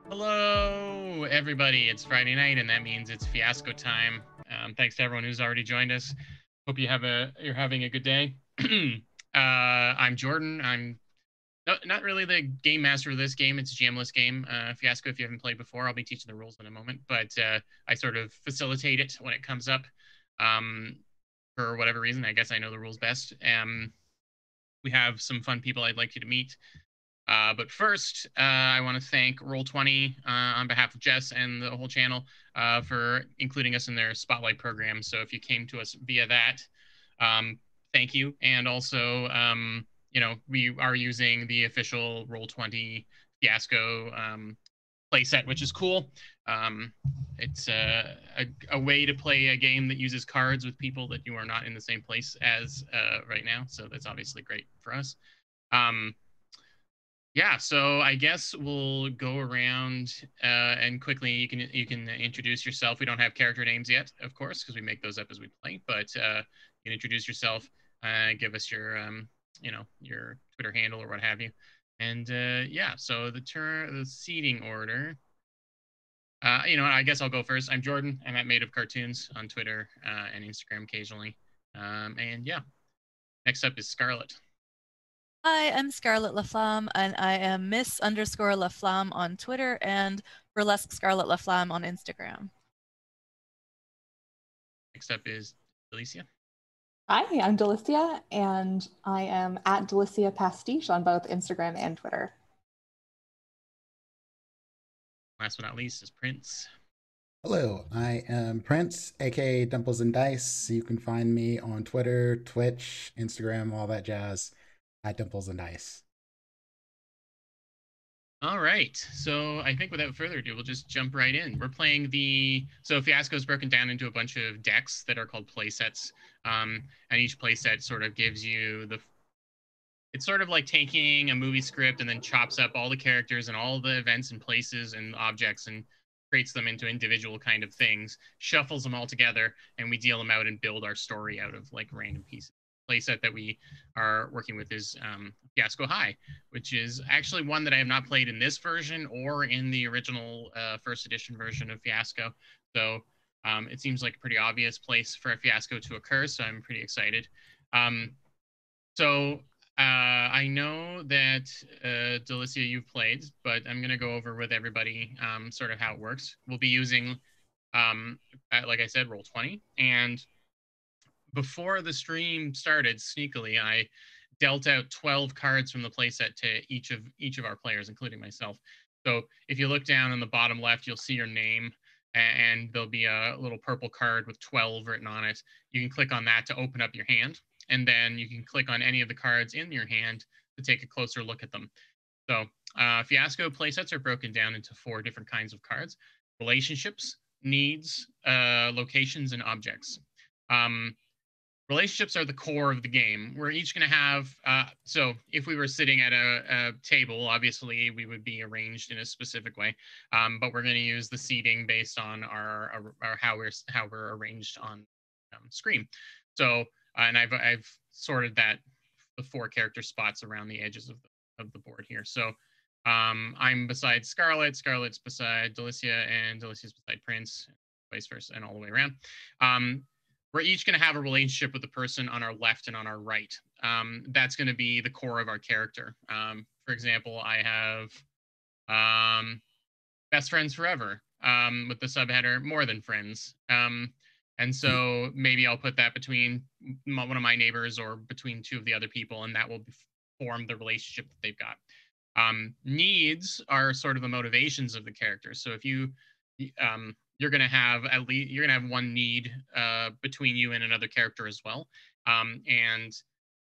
Hello, everybody. It's Friday night, and that means it's Fiasco time. Thanks to everyone who's already joined us. Hope you're having a good day. I'm Jordan. I'm not really the game master of this game. It's a GMless game. Fiasco, if you haven't played before, I'll be teaching the rules in a moment, but I sort of facilitate it when it comes up. Um, for whatever reason, I guess I know the rules best. We have some fun people I'd like you to meet. But first, I want to thank Roll20 on behalf of Jess and the whole channel for including us in their Spotlight program. So if you came to us via that, thank you. And also, we are using the official Roll20 Fiasco playset, which is cool. Um, it's a way to play a game that uses cards with people that you are not in the same place as right now. So that's obviously great for us. Um, yeah, so I guess we'll go around and quickly you can introduce yourself. We don't have character names yet, of course, because we make those up as we play. But you can introduce yourself, give us your Twitter handle or what have you, and yeah. So the seating order. I guess I'll go first. I'm Jordan. I'm at Made of Cartoons on Twitter and Instagram occasionally. And yeah, next up is Scarlett. Hi, I'm Scarlett Laflamme, and I am Miss_Laflamme on Twitter and Burlesque Scarlett Laflamme on Instagram. Next up is Alicia. Hi, I'm Delicia, and I am at Delicia Pastiche on both Instagram and Twitter. Last but not least is Prince. Hello, I am Prince, aka Dimples and Dice. You can find me on Twitter, Twitch, Instagram, all that jazz at Dimples and Dice. All right. So I think without further ado, we'll just jump right in. We're playing so Fiasco is broken down into a bunch of decks that are called playsets. And each playset sort of gives you it's sort of like taking a movie script and then chops up all the characters and all the events and places and objects and creates them into individual kind of things, shuffles them all together, and we deal them out and build our story out of like random pieces. Playset that we are working with is Fiasco High, which is actually one that I have not played in this version or in the original first edition version of Fiasco. So it seems like a pretty obvious place for a Fiasco to occur. So I'm pretty excited. So I know that Delicia, you've played, but I'm going to go over with everybody sort of how it works. We'll be using, like I said, Roll20. And before the stream started, sneakily, I dealt out 12 cards from the playset to each of our players, including myself. So if you look down in the bottom left, you'll see your name, and there'll be a little purple card with 12 written on it. You can click on that to open up your hand, and then you can click on any of the cards in your hand to take a closer look at them. So Fiasco playsets are broken down into 4 different kinds of cards: relationships, needs, locations, and objects. Relationships are the core of the game. We're each going to have, so if we were sitting at a table, obviously we would be arranged in a specific way, but we're going to use the seating based on our how we're arranged on screen. So, and I've sorted the 4 character spots around the edges of the board here. So I'm beside Scarlett, Scarlett's beside Delicia, and Delicia's beside Prince, vice versa, and all the way around. We're each going to have a relationship with the person on our left and on our right. That's going to be the core of our character. For example, I have best friends forever with the subheader more than friends. And so maybe I'll put that between one of my neighbors or between 2 of the other people, and that will form the relationship that they've got. Needs are sort of the motivations of the character. So if you're going to have one need between you and another character as well. And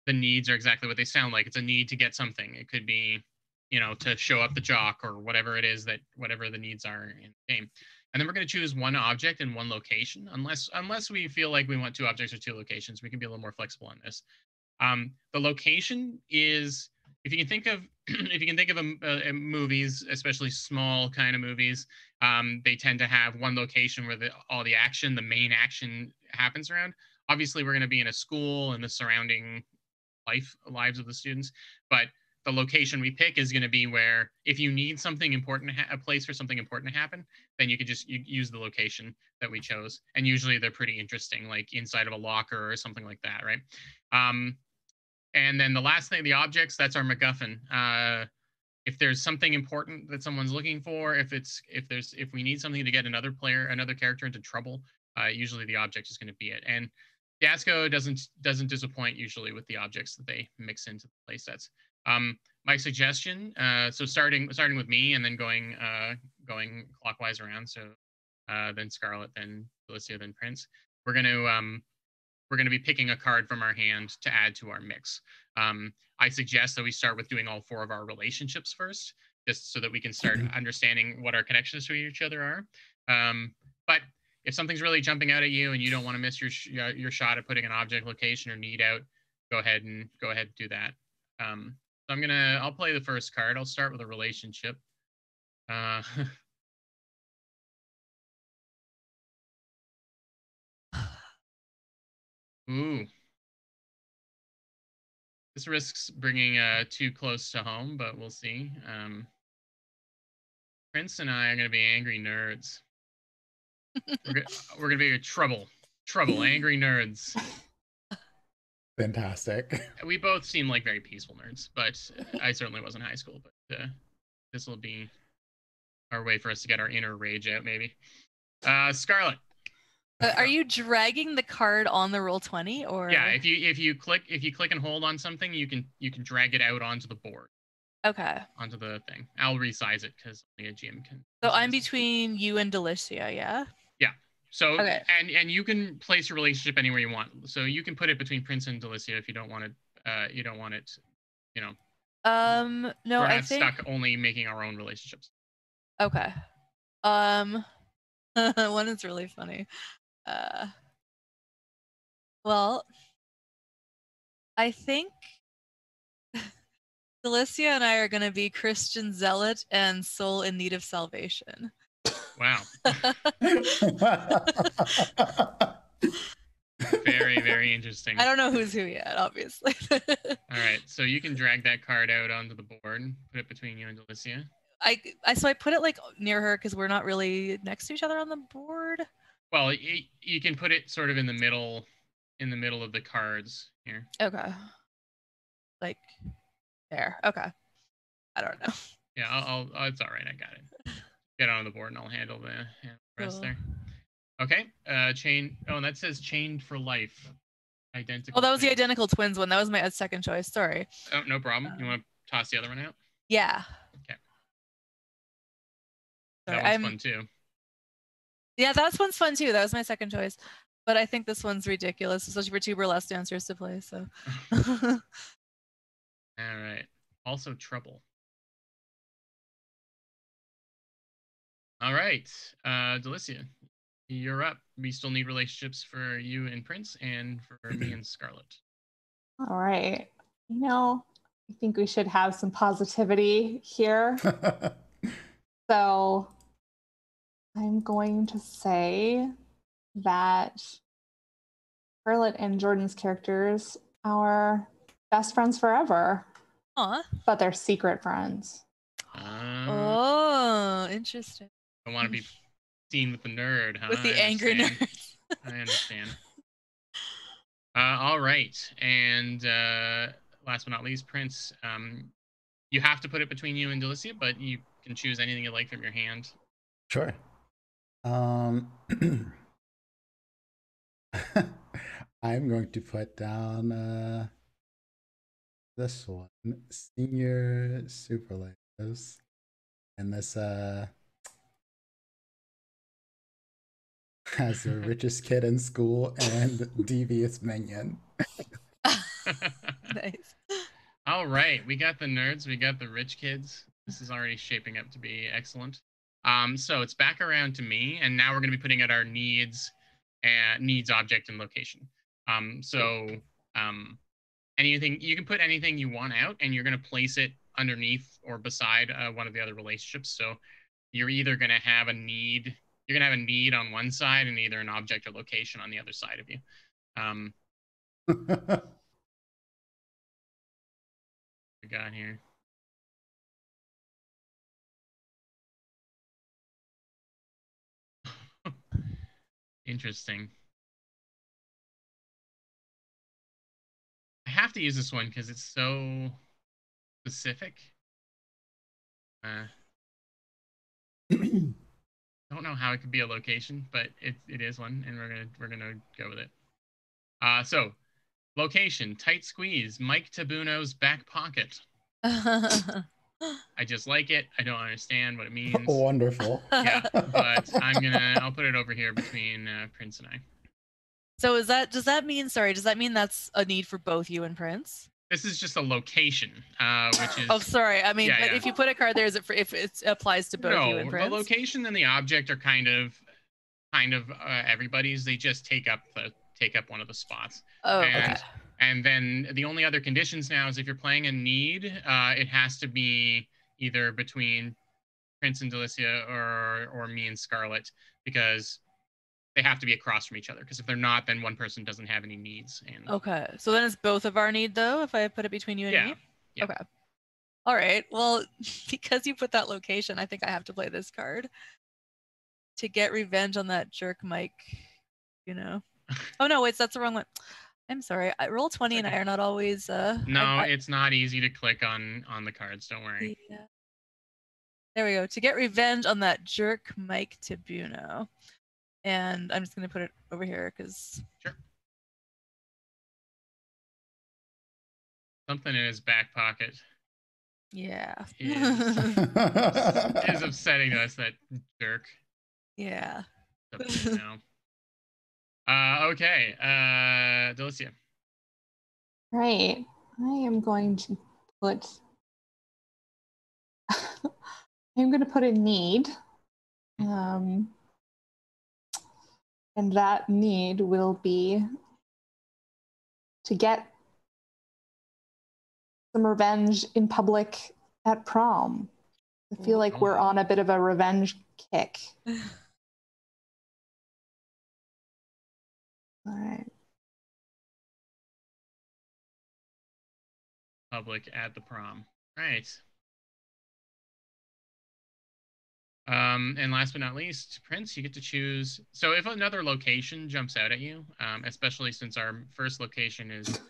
the needs are exactly what they sound like. It's a need to get something. It could be, to show up the jock or whatever it is whatever the needs are in the game. And then we're going to choose one object and one location, unless we feel like we want 2 objects or 2 locations. We can be a little more flexible on this. The location is, if you can think of movies, especially small kind of movies, they tend to have one location where all the action, the main action, happens around. Obviously, we're going to be in a school and the surrounding lives of the students, but the location we pick is going to be where if you need something important, a place for something important to happen, then you could just use the location that we chose. And usually they're pretty interesting, like inside of a locker or something like that, right? And then the last thing, the objects, that's our MacGuffin. If there's something important that someone's looking for, if we need something to get another character into trouble, usually the object is going to be it. And Fiasco doesn't disappoint usually with the objects that they mix into the play sets. My suggestion, so starting with me and then going clockwise around. So then Scarlet, then Delicia, then Prince. We're going to be picking a card from our hand to add to our mix. I suggest that we start with doing all 4 of our relationships first, just so that we can start understanding what our connections to each other are. But if something's really jumping out at you and you don't want to miss your shot at putting an object, location, or need out, go ahead and do that. So I'll play the first card. I'll start with a relationship. Ooh. This risks bringing too close to home, but we'll see. Prince and I are going to be angry nerds. We're going to be trouble, angry nerds. Fantastic. We both seem like very peaceful nerds, but I certainly was in high school. But this will be our way for us to get our inner rage out, maybe. Scarlet. Are you dragging the card on the Roll20 or? Yeah, if you click and hold on something, you can drag it out onto the board. Okay. Onto the thing. I'll resize it because only a GM can. So I'm between you and Delicia, yeah? Yeah. So okay. and you can place your relationship anywhere you want. So you can put it between Prince and Delicia if you don't want it. You know. No, we're not stuck only making our own relationships. Okay. One is really funny. Well, I think Delicia and I are going to be Christian zealot and soul in need of salvation. Wow. Very, very interesting. I don't know who's who yet, obviously. All right, so you can drag that card out onto the board, put it between you and Delicia. So I put it like near her because we're not really next to each other on the board. Well, you can put it sort of in the middle of the cards here. Okay. Like there. Okay. I don't know. Yeah, I'll it's all right. I got it. Get on the board and I'll handle the rest there. Okay. Chain. Oh, and that says chained for life. Identical. Oh, that was the identical twins one. That was my second choice. Sorry. Oh, no problem. You want to toss the other one out? Yeah. Okay. Sorry, that one's fun too. Yeah, that one's fun too. That was my second choice. But I think this one's ridiculous, especially for 2 burlesque dancers to play. So. All right. Also trouble. All right. Delicia, you're up. We still need relationships for you and Prince and for me and Scarlet. All right. I think we should have some positivity here. So I'm going to say that Scarlet and Jordan's characters are best friends forever. Aw. But they're secret friends. Oh, interesting. I want to be seen with the nerd, huh? With the angry nerd. I understand. All right. And last but not least, Prince, you have to put it between you and Delicia, but you can choose anything you like from your hand. Sure. I'm going to put down this one, senior superlatives, and this has the richest kid in school and devious minion. Nice. All right, we got the nerds, we got the rich kids. This is already shaping up to be excellent. So it's back around to me, and now we're going to be putting out our needs object and location. Anything you can put anything you want out, and you're going to place it underneath or beside one of the other relationships. So you're either going to have a need. You're going to have a need on one side, and either an object or location on the other side of you. We got here. Interesting. I have to use this one because it's so specific. Don't know how it could be a location, but it is one, and we're gonna go with it. So location: tight squeeze, Mike Tabuno's back pocket. I just like it. I don't understand what it means. Wonderful. Yeah, but I'll put it over here between Prince and I. So does that mean that's a need for both you and Prince? This is just a location, which is. Oh, sorry. I mean, Yeah, but yeah. if you put a card there, is it if it applies to both you and No, Prince? the location and the object are kind of everybody's. They just take up one of the spots. Oh, okay. And then the only other conditions now is if you're playing a need, it has to be either between Prince and Delicia or me and Scarlet, because they have to be across from each other. Because if they're not, then one person doesn't have any needs. And Okay, so then it's both of our need though. If I put it between you and me. Yeah. Okay. All right. Well, because you put that location, I think I have to play this card to get revenge on that jerk Mike. You know. Oh no, wait, that's the wrong one. I'm sorry. Roll20 and I are not always. No, it's not easy to click on the cards. Don't worry. Yeah. There we go. To get revenge on that jerk Mike Tabuno. And I'm just going to put it over here because. Sure. Something in his back pocket. Yeah. is upsetting us, that jerk. Yeah. Okay. Delicia. Right. I am going to put. I'm going to put a need. And that need will be to get some revenge in public at prom. I feel like we're on a bit of a revenge kick. All right. Public at the prom. Right. And last but not least, Prince, you get to choose. So if another location jumps out at you, especially since our first location is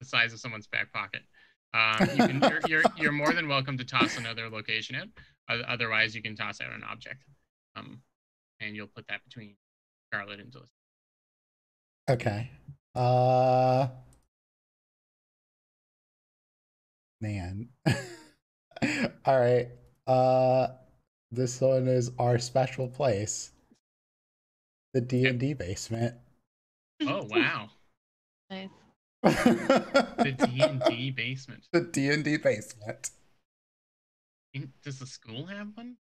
the size of someone's back pocket, you're more than welcome to toss another location out. Otherwise, you can toss out an object, and you'll put that between Scarlet and Delicia. Okay. Man. All right. This one is our special place, the D&D basement. Oh wow. Nice. The D&D basement. The D&D basement. Does the school have one?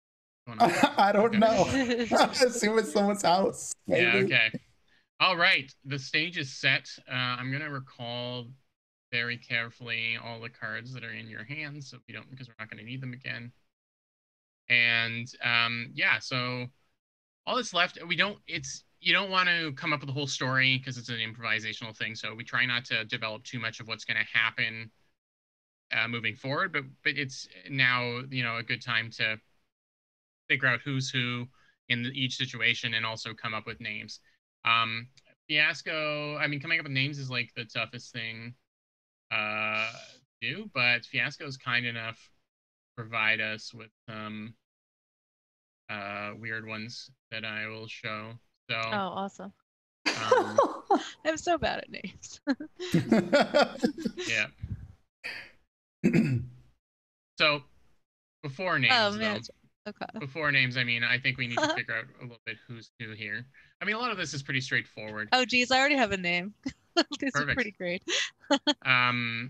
I don't know. I assume it's someone's house. Maybe. Yeah, okay. All right. The stage is set. I'm going to recall very carefully all the cards that are in your hands, so because we're not going to need them again. And yeah, so all that's left, you don't want to come up with the whole story because it's an improvisational thing. So we try not to develop too much of what's going to happen moving forward, but it's now, a good time to figure out who's who in each situation and also come up with names. Fiasco, coming up with names is like the toughest thing to do, but Fiasco is kind enough to provide us with some weird ones that I will show. So Oh, awesome. I'm so bad at names. Yeah. So before names, Okay. Before names, I think we need to figure out a little bit who's who here. A lot of this is pretty straightforward. Oh, geez, I already have a name. This Perfect. is pretty great. I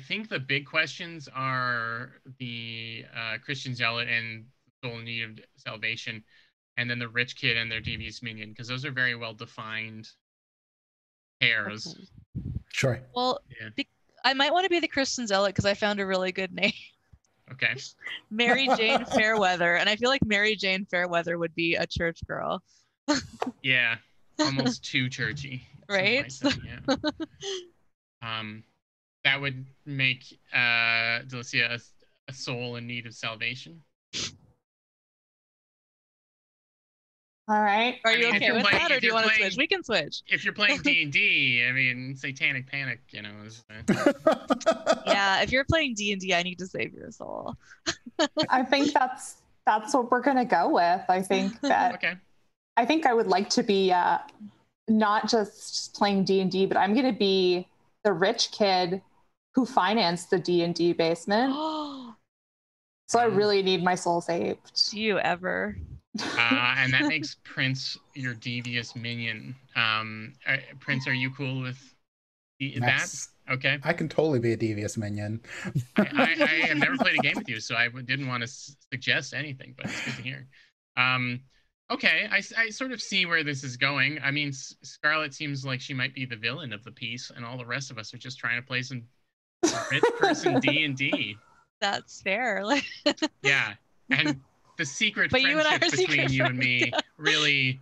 think the big questions are the Christian Zealot and Soul in Need of Salvation, and then the Rich Kid and their Devious Minion, because those are very well defined pairs. Okay. Sure. Well, yeah. I might want to be the Christian Zealot because I found a really good name. Okay. Mary Jane Fairweather, and I feel like Mary Jane Fairweather would be a church girl. Yeah, almost too churchy. Right? Yeah. That would make Delicia a, soul in need of salvation. All right. Are I you mean, if okay you're with playing- that, or if do you you're want to playing- switch? We can switch. If you're playing D&D, I mean, Satanic Panic, you know, is Yeah, if you're playing D&D, I need to save your soul. I think that's what we're gonna go with. I think that okay. I think I would like to be not just playing D&D, but I'm gonna be the rich kid who financed the D&D basement. So I really need my soul saved. Do you ever? And that makes Prince your devious minion. Prince, are you cool with that? Yes. Okay. I can totally be a devious minion. I have never played a game with you, so I didn't want to suggest anything, but it's good to hear. Okay, I sort of see where this is going. I mean, Scarlet seems like she might be the villain of the piece, and all the rest of us are just trying to play some rich person D&D. That's fair. Like, Yeah, and the secret But you and I friendship are between secret you and me friends, really,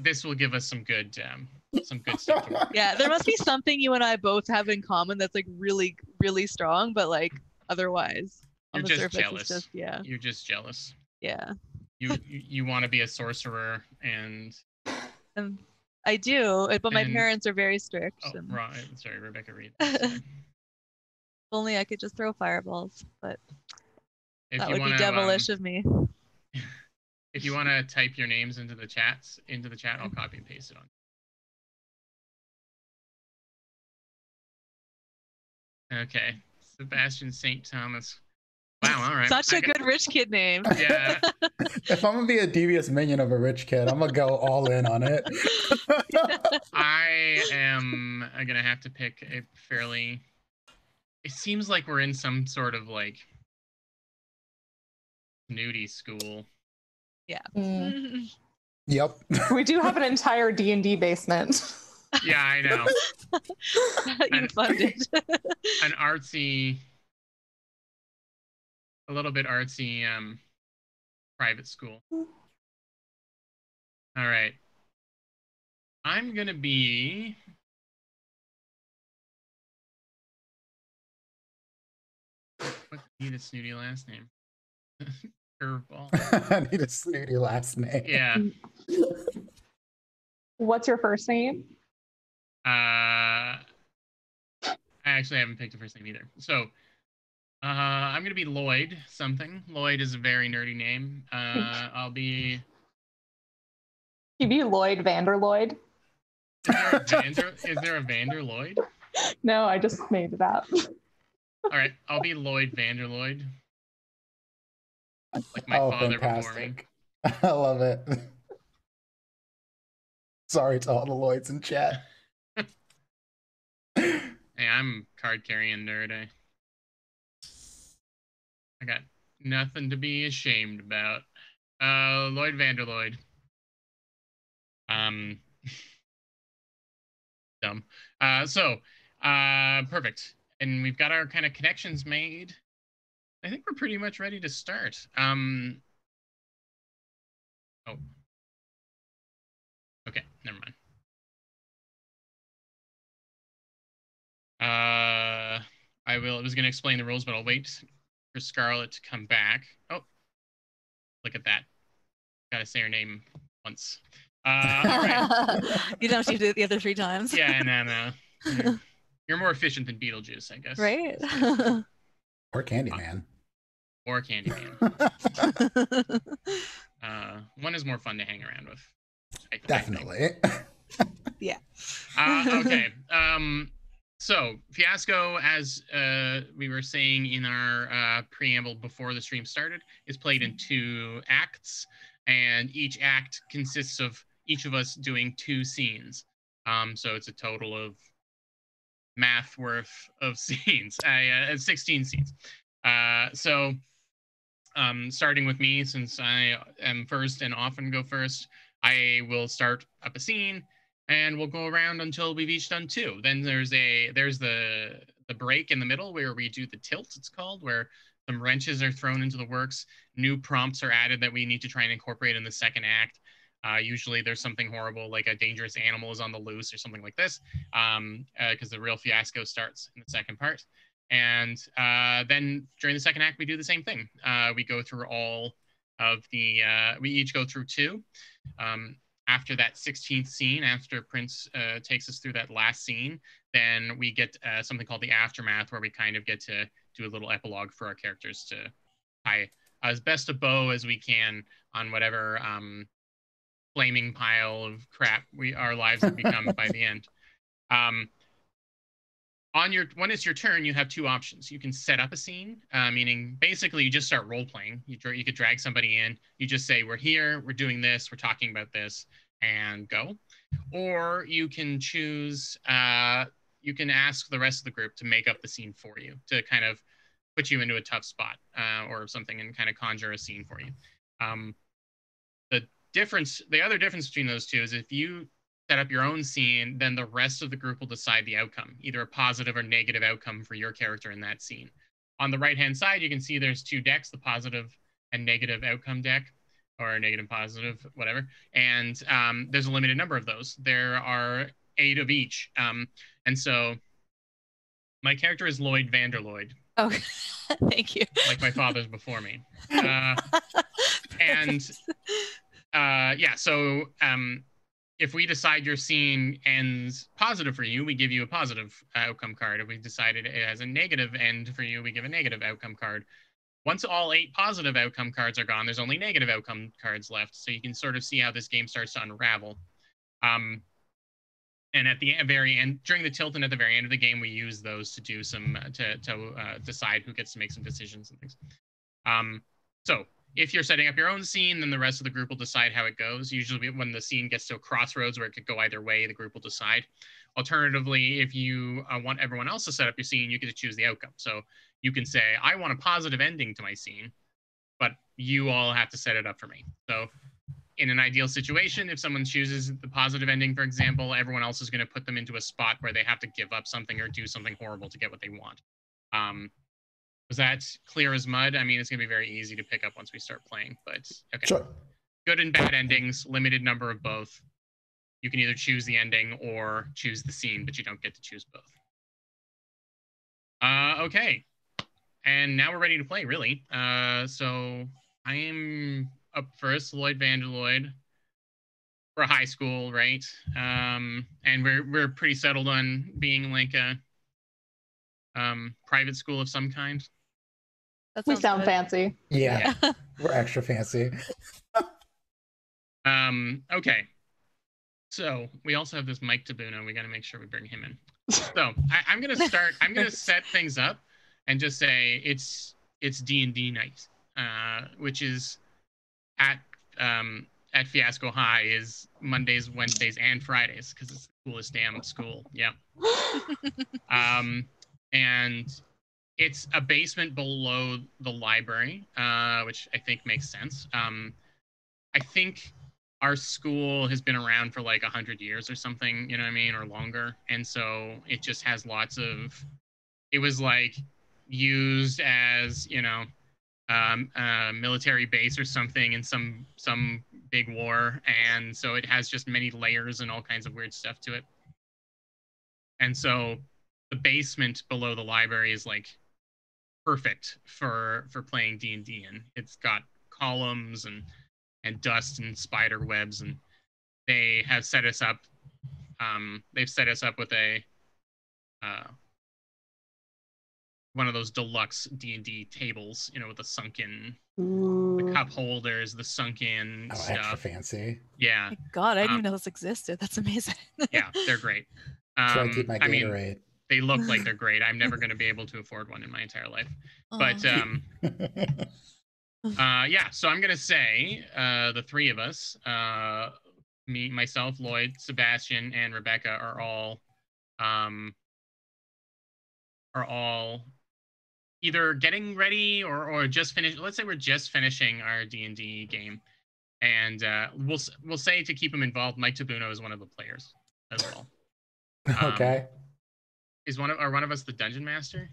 this will give us some good stuff to work. yeah, there must be something you and I both have in common that's like really, really strong, but like otherwise, on You're the just surface, jealous. it's just You're just jealous. yeah. You want to be a sorcerer, and I do, but my And- parents are very strict. oh, And right. Sorry, Rebecca Reed. if only I could just throw fireballs, but If that you would want be devilish of me. if you want to type your names into the chat, I'll copy and paste it on. Okay, Sebastian St. Thomas. Wow, all right. Such a good rich kid name. Yeah. If I'm gonna be a devious minion of a rich kid, I'm gonna go all in on it. I am gonna have to pick a fairly. It seems like we're in some sort of like snooty school. Yeah. Mm. Yep. We do have an entire D&D basement. Yeah, I know. You funded. An artsy, a little bit artsy private school. All right. I'm gonna be what need a snooty last name? Curveball. I need a snooty last name. Yeah. What's your first name? I actually haven't picked a first name either. So I'm gonna be Lloyd something. Lloyd is a very nerdy name. I'll be. You be Lloyd Vanderloyd? Is there a Vander Lloyd? No, I just made it up. All right, I'll be Lloyd Vanderloyd. Like my Oh, father before me. fantastic. I love it. Sorry to all the Lloyds in chat. Hey, I'm card carrying nerd. I got nothing to be ashamed about. Lloyd Vanderloyd. Dumb. Perfect. And we've got our kind of connections made. I think we're pretty much ready to start. Oh. Okay, never mind. I was going to explain the rules, but I'll wait for Scarlet to come back. Oh, look at that. Gotta say her name once. All right. You don't have to do it the other 3 times. Yeah, no. You're more efficient than Beetlejuice, I guess. Right? Or Candyman. Or Candyman. One is more fun to hang around with. I think. Definitely. Yeah. Okay. So Fiasco, as we were saying in our preamble before the stream started, is played in 2 acts, and each act consists of each of us doing 2 scenes. So it's a total of math worth of scenes, 16 scenes. Starting with me, since I am first and often go first, I will start up a scene, and we'll go around until we've each done 2. Then there's the break in the middle where we do the tilt, it's called, where some wrenches are thrown into the works. New prompts are added that we need to try and incorporate in the second act. Usually there's something horrible, like a dangerous animal is on the loose or something like this, because the real fiasco starts in the second part. And then during the second act, we do the same thing. We go through all of the. We each go through 2. After that 16th scene, after Prince takes us through that last scene, then we get something called the aftermath, where we kind of get to do a little epilogue for our characters to tie as best a bow as we can on whatever flaming pile of crap our lives have become by the end. When it's your turn, you have 2 options. You can set up a scene, meaning basically you just start role playing. You could drag somebody in. You just say, we're here, we're doing this, we're talking about this, and go. Or you can choose, you can ask the rest of the group to make up the scene for you, to kind of put you into a tough spot or something, and kind of conjure a scene for you. The other difference between those 2 is if you set up your own scene, then the rest of the group will decide the outcome, either a positive or negative outcome for your character in that scene. On the right-hand side, you can see there's 2 decks, the positive and negative outcome deck, or negative, positive, whatever. And there's a limited number of those. There are 8 of each. And so my character is Lloyd Vanderlloyd. Oh, thank you. Like my father's before me. So if we decide your scene ends positive for you, we give you a positive outcome card. If we decided it has a negative end for you, we give a negative outcome card. Once all 8 positive outcome cards are gone, there's only negative outcome cards left. So you can sort of see how this game starts to unravel. And at the very end, during the tilt and at the very end of the game, we use those to do some to decide who gets to make some decisions and things. So if you're setting up your own scene, then the rest of the group will decide how it goes. Usually when the scene gets to a crossroads where it could go either way, the group will decide. Alternatively, if you want everyone else to set up your scene, you get to choose the outcome. So you can say, I want a positive ending to my scene, but you all have to set it up for me. So in an ideal situation, if someone chooses the positive ending, for example, everyone else is going to put them into a spot where they have to give up something or do something horrible to get what they want. Was that clear as mud? I mean, it's going to be very easy to pick up once we start playing, but okay. Sure. Good and bad endings, limited number of both. You can either choose the ending or choose the scene, but you don't get to choose both. Okay. And now we're ready to play, really. So I am up first, Lloyd Vanderlloyd. We're high school, right? And we're pretty settled on being like a private school of some kind. We sound fancy. Yeah. We're extra fancy. Okay. So we also have this Mike Tabuno. We got to make sure we bring him in. So I'm gonna start. I'm gonna set things up and just say it's D&D night, which is at Fiasco High is Mondays, Wednesdays, and Fridays because it's the coolest damn school. Yeah. And it's a basement below the library, which I think makes sense. I think our school has been around for like 100 years or something, you know what I mean, or longer. And so it just has lots of, it was like used as, you know, a military base or something in some big war. And so it has just many layers and all kinds of weird stuff to it. And so the basement below the library is like perfect for playing D&D in. It's got columns and dust and spider webs, and they have set us up. They've set us up with a one of those deluxe D&D tables, you know, with the sunken, the cup holders, the sunken stuff. Extra fancy. Yeah. My God, I didn't even know this existed. That's amazing. Yeah, they're great. Try to keep my Gatorade. I mean, they look like they're great. I'm never going to be able to afford one in my entire life. But yeah, so I'm going to say the three of us, me, myself, Lloyd, Sebastian, and Rebecca are all either getting ready or just finished. Let's say we're just finishing our D&D game. And we'll say, to keep him involved, Mike Tabuno is one of the players as well. Okay. Are one of us the dungeon master?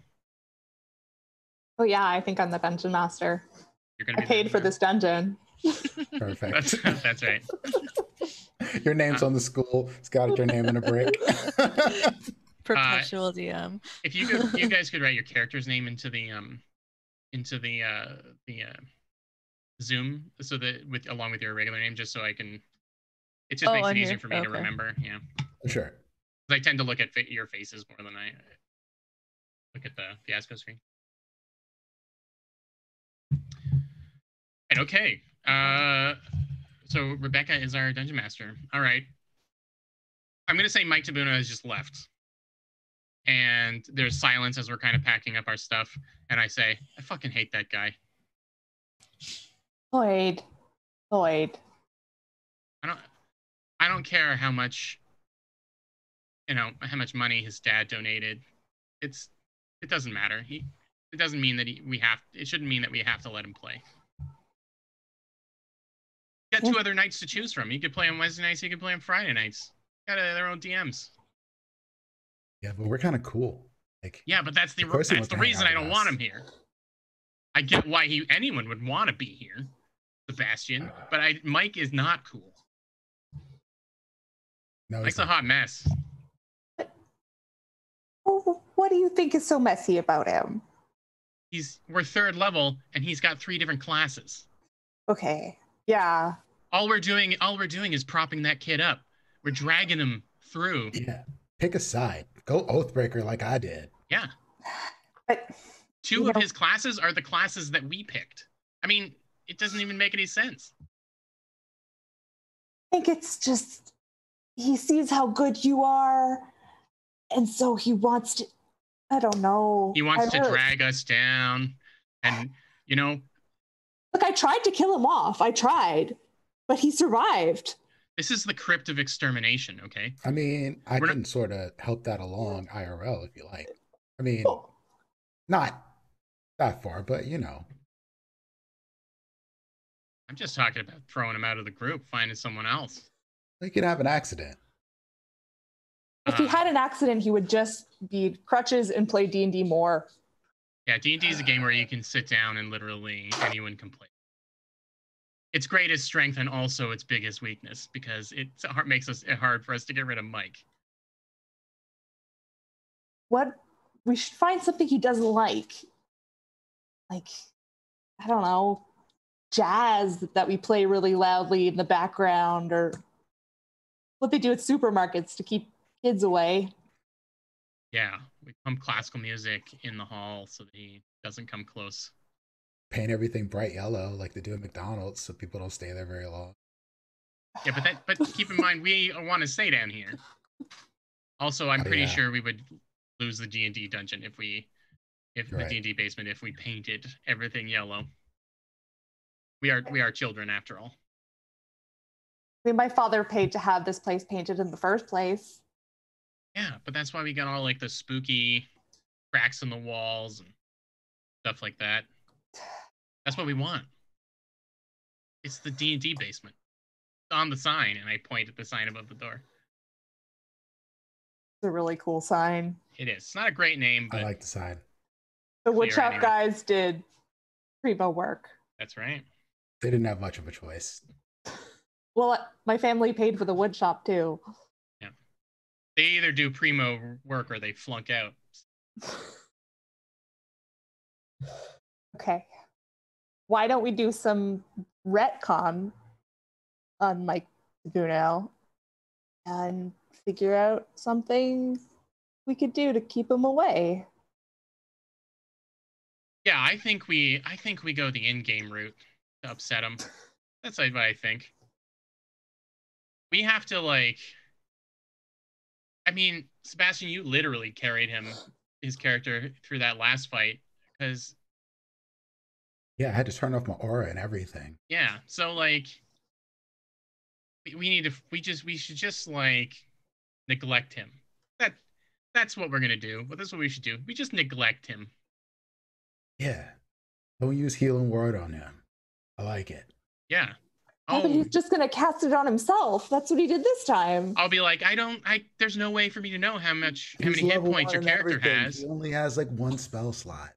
Oh yeah, I think I'm the dungeon master. You're gonna be I paid for this dungeon. Perfect. That's right. Your name's on the school. It's got your name in a brick. Perpetual DM. If you guys could write your character's name into the Zoom, so that along with your regular name, just so I can. It just Oh, makes it on easier here. for me to Okay. remember. Yeah. Sure. I tend to look at your faces more than I look at the Fiasco screen. And okay. So Rebecca is our dungeon master. All right. I'm gonna say Mike Tabuna has just left. And there's silence as we're kind of packing up our stuff. And I say, I fucking hate that guy. Lloyd. I don't care how much, how much money his dad donated. It doesn't matter. It doesn't mean that it shouldn't mean that we have to let him play. Got 2 other nights to choose from. He could play on Wednesday nights. He could play on Friday nights. Got their own DMs. Yeah, but we're kind of cool. Like, yeah, but that's the reason I don't want him here. I get why anyone would want to be here, Sebastian, but Mike is not cool. No, Mike's a hot mess. Well, what do you think is so messy about him? We're 3rd level, and he's got 3 different classes. Okay. Yeah. All we're doing is propping that kid up. We're dragging him through. Yeah. Pick a side. Go Oathbreaker like I did. Yeah. But 2 of his classes are the classes that we picked. I mean, it doesn't even make any sense. I think it's just he sees how good you are, and so he wants to. I don't know. He wants to drag us down, and Look, I tried to kill him off. I tried, but he survived. This is the crypt of extermination, okay? I mean, I can sort of help that along IRL if you like. I mean, not that far, but I'm just talking about throwing him out of the group, finding someone else. He could have an accident. If he had an accident, he would just be crutches and play D&D more. Yeah, D&D is a game where you can sit down and literally anyone can play. Its greatest strength and also its biggest weakness, because it makes it hard for us to get rid of Mike. We should find something he doesn't like. Like, I don't know, jazz that we play really loudly in the background, or what they do at supermarkets to keep kids away. Yeah, we pump classical music in the hall so that he doesn't come close. Paint everything bright yellow like they do at McDonald's so people don't stay there very long. Yeah, but keep in mind, we want to stay down here. Also, I'm pretty sure we would lose the D&D dungeon if the D&D basement, if we painted everything yellow. We are children after all. I mean, my father paid to have this place painted in the first place. Yeah, but that's why we got all like the spooky cracks in the walls and stuff like that. That's what we want. It's the D&D basement. It's on the sign, and I point at the sign above the door. It's a really cool sign. It is. It's not a great name, but I like the sign. The woodshop guys did primo work. That's right. They didn't have much of a choice. Well, my family paid for the woodshop too. Yeah. They either do primo work or they flunk out. Okay. Why don't we do some retcon on Mike Tabuno and figure out something we could do to keep him away? Yeah, I think we go the in-game route to upset him. That's what I think. We have to I mean, Sebastian, you literally carried his character through that last fight because. Yeah, I had to turn off my aura and everything. Yeah, so we should just neglect him. That's what we're gonna do. But that's what we should do. We just neglect him. Yeah. Don't use healing word on him. I like it. Yeah. Oh, but he's just gonna cast it on himself. That's what he did this time. I'll be like, there's no way for me to know how many hit points your character has. He only has one spell slot.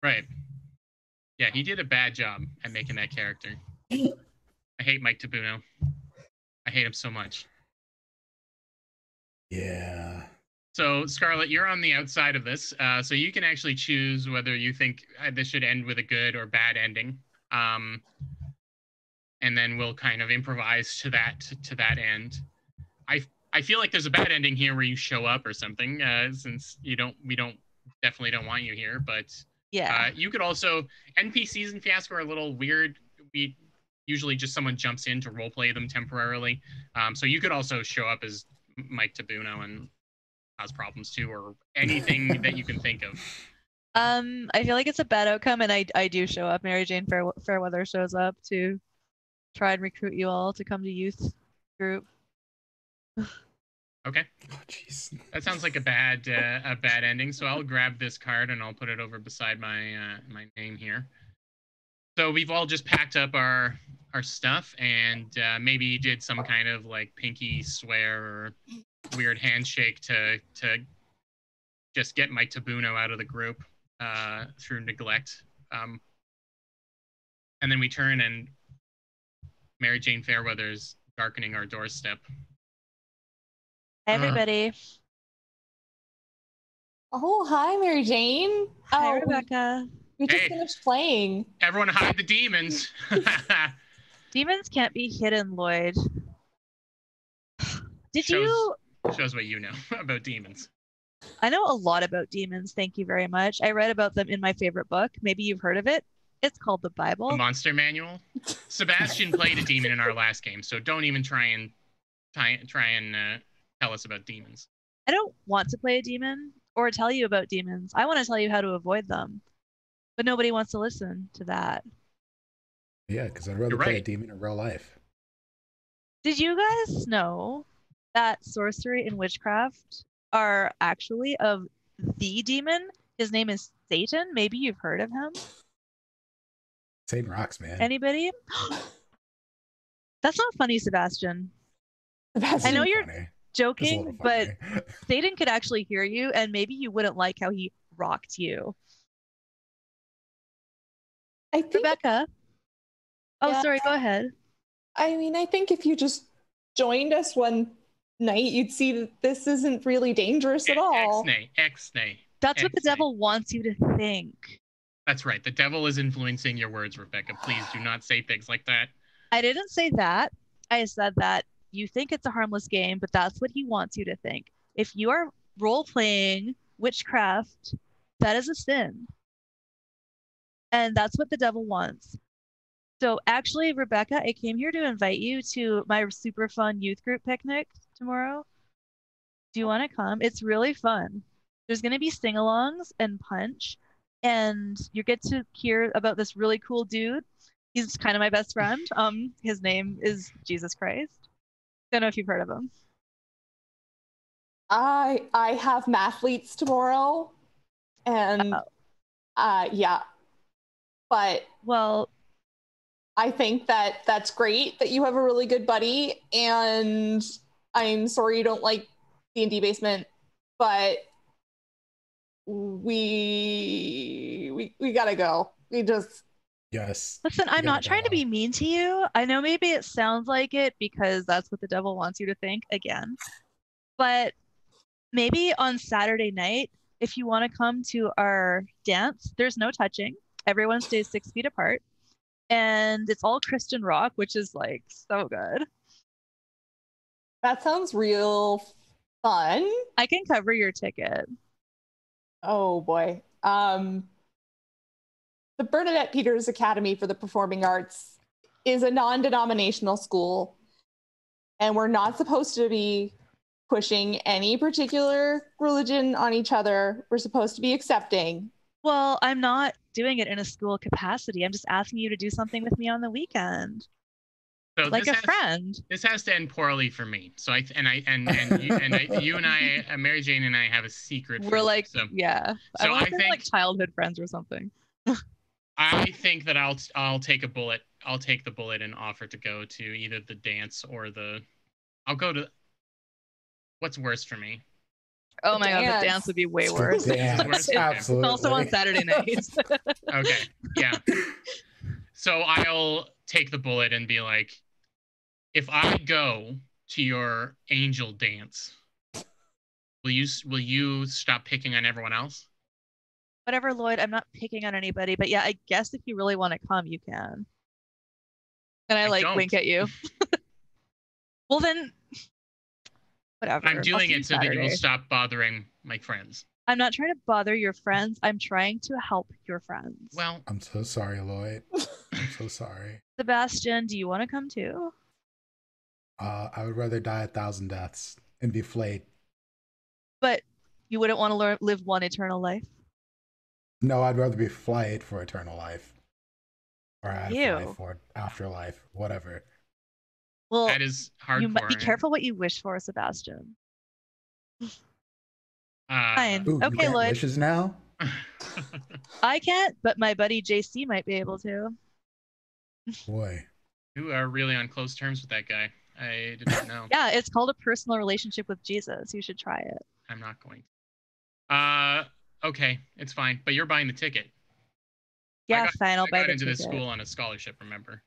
Right. Yeah, he did a bad job at making that character. I hate Mike Tabuno. I hate him so much. Yeah. So, Scarlett, you're on the outside of this, so you can actually choose whether you think this should end with a good or bad ending. and then we'll kind of improvise to that end. I feel like there's a bad ending here where you show up or something, since we definitely don't want you here. But Yeah. you could also, NPCs in Fiasco are a little weird. We usually just someone jumps in to roleplay them temporarily. So you could also show up as Mike Tabuno and cause problems too, or anything that you can think of. I feel like it's a bad outcome, and I do show up. Mary Jane Fairweather shows up to try and recruit you all to come to youth group. Okay. Oh, jeez. That sounds like a bad ending. So I'll grab this card and I'll put it over beside my my name here. So we've all just packed up our stuff and maybe did some kind of like pinky swear or weird handshake to just get Mike Tabuno out of the group through neglect. And then we turn and Mary Jane Fairweather's darkening our doorstep. Hey, everybody. Oh, hi, Mary Jane. Hi, Oh, Rebecca. we just Hey. finished playing. Everyone hide the demons. Demons can't be hidden, Lloyd. You? Shows what you know about demons. I know a lot about demons. Thank you very much. I read about them in my favorite book. Maybe you've heard of it. It's called the Bible. The Monster Manual. Sebastian played a demon in our last game, so don't even try and tell us about demons. I don't want to play a demon or tell you about demons. I want to tell you how to avoid them. But nobody wants to listen to that. Yeah, because I'd rather play a demon in real life. Did you guys know that sorcery and witchcraft are actually of the demon? His name is Satan. Maybe you've heard of him. Satan rocks, man. Anybody? That's not funny, Sebastian. Sebastian. I know you're funny. joking, but Satan could actually hear you, and maybe you wouldn't like how he rocked you. I think, Rebecca. Oh, Yeah. sorry. Go ahead. I mean, I think if you just joined us one night, you'd see that this isn't really dangerous at all. Ex-nay. That's what the devil wants you to think. That's right. The devil is influencing your words, Rebecca. Please do not say things like that. I didn't say that. I said that you think it's a harmless game, but that's what he wants you to think. If you are role-playing witchcraft, that is a sin. And that's what the devil wants. So actually, Rebecca, I came here to invite you to my super fun youth group picnic tomorrow. Do you want to come? It's really fun. There's going to be sing-alongs and punch, and you get to hear about this really cool dude. He's kind of my best friend. His name is Jesus Christ. Don't know if you've heard of him. I have mathletes tomorrow, and yeah, but well, I think that that's great that you have a really good buddy, and I'm sorry you don't like D&D Basement, but we gotta go. We just Yes. Listen, I'm not trying to be mean to you. I know maybe it sounds like it because that's what the devil wants you to think again. But maybe on Saturday night, if you want to come to our dance, there's no touching. Everyone stays 6 feet apart. And it's all Christian rock, which is like so good. That sounds real fun. I can cover your ticket. Oh boy. The Bernadette Peters Academy for the Performing Arts is a non-denominational school, and we're not supposed to be pushing any particular religion on each other. We're supposed to be accepting. Well, I'm not doing it in a school capacity. I'm just asking you to do something with me on the weekend. So like a friend. This has to end poorly for me. So you and I, Mary Jane and I have a secret. We're like, so, yeah. So I think like childhood friends or something. I think that I'll take a bullet. I'll take the bullet and offer to go to either the dance or I'll go to. What's worse for me? Oh my god, the dance would be way worse. Dance, absolutely. It's also on Saturday nights. Okay, yeah. So I'll take the bullet and be like, if I go to your angel dance, will you stop picking on everyone else? Whatever, Lloyd. I'm not picking on anybody, but yeah, I guess if you really want to come, you can. And I like don't. wink at you. Well then, whatever. I'm I'll doing see you it so that you will Saturday. stop bothering my friends. I'm not trying to bother your friends. I'm trying to help your friends. Well, I'm so sorry, Lloyd. I'm so sorry. Sebastian, do you want to come too? I would rather die 1,000 deaths and be flayed. But you wouldn't want to live one eternal life? No, I'd rather be flayed for eternal life. Or afterlife, Ew. or afterlife, whatever. Well, that is hardcore. you might be careful what you wish for, Sebastian. Fine. Ooh, you Okay, grant Lloyd. wishes now? I can't, but my buddy JC might be able to. Boy. You are really on close terms with that guy. I did not know. Yeah, it's called a personal relationship with Jesus. You should try it. I'm not going to. Okay, it's fine. But you're buying the ticket. Yeah, fine. I'll I buy got the into ticket. this school on a scholarship, remember?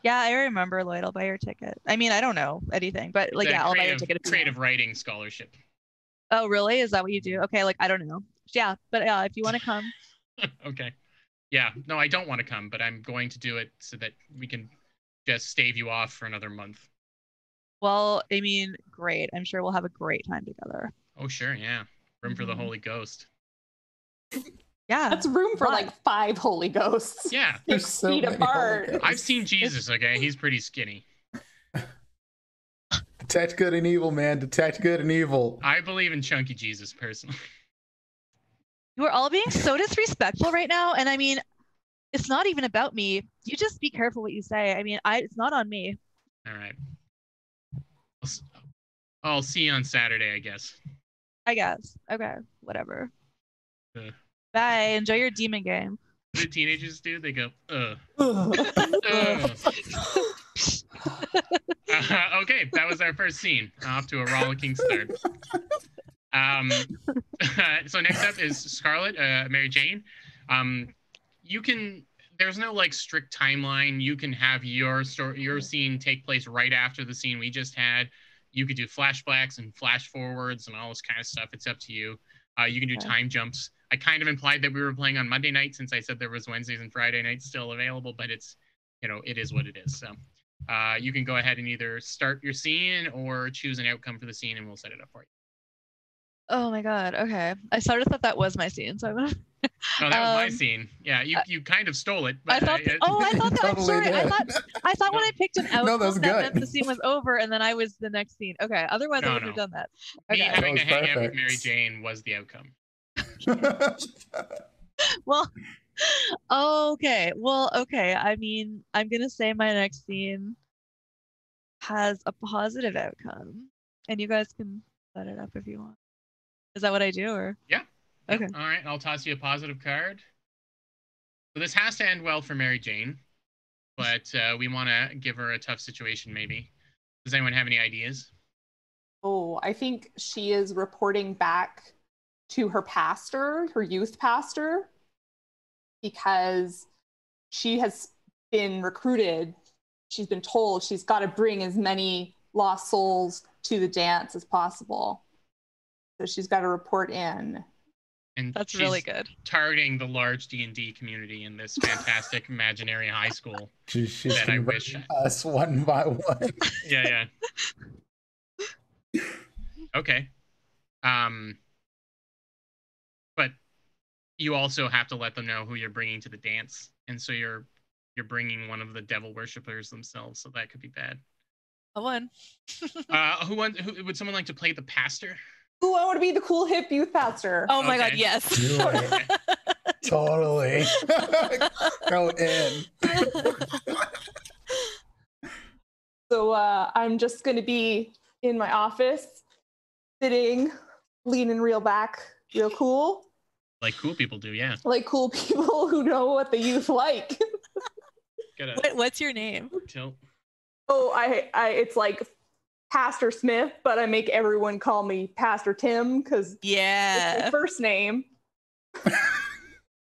Yeah, I remember, Lloyd. I'll buy your ticket. I mean, I don't know anything, but like, yeah, I'll buy your ticket. Creative writing scholarship. Oh, really? Is that what you do? Okay, like, I don't know. Yeah, but yeah, if you want to come. Okay. Yeah, no, I don't want to come, but I'm going to do it so that we can just stave you off for another month. Well, I mean, great. I'm sure we'll have a great time together. Oh, sure, yeah. Room for the Holy Ghost. Yeah. That's room for like 5 Holy Ghosts. Yeah. 6 feet apart. I've seen Jesus, okay? He's pretty skinny. Detect good and evil, man. Detect good and evil. I believe in chunky Jesus, personally. You are all being so disrespectful right now, and I mean, it's not even about me. You just be careful what you say. I mean, it's not on me. All right. I'll see you on Saturday, I guess. I guess. Okay, whatever. Bye. Enjoy your demon game. What do teenagers do? They go, ugh. Okay, that was our first scene. Off to a rollicking start. So next up is Scarlett, Mary Jane. You can. There's no like strict timeline. You can have your story, your scene take place right after the scene we just had. You could do flashbacks and flash forwards and all this kind of stuff. It's up to you. You can do time jumps. I kind of implied that we were playing on Monday night since I said there was Wednesdays and Friday nights still available, but it's, you know, it is what it is. So you can go ahead and either start your scene or choose an outcome for the scene and we'll set it up for you. Oh my god. Okay. I sort of thought that was my scene, so I'm gonna... No, that was my scene. Yeah, you kind of stole it. But I thought that. Totally Sorry, did. I thought when I picked an outcome, that's that good. meant the scene was over, and then I was the next scene. Okay. Otherwise, I wouldn't have done that. Me Okay. having to That was hang out with perfect. Mary Jane was the outcome. Well, okay. Well, okay. I mean, I'm gonna say my next scene has a positive outcome, and you guys can set it up if you want. Is that what I do, or? Yeah. Okay. All right, I'll toss you a positive card. So this has to end well for Mary Jane, but we want to give her a tough situation maybe. Does anyone have any ideas? Oh, I think she is reporting back to her pastor, her youth pastor, because she has been recruited. She's been told she's got to bring as many lost souls to the dance as possible. So she's got to report in. And That's she's really good. targeting the large D&D community in this fantastic imaginary high school. She's that I wish. us one by one. Yeah. Okay. But you also have to let them know who you're bringing to the dance, and so you're bringing one of the devil worshippers themselves, so that could be bad. A one. Who would someone like to play the pastor? Ooh, I want to be the cool hip youth pastor. Oh my god, Okay. yes. Do it. Totally. Go in. So I'm just going to be in my office, sitting, leaning real back, real cool. Like cool people do, yeah. Like cool people who know what the youth like. What's your name? Tilt. Oh, I it's like Pastor Smith, but I make everyone call me Pastor Tim because it's Yeah. my first name.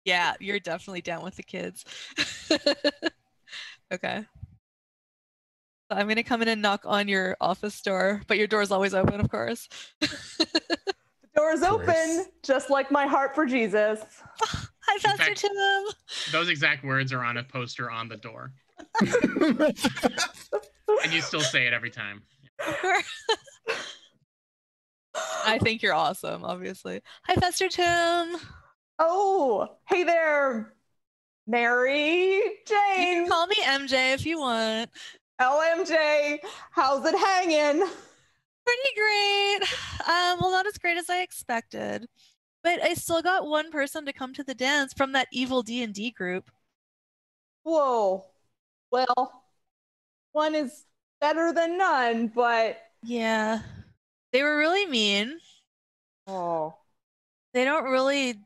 Yeah, you're definitely down with the kids. Okay. So I'm gonna come in and knock on your office door, but your door's always open, of course. The door's open, just like my heart for Jesus. Hi, Pastor fact- Tim. Those exact words are on a poster on the door. And you still say it every time. Of course. I think you're awesome, obviously. Hi, Pastor Tim. Oh, hey there, Mary You Jane. can call me MJ if you want. LMJ, how's it hanging? Pretty great. Well, not as great as I expected, but I still got one person to come to the dance from that evil D&D group. Whoa. Well, one is better than none, but Yeah, they were really mean. oh, They don't really.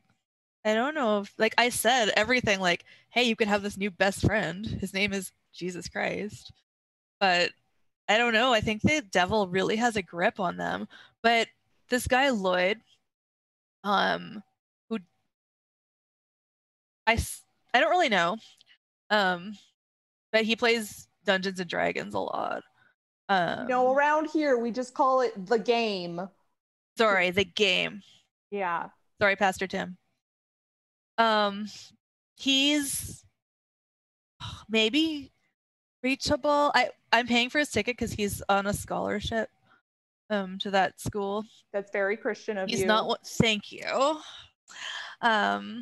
I don't know if, like I said, everything like, hey, you could have this new best friend. His name is Jesus Christ. But I don't know. I think the devil really has a grip on them. But this guy Lloyd, who I don't really know, but he plays Dungeons and Dragons a lot. around here we just call it the game. Sorry, the game. Yeah. Sorry, Pastor Tim. He's maybe reachable. I'm paying for his ticket because he's on a scholarship to that school. That's very Christian of you. He's not what. Thank you. I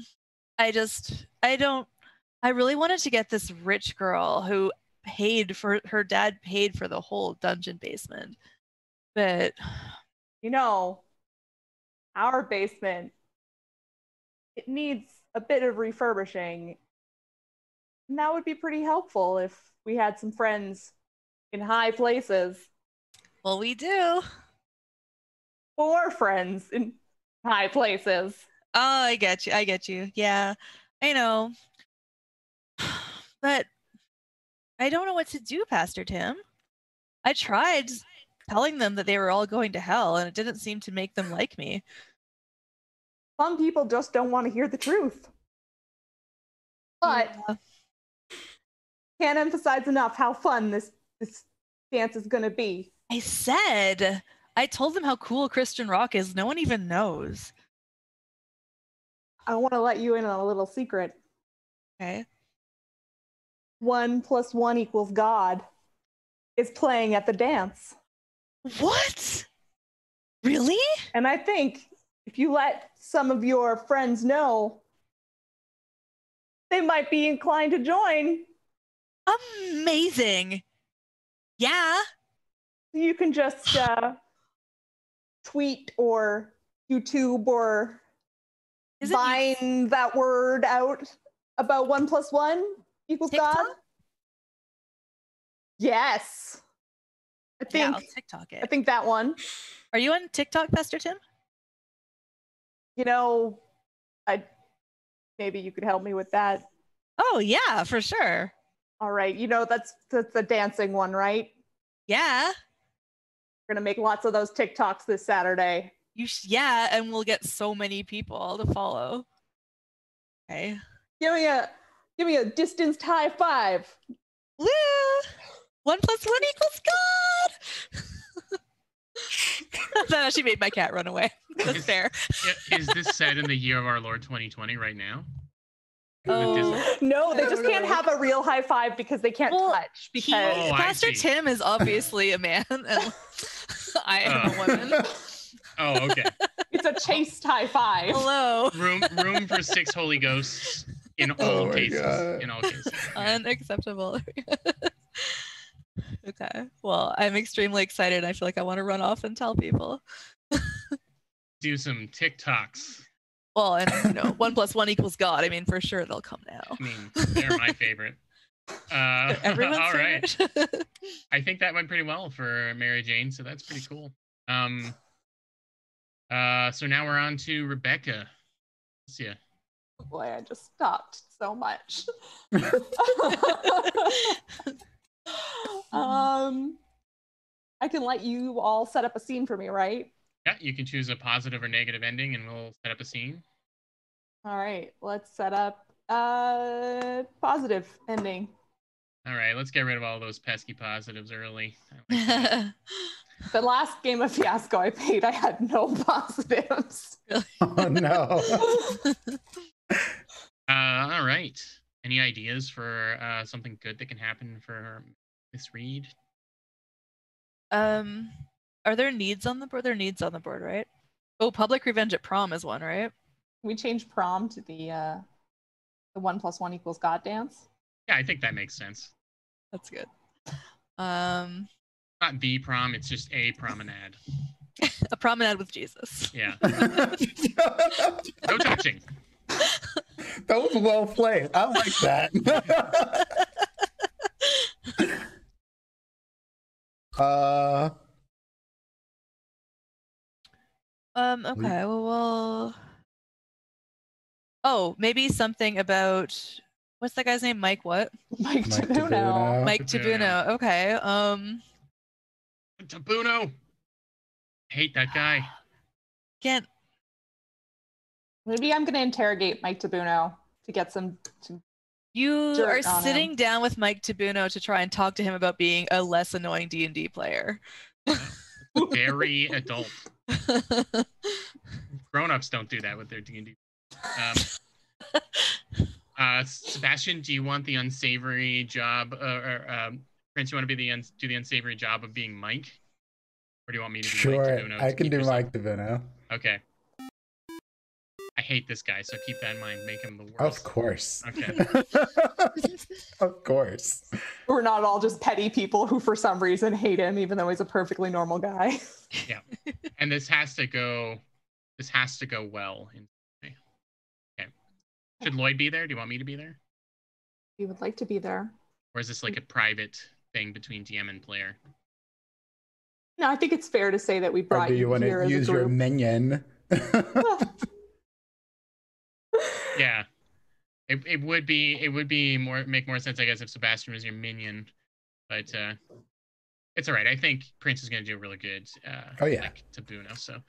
really wanted to get this rich girl who her dad paid for the whole dungeon basement, but our basement, it needs a bit of refurbishing. And that would be pretty helpful if we had some friends in high places. Well, we do. 4 friends in high places. Oh, I get you. Yeah, I know. But I don't know what to do, Pastor Tim. I tried telling them that they were all going to hell, and it didn't seem to make them like me. Some people just don't want to hear the truth. But can't emphasize enough how fun this dance is going to be. I told them how cool Christian rock is. No one even knows. I want to let you in on a little secret. Okay. 1 + 1 = God is playing at the dance. What? Really? And I think if you let some of your friends know, they might be inclined to join. Amazing. Yeah. You can just tweet or YouTube or Vine that word out about 1 + 1 = TikTok? God. Yes. I'll TikTok it. I think that one. Are you on TikTok, Pastor Tim? Maybe you could help me with that. Oh yeah, for sure. All right. That's the dancing one, right? Yeah. We're gonna make lots of those TikToks this Saturday. Yeah, and we'll get so many people to follow. Okay. Give me a distanced high five. Woo! 1 + 1 = God. That actually made my cat run away. That's fair. Is this set in the year of our Lord 2020 right now? Oh, no, they just can't have a real high five because they can't touch. Because Pastor Tim is obviously a man, and I am a woman. Oh, okay. It's a chaste high five. Hello. Room for 6 Holy Ghosts in all cases. God. In all cases. Unacceptable. Okay. Well, I'm extremely excited. I feel like I want to run off and tell people. Do some TikToks. Well, and 1 + 1 = God. I mean, for sure they'll come now. I mean, they're my favorite. Everyone's all right. favorite. I think that went pretty well for Mary Jane, so that's pretty cool. So now we're on to Rebecca. Yeah. Boy, I just stopped so much. I can let you all set up a scene for me, right? Yeah, you can choose a positive or negative ending, and we'll set up a scene. All right, let's set up a positive ending. All right, let's get rid of all those pesky positives early. The last game of Fiasco I played, I had no positives. Oh no. All right. Any ideas for something good that can happen for Miss Reed? Are there needs on the board? There are needs on the board, right? Oh, public revenge at prom is one, right? We changed prom to the 1 + 1 = God dance. Yeah, I think that makes sense. That's good. Not the prom, it's just a promenade. A promenade with Jesus. Yeah. No touching. That was well played. I like that. Okay, well, oh, maybe something about, what's that guy's name? Mike what? Mike Tabuno. Mike Tabuno. Okay. Tabuno. Hate that guy. Can't. Maybe I'm gonna interrogate Mike Tabuno to get some. You are sitting down with Mike Tabuno to try and talk to him about being a less annoying D&D player. Very adult. Grown-ups don't do that with their D&D. Sebastian, do you want the unsavory job, Prince? You want to be do the unsavory job of being Mike, or do you want me to be Mike Tabuno? Sure, I can do Mike Tabuno. Okay. I hate this guy, so keep that in mind. Make him the worst. Of course. Okay. Of course. We're not all just petty people who, for some reason, hate him, even though he's a perfectly normal guy. Yeah, and this has to go well. Okay. Should Lloyd be there? Do you want me to be there? We would like to be there. Or is this like a private thing between DM and player? No, I think it's fair to say that we brought you here as a group. Use your minion. Yeah, it would make more sense, I guess, if Sebastian was your minion, but it's all right. I think Prince is gonna do really good. Oh yeah, like Tabuno. So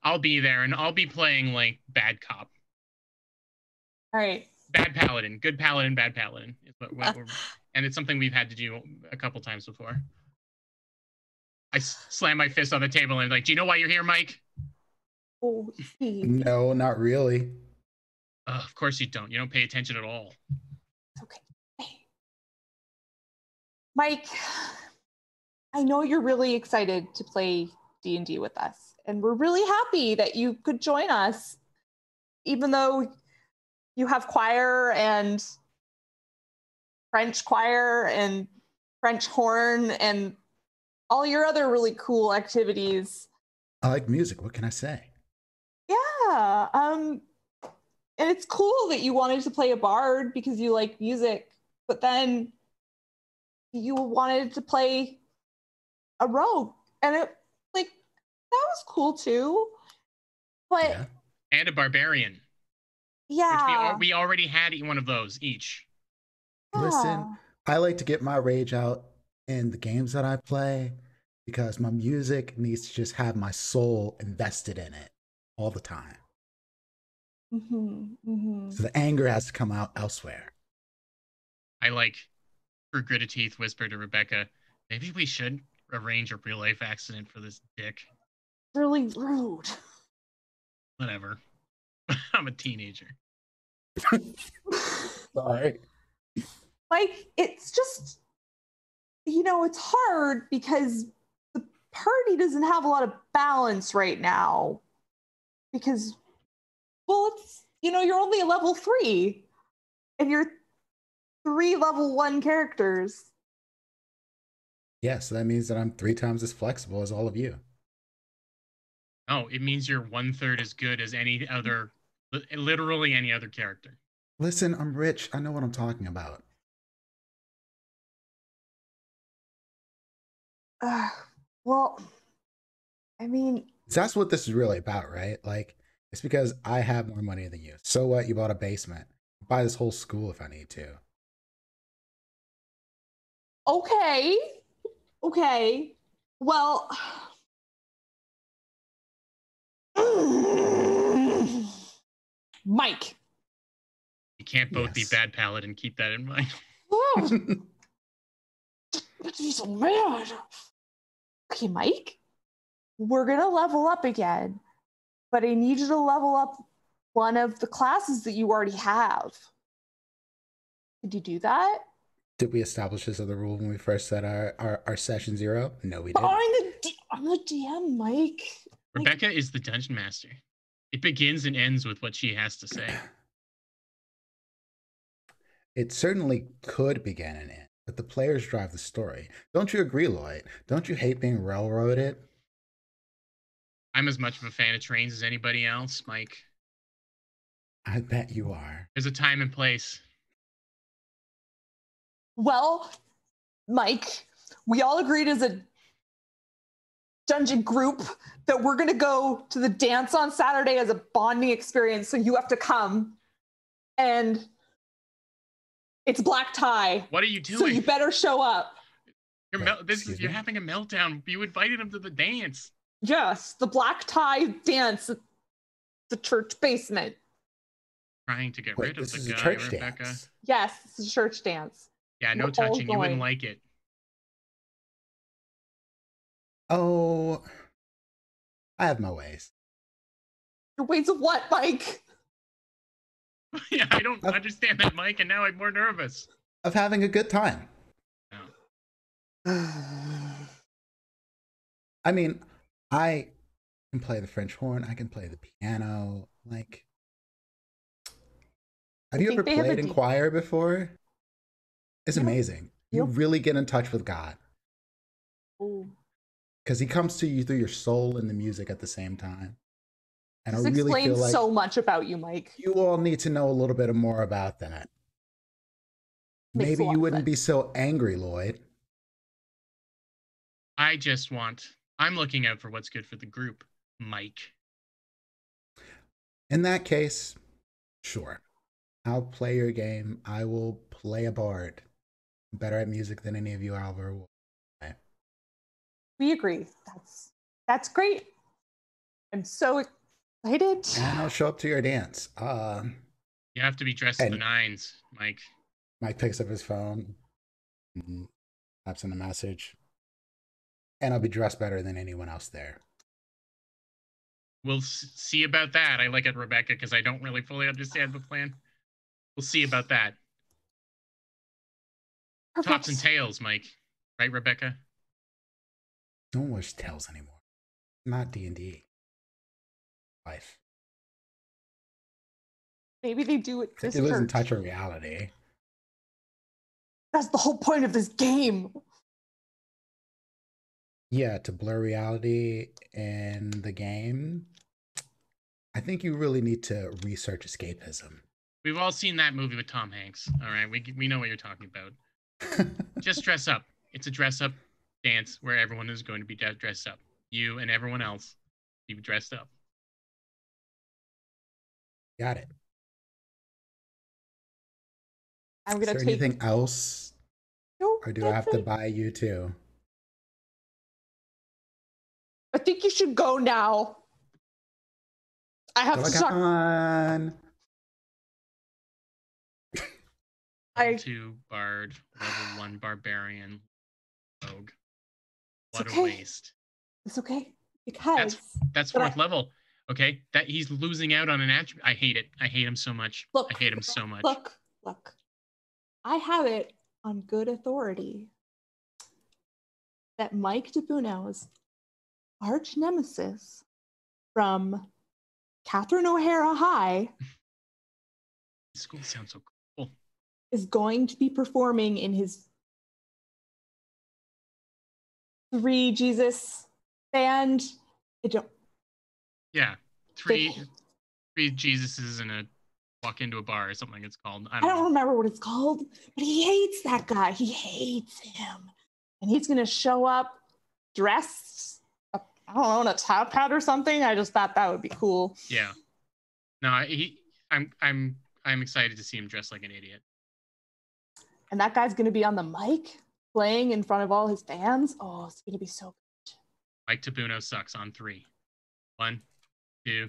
I'll be there, and I'll be playing like bad cop. All right. Bad paladin, good paladin, bad paladin. And it's something we've had to do a couple times before. I slam my fist on the table and like, do you know why you're here, Mike? Oh, no, not really. Of course you don't. You don't pay attention at all. Okay. Mike, I know you're really excited to play D&D with us, and we're really happy that you could join us, even though you have choir and French choir and French horn and all your other really cool activities. I like music. What can I say? Yeah. And it's cool that you wanted to play a bard because you like music, but then you wanted to play a rogue, and it like that was cool too. But yeah. And a barbarian. Yeah. Which we already had one of those each. Listen, I like to get my rage out in the games that I play because my music needs to just have my soul invested in it all the time. So the anger has to come out elsewhere. I like, through gritted teeth, whisper to Rebecca, maybe we should arrange a real life accident for this dick. Really rude. Whatever. I'm a teenager. Sorry. Like, it's just, it's hard because the party doesn't have a lot of balance right now. Because, well, it's, you're only a level 3. And you're 3 level 1 characters. Yeah, so that means that I'm 3 times as flexible as all of you. Oh, it means you're 1/3 as good as any other, literally any other character. Listen, I'm rich. I know what I'm talking about. Well, I mean... That's what this is really about, right? Like, it's because I have more money than you. So what? You bought a basement. I'll buy this whole school if I need to. Okay. Well... Mike. You can't both be bad paladin. Keep that in mind. He's so mad. Okay, Mike. We're gonna level up again, but I need you to level up one of the classes that you already have. Did you do that? Did we establish this other rule when we first set our session 0? No, we didn't. I'm the DM, Mike. Rebecca is the dungeon master. It begins and ends with what she has to say. It certainly could begin and end, but the players drive the story. Don't you agree, Lloyd? Don't you hate being railroaded? I'm as much of a fan of trains as anybody else, Mike. I bet you are. There's a time and place. Well, Mike, we all agreed as a dungeon group that we're going to go to the dance on Saturday as a bonding experience. So you have to come. And it's black tie. What are you doing? So you better show up. You're having a meltdown. You invited him to the dance. Yes, the black tie dance at the church basement. Trying to get rid of the guy, church Rebecca. Dance. Yes, it's a church dance. Yeah, no touching. You wouldn't like it. Oh, I have my ways. Your ways of what, Mike? Yeah, I don't understand that, Mike, and now I'm more nervous. Of having a good time. No. I mean, I can play the French horn. I can play the piano. Like, have you ever played in choir before? It's amazing. You really get in touch with God. Because he comes to you through your soul and the music at the same time. And this I really explains feel like so much about you, Mike. You all need to know a little bit more about that. Maybe you wouldn't be so angry, Lloyd. I'm looking out for what's good for the group, Mike. In that case, sure. I'll play your game. I will play a bard. I'm better at music than any of you ever will. We agree. That's great. I'm so excited. And I'll show up to your dance. You have to be dressed to the nines, Mike. Mike picks up his phone, types in a message, and I'll be dressed better than anyone else there. We'll see about that. I like it, Rebecca, because I don't really fully understand the plan. We'll see about that. Perfect. Tops and tails, Mike. Right, Rebecca? No one wears tails anymore. Not D&D. Life. Maybe they do it this It doesn't touch a reality. That's the whole point of this game. Yeah, to blur reality in the game. I think you really need to research escapism. We've all seen that movie with Tom Hanks. All right, we know what you're talking about. Just dress up. It's a dress-up dance where everyone is going to be dressed up. You and everyone else be dressed up. Got it. I'm Is there anything else? No, or do I have to buy you too? I think you should go now. I have to start. On. Level 2 bard, level 1 barbarian, rogue. What okay. a waste. It's okay because that's 4th level. Okay, that he's losing out on an attribute. I hate it. I hate him so much. I hate him so much. Look. I have it on good authority that Mike DeBuno's arch nemesis from Catherine O'Hara High school sounds so cool. Is going to be performing in his 3 Jesus band. Yeah, three Jesuses in a walk into a bar or something it's called. I don't remember what it's called, but he hates that guy. He hates him. And he's going to show up dressed, I don't know, in a top hat or something. I just thought that would be cool. Yeah. No, I'm excited to see him dressed like an idiot. And that guy's going to be on the mic playing in front of all his fans. Oh, it's going to be so good. Mike DeBuno sucks on 3. 1, 2,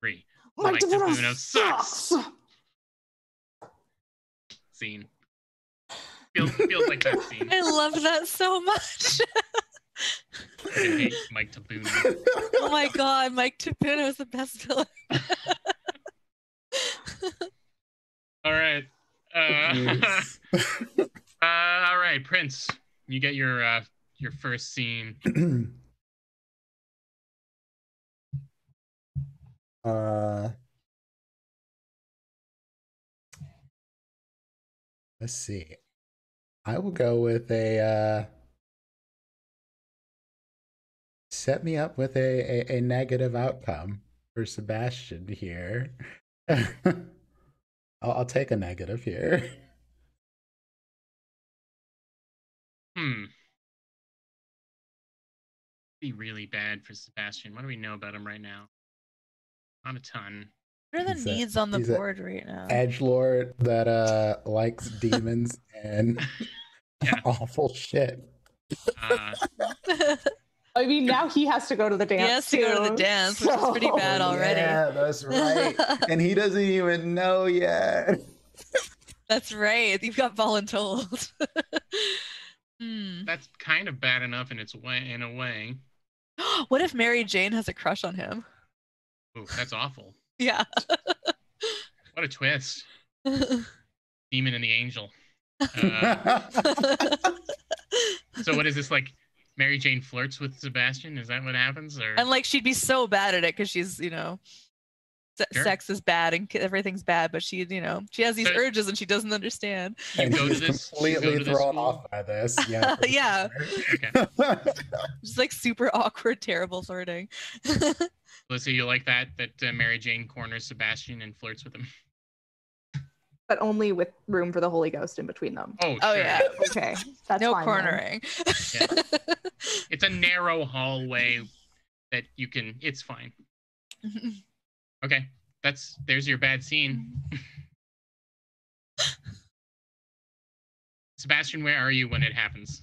3. Mike DeBuno sucks. Scene. Feels like that scene. I love that so much. I hate Mike DeBuno. Oh my god, Mike DeBuno is the best villain. All right. Yes. All right, Prince, you get your first scene. Let's see. I will go with a set me up with a negative outcome for Sebastian here. I'll take a negative here. Be really bad for Sebastian. What do we know about him right now? Not a ton. What are the needs on the board right now? Edgelord that likes demons and awful shit. I mean, now he has to go to the dance. He has to go to the dance, which is pretty bad already. Yeah, that's right. And he doesn't even know yet. That's right. You've got voluntold. That's kind of bad enough in a way. What if Mary Jane has a crush on him? Oh, that's awful. Yeah. What a twist. Demon and the angel. So what is this, like Mary Jane flirts with Sebastian? Is that what happens? Or and like she'd be so bad at it because she's, sex is bad and everything's bad, but she, she has these urges and she doesn't understand. And he's completely thrown off by this. Yeah. Yeah. Okay. Just like super awkward, terrible flirting. Melissa, you like that Mary Jane corners Sebastian and flirts with him? But only with room for the Holy Ghost in between them. Oh, sure. Yeah. Okay. That's no fine, cornering. Yeah. It's a narrow hallway that you can, it's fine. Okay. There's your bad scene. Sebastian, where are you when it happens?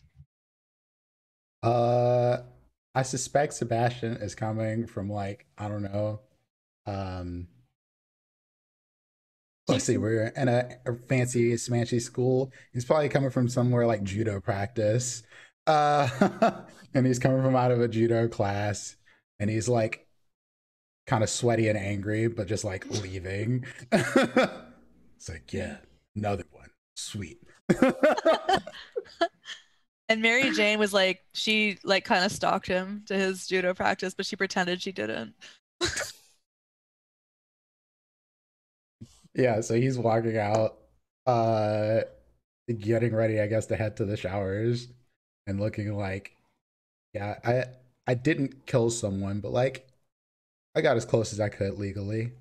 I suspect Sebastian is coming from like, I don't know. Let's see, we're in a fancy smanchy school. He's probably coming from somewhere like judo practice. And he's coming from out of a judo class, and he's like kind of sweaty and angry, but just like leaving. It's like, yeah, another one. Sweet. And Mary Jane was like, she like kind of stalked him to his judo practice, but she pretended she didn't. Yeah, so he's walking out, getting ready, I guess, to head to the showers and looking like, yeah, I didn't kill someone, but like I got as close as I could legally.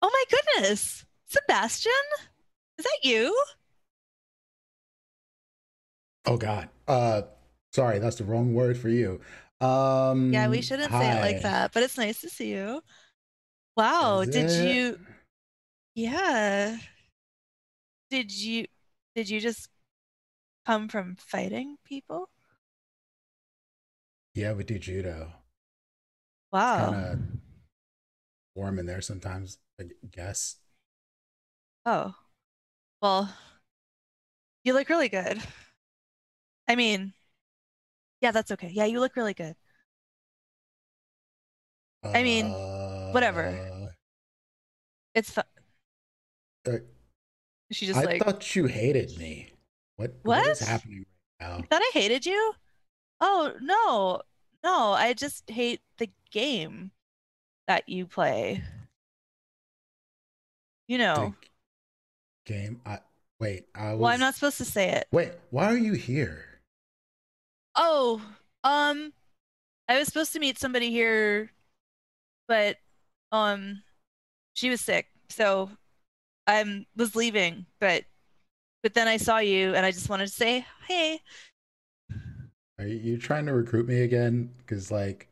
Oh my goodness. Sebastian? Is that you? Oh God. Sorry, that's the wrong word for you. Yeah, we shouldn't say it like that, but it's nice to see you. Wow, Yeah. Did you just come from fighting people? Yeah, we do judo. Wow. Kind of warm in there sometimes, I guess. Oh. Well, you look really good. I mean, yeah, that's okay. Yeah, you look really good. I mean, whatever. It's fun. She just I thought you hated me. What is happening right now? You thought I hated you? Oh, no. No, I just hate the game that you play. The game? Well, I'm not supposed to say it. Wait, why are you here? Oh, I was supposed to meet somebody here, but she was sick, so I was leaving, but then I saw you and I just wanted to say, hey. Are you trying to recruit me again? Because like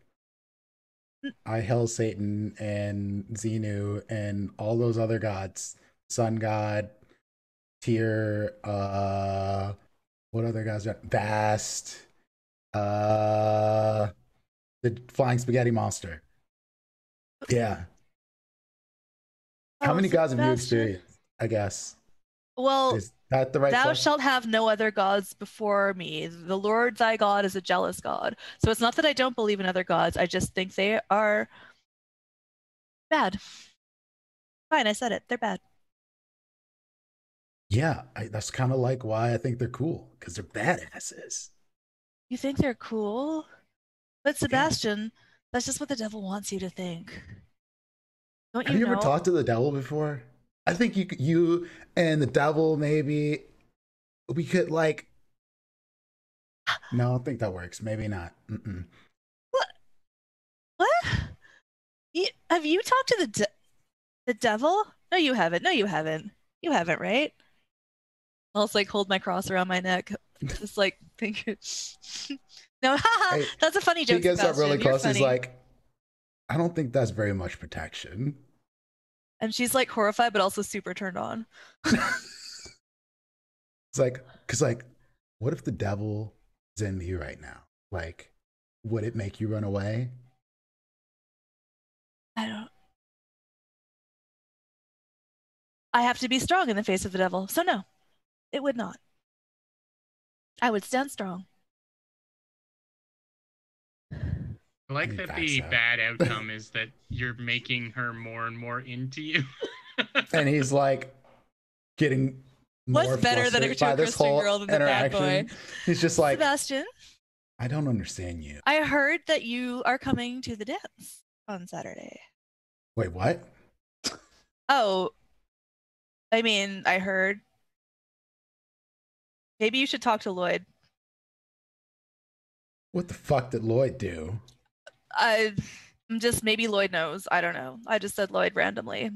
I hail Satan and Xenu and all those other gods, Sun God, Tyr, what other gods? Bast, the flying spaghetti monster. Yeah. How many gods have you experienced? I guess. Well, is that the right? Thou shalt have no other gods before me. The Lord thy God is a jealous God. So it's not that I don't believe in other gods. I just think they are bad. Fine, I said it. They're bad. Yeah, that's kind of like why I think they're cool, because they're badasses. You think they're cool? But Yeah. Sebastian, that's just what the devil wants you to think. Don't Have you you know? ever talked to the devil before? I think you and the devil, maybe we could like. No, I don't think that works. Maybe not. Mm-mm. What? Have you talked to the devil? No, you haven't. No, you haven't. You haven't, right? I'll just like hold my cross around my neck, just like think. No, haha, Hey, that's a funny joke. He gets up Sebastian. really You're close. He's funny. like, I don't think that's very much protection. And she's like horrified, but also super turned on. It's like, because like, what if the devil is in you right now? Like, would it make you run away? I don't. I have to be strong in the face of the devil, so no, it would not. I would stand strong. I like that the bad outcome is that you're making her more and more into you. And he's like getting more What's better than a by this Christian whole girl than the bad interaction. boy? He's just like, Sebastian, I don't understand you. I heard that you are coming to the dance on Saturday. Wait, what? Oh, I mean, I heard. Maybe you should talk to Lloyd. What the fuck did Lloyd do? I'm just, maybe Lloyd knows. I don't know. I just said Lloyd randomly.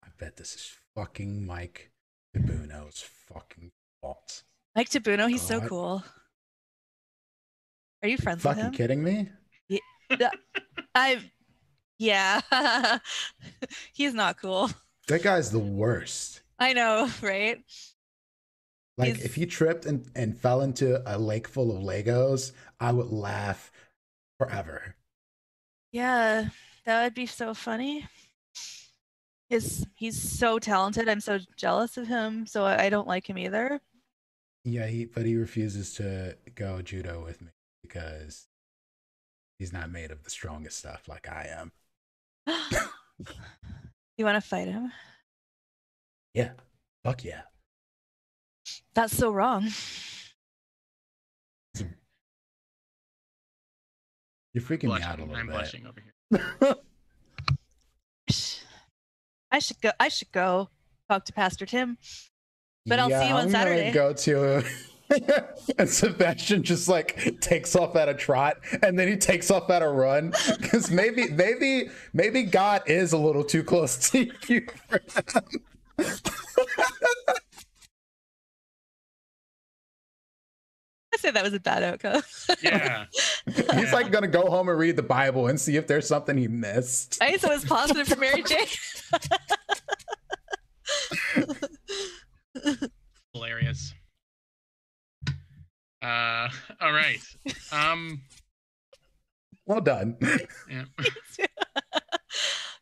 I bet this is fucking Mike Tabuno's fucking fault. Mike Tabuno, he's so God. cool. Are you friends with him? Fucking kidding me? Yeah. He's not cool. That guy's the worst. I know, right? Like, if he tripped and fell into a lake full of Legos, I would laugh forever. Yeah, that would be so funny. He's so talented. I'm so jealous of him, so I don't like him either. Yeah, but he refuses to go judo with me because he's not made of the strongest stuff like I am. You want to fight him? Yeah. Fuck yeah. That's so wrong. You're freaking me out a little bit. I'm blushing over here. I should go talk to Pastor Tim. But I'll see you on Saturday. I'm gonna go to and Sebastian just like takes off at a trot, and then he takes off at a run because maybe God is a little too close to you for him. I said that was a bad outcome. Yeah. He's like gonna go home and read the Bible and see if there's something he missed. I said it was positive for Mary Jane. Hilarious. All right. Well done. Yeah.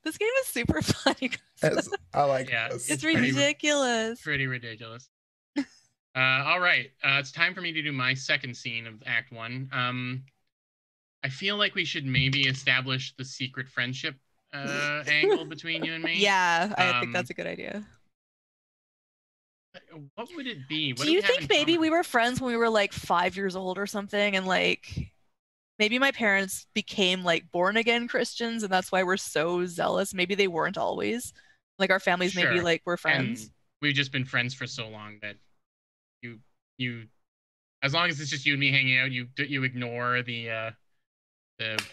This game is super funny. I like Yeah, this. It's ridiculous. Pretty ridiculous. All right. It's time for me to do my second scene of Act 1. I feel like we should maybe establish the secret friendship angle between you and me. Yeah, I think that's a good idea. What would it be? What do you think maybe we were friends when we were like 5 years old or something, and like maybe my parents became like born again Christians, and that's why we're so zealous? Maybe they weren't always. Like our families maybe like were friends. And we've just been friends for so long that you as long as it's just you and me hanging out, you ignore the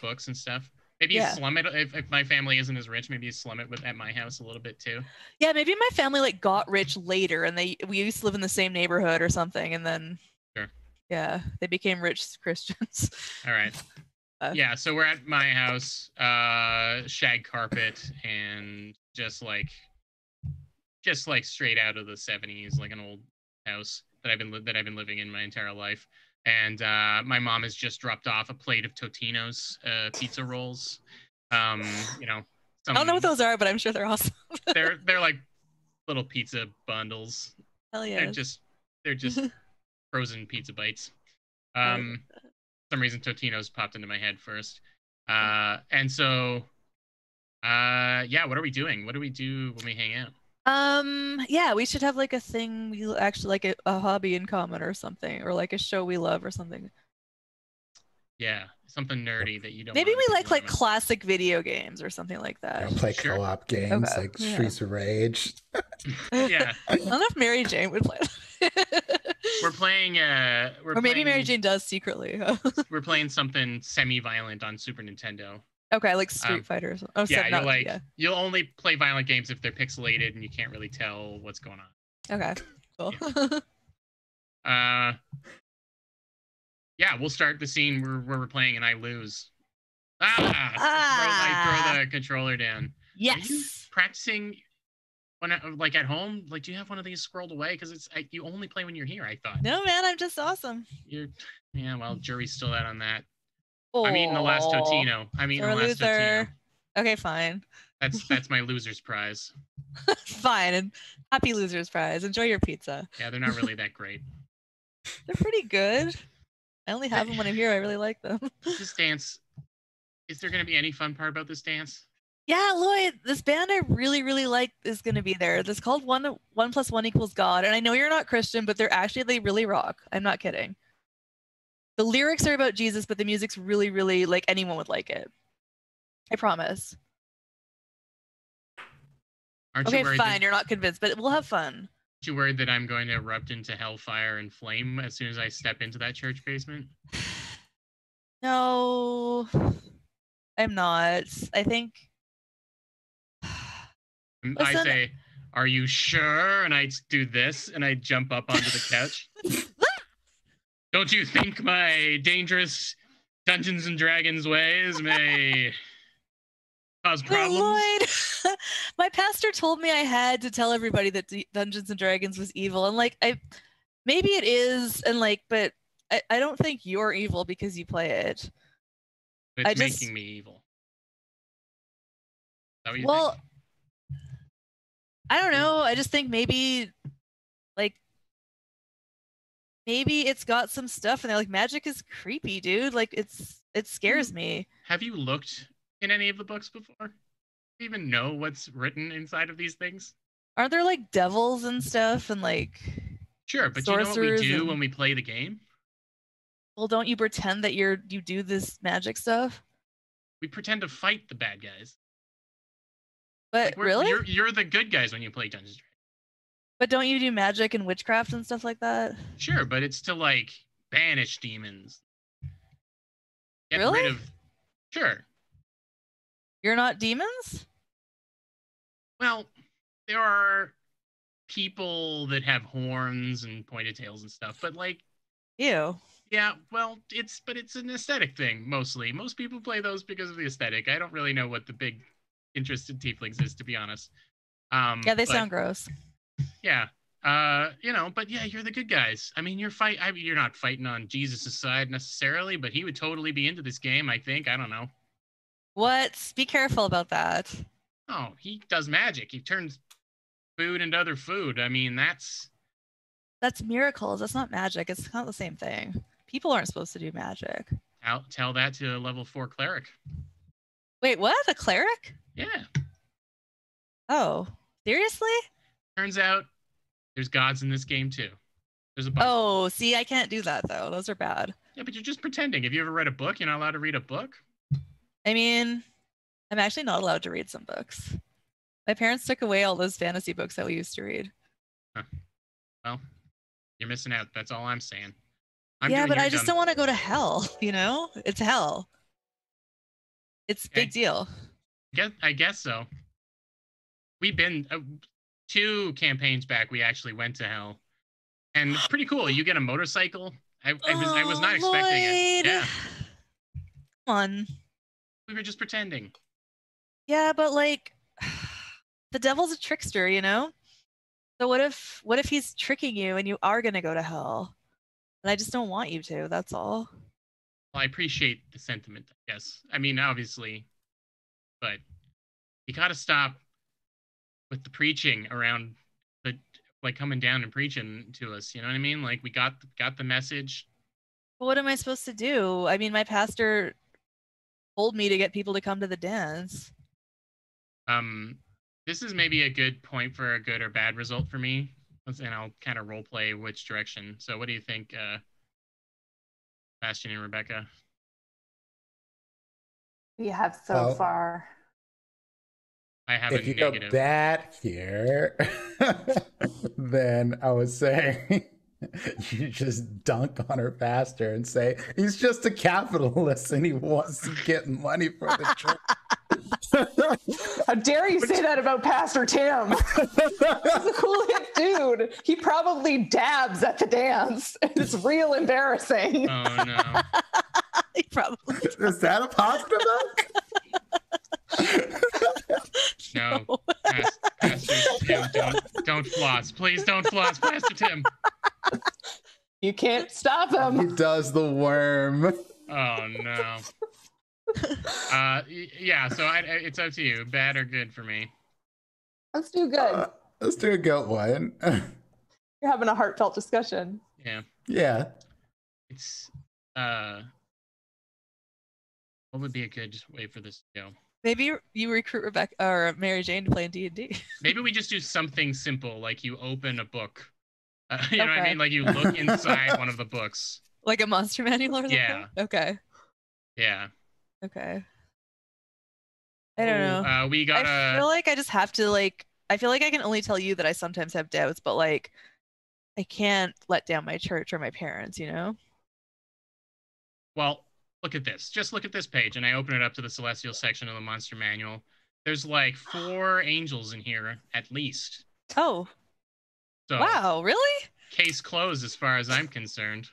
books and stuff. Maybe you slum it if my family isn't as rich. Maybe you slum it at my house a little bit too. Yeah, maybe my family like got rich later, and we used to live in the same neighborhood or something, and then they became rich Christians. All right. Yeah, so we're at my house, shag carpet, and just like straight out of the 70s, like an old house that I've been living in my entire life. And my mom has just dropped off a plate of Totino's pizza rolls. I don't know what those are, but I'm sure they're awesome. they're like little pizza bundles. Hell yeah. They're just frozen pizza bites. For some reason Totino's popped into my head first. And so Yeah, what are we doing? What do we do when we hang out? Yeah, we should have like a thing we actually like a hobby in common or something, or like a show we love or something. Yeah, something nerdy that you don't Maybe want we other like people to know. classic video games or something like that. Play Sure. co-op games Okay, like yeah. Streets of Rage. Yeah, I don't know if Mary Jane would play that. we're playing. Or maybe Mary Jane does secretly. We're playing something semi-violent on Super Nintendo. Okay, like Street Fighter. Or something. Oh, yeah, you'll only play violent games if they're pixelated and you can't really tell what's going on. Okay, cool. Yeah, we'll start the scene where we're playing and I lose. I throw the controller down. Yes. Are you practicing when like at home? Like, do you have one of these scrolled away? Because you only play when you're here. I thought. No, man, I'm just awesome. Yeah. Well, jury's still out on that. Oh, I'm eating the last Totino. Totino. Okay, fine. That's my loser's prize. Fine, and happy loser's prize. Enjoy your pizza. Yeah, they're not really that great. They're pretty good. I only have them when I'm here. I really like them. This dance. Is there going to be any fun part about this dance? Yeah, Lloyd, this band I really, really like is going to be there. It's called One Plus One Equals God. And I know you're not Christian, but they really rock. I'm not kidding. The lyrics are about Jesus, but the music's really, really like anyone would like it. I promise. Aren't you worried fine. You're not convinced, but we'll have fun. Aren't you worried that I'm going to erupt into hellfire and flame as soon as I step into that church basement? No, I'm not. I think. I say, "Are you sure?" And I do this, and I jump up onto the couch. Don't you think my dangerous Dungeons and Dragons ways may cause problems? Lloyd, my pastor told me I had to tell everybody that Dungeons and Dragons was evil, and like maybe it is, and like, but I don't think you're evil because you play it. It's making me evil. Is that what you think? I don't know. I just think maybe it's got some stuff in there. Like magic is creepy, dude. Like it scares me. Have you looked in any of the books before? Do you even know what's written inside of these things? Aren't there like devils and stuff and like sure, but you know what we do when we play the game? Well, don't you pretend that you do this magic stuff? We pretend to fight the bad guys. But really? You're the good guys when you play Dungeons and Dragons. But don't you do magic and witchcraft and stuff like that? Sure, but it's to like banish demons. Get really? rid of... Sure. You're not demons? Well, there are people that have horns and pointed tails and stuff, but like... Ew. Yeah, well, it's an aesthetic thing, mostly. Most people play those because of the aesthetic. I don't really know what the big interest in tieflings is, to be honest. Yeah, they sound gross. Yeah. But yeah, you're the good guys. I mean, you're not fighting on Jesus' side necessarily, but he would totally be into this game, I think. I don't know. What? Be careful about that. Oh, he does magic. He turns food into other food. I mean, that's miracles. That's not magic. It's not the same thing. People aren't supposed to do magic. Tell that to a level 4 cleric. Wait, what? A cleric? Yeah. Oh, seriously? Turns out there's gods in this game too. There's a bunch. Oh, see, I can't do that though. Those are bad. Yeah, but you're just pretending. Have you ever read a book? You're not allowed to read a book? I mean, I'm actually not allowed to read some books. My parents took away all those fantasy books that we used to read. Huh. Well, you're missing out. That's all I'm saying. Yeah, but I just don't want to go to hell, you know? It's hell. It's a big deal. I guess so. We've been 2 campaigns back. We actually went to hell, and it's pretty cool. You get a motorcycle. I was not expecting it. Yeah. Come on. We were just pretending. Yeah, but like, the devil's a trickster, you know? So what if he's tricking you and you are gonna go to hell? And I just don't want you to. That's all. Well, I appreciate the sentiment, I guess. I mean, obviously, but you gotta stop with the preaching around like coming down and preaching to us. You know what I mean? Like we got the message. But what am I supposed to do? I mean, my pastor told me to get people to come to the dance. This is maybe a good point for a good or bad result for me, and I'll kind of role play which direction. So, what do you think, Bastion and Rebecca? We have so far. I have if a you negative. go bad here, then I would say you just dunk on her faster and say he's just a capitalist and he wants to get money for the church. How dare you say that about Pastor Tim? He's a cool hip dude. He probably dabs at the dance. It's real embarrassing. Oh no. He probably Is that a positive No. Pastor Tim, don't floss. Please don't floss, Pastor Tim. You can't stop He him. does the worm. Oh no. Yeah, so it's up to you. Bad or good for me? Let's do good. Let's do a goat one. You're having a heartfelt discussion. Yeah. Yeah. It's what would be a good way for this to go? Maybe you recruit Rebecca or Mary Jane to play in D&D. Maybe we just do something simple, like you open a book. You know what I Okay. mean? Like you look inside one of the books. Like a monster manual or something? Yeah. Okay. Yeah. Okay. I don't know. We I got feel like I just have to I feel like I can only tell you that I sometimes have doubts, but like I can't let down my church or my parents, you know? Well, look at this. Just look at this page, and I open it up to the Celestial section of the Monster Manual. There's like 4 angels in here, at least. Oh. So, Wow, really? Case closed as far as I'm concerned.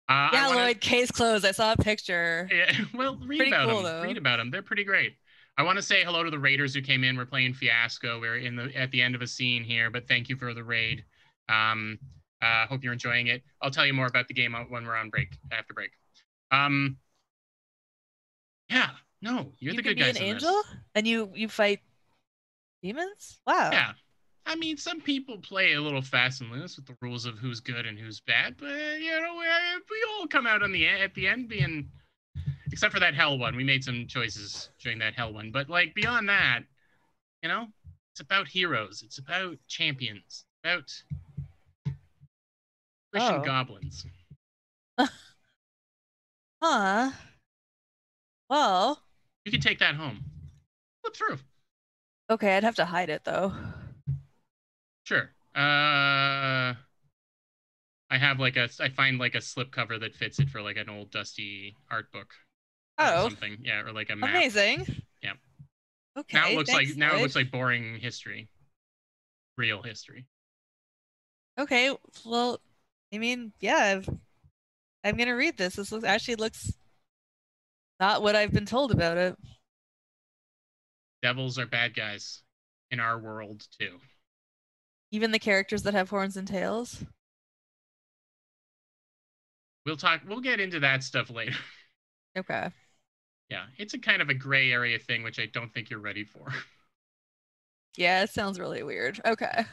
Yeah, Lloyd, case closed. I saw a picture. Yeah, well, read Pretty about cool, them. though. Read about them. They're pretty great. I want to say hello to the raiders who came in. We're playing Fiasco. We're at the end of a scene here, but thank you for the raid. Hope you're enjoying it. I'll tell you more about the game when we're on break, after break. Yeah, no, you're the good guys. You can be an in angel, this. and you fight demons. Wow. Yeah, I mean, some people play a little fast and loose with the rules of who's good and who's bad, but you know, we all come out at the end being, except for that hell one. We made some choices during that hell one, but like beyond that, you know, it's about heroes. It's about champions. It's about Christian goblins. Huh. Well. You can take that home. Flip through. Okay, I'd have to hide it though. Sure. I have I find like a slipcover that fits it for like an old dusty art book. Or something. Yeah, or like a map. Amazing. Yeah. Okay. Now it looks thanks, it looks like boring history. Real history. Okay, well, I mean, yeah, I'm gonna read this. This actually looks not what I've been told about it. Devils are bad guys in our world too. Even the characters that have horns and tails. We'll get into that stuff later. Okay. Yeah, it's a kind of a gray area thing, which I don't think you're ready for. Yeah, it sounds really weird. Okay.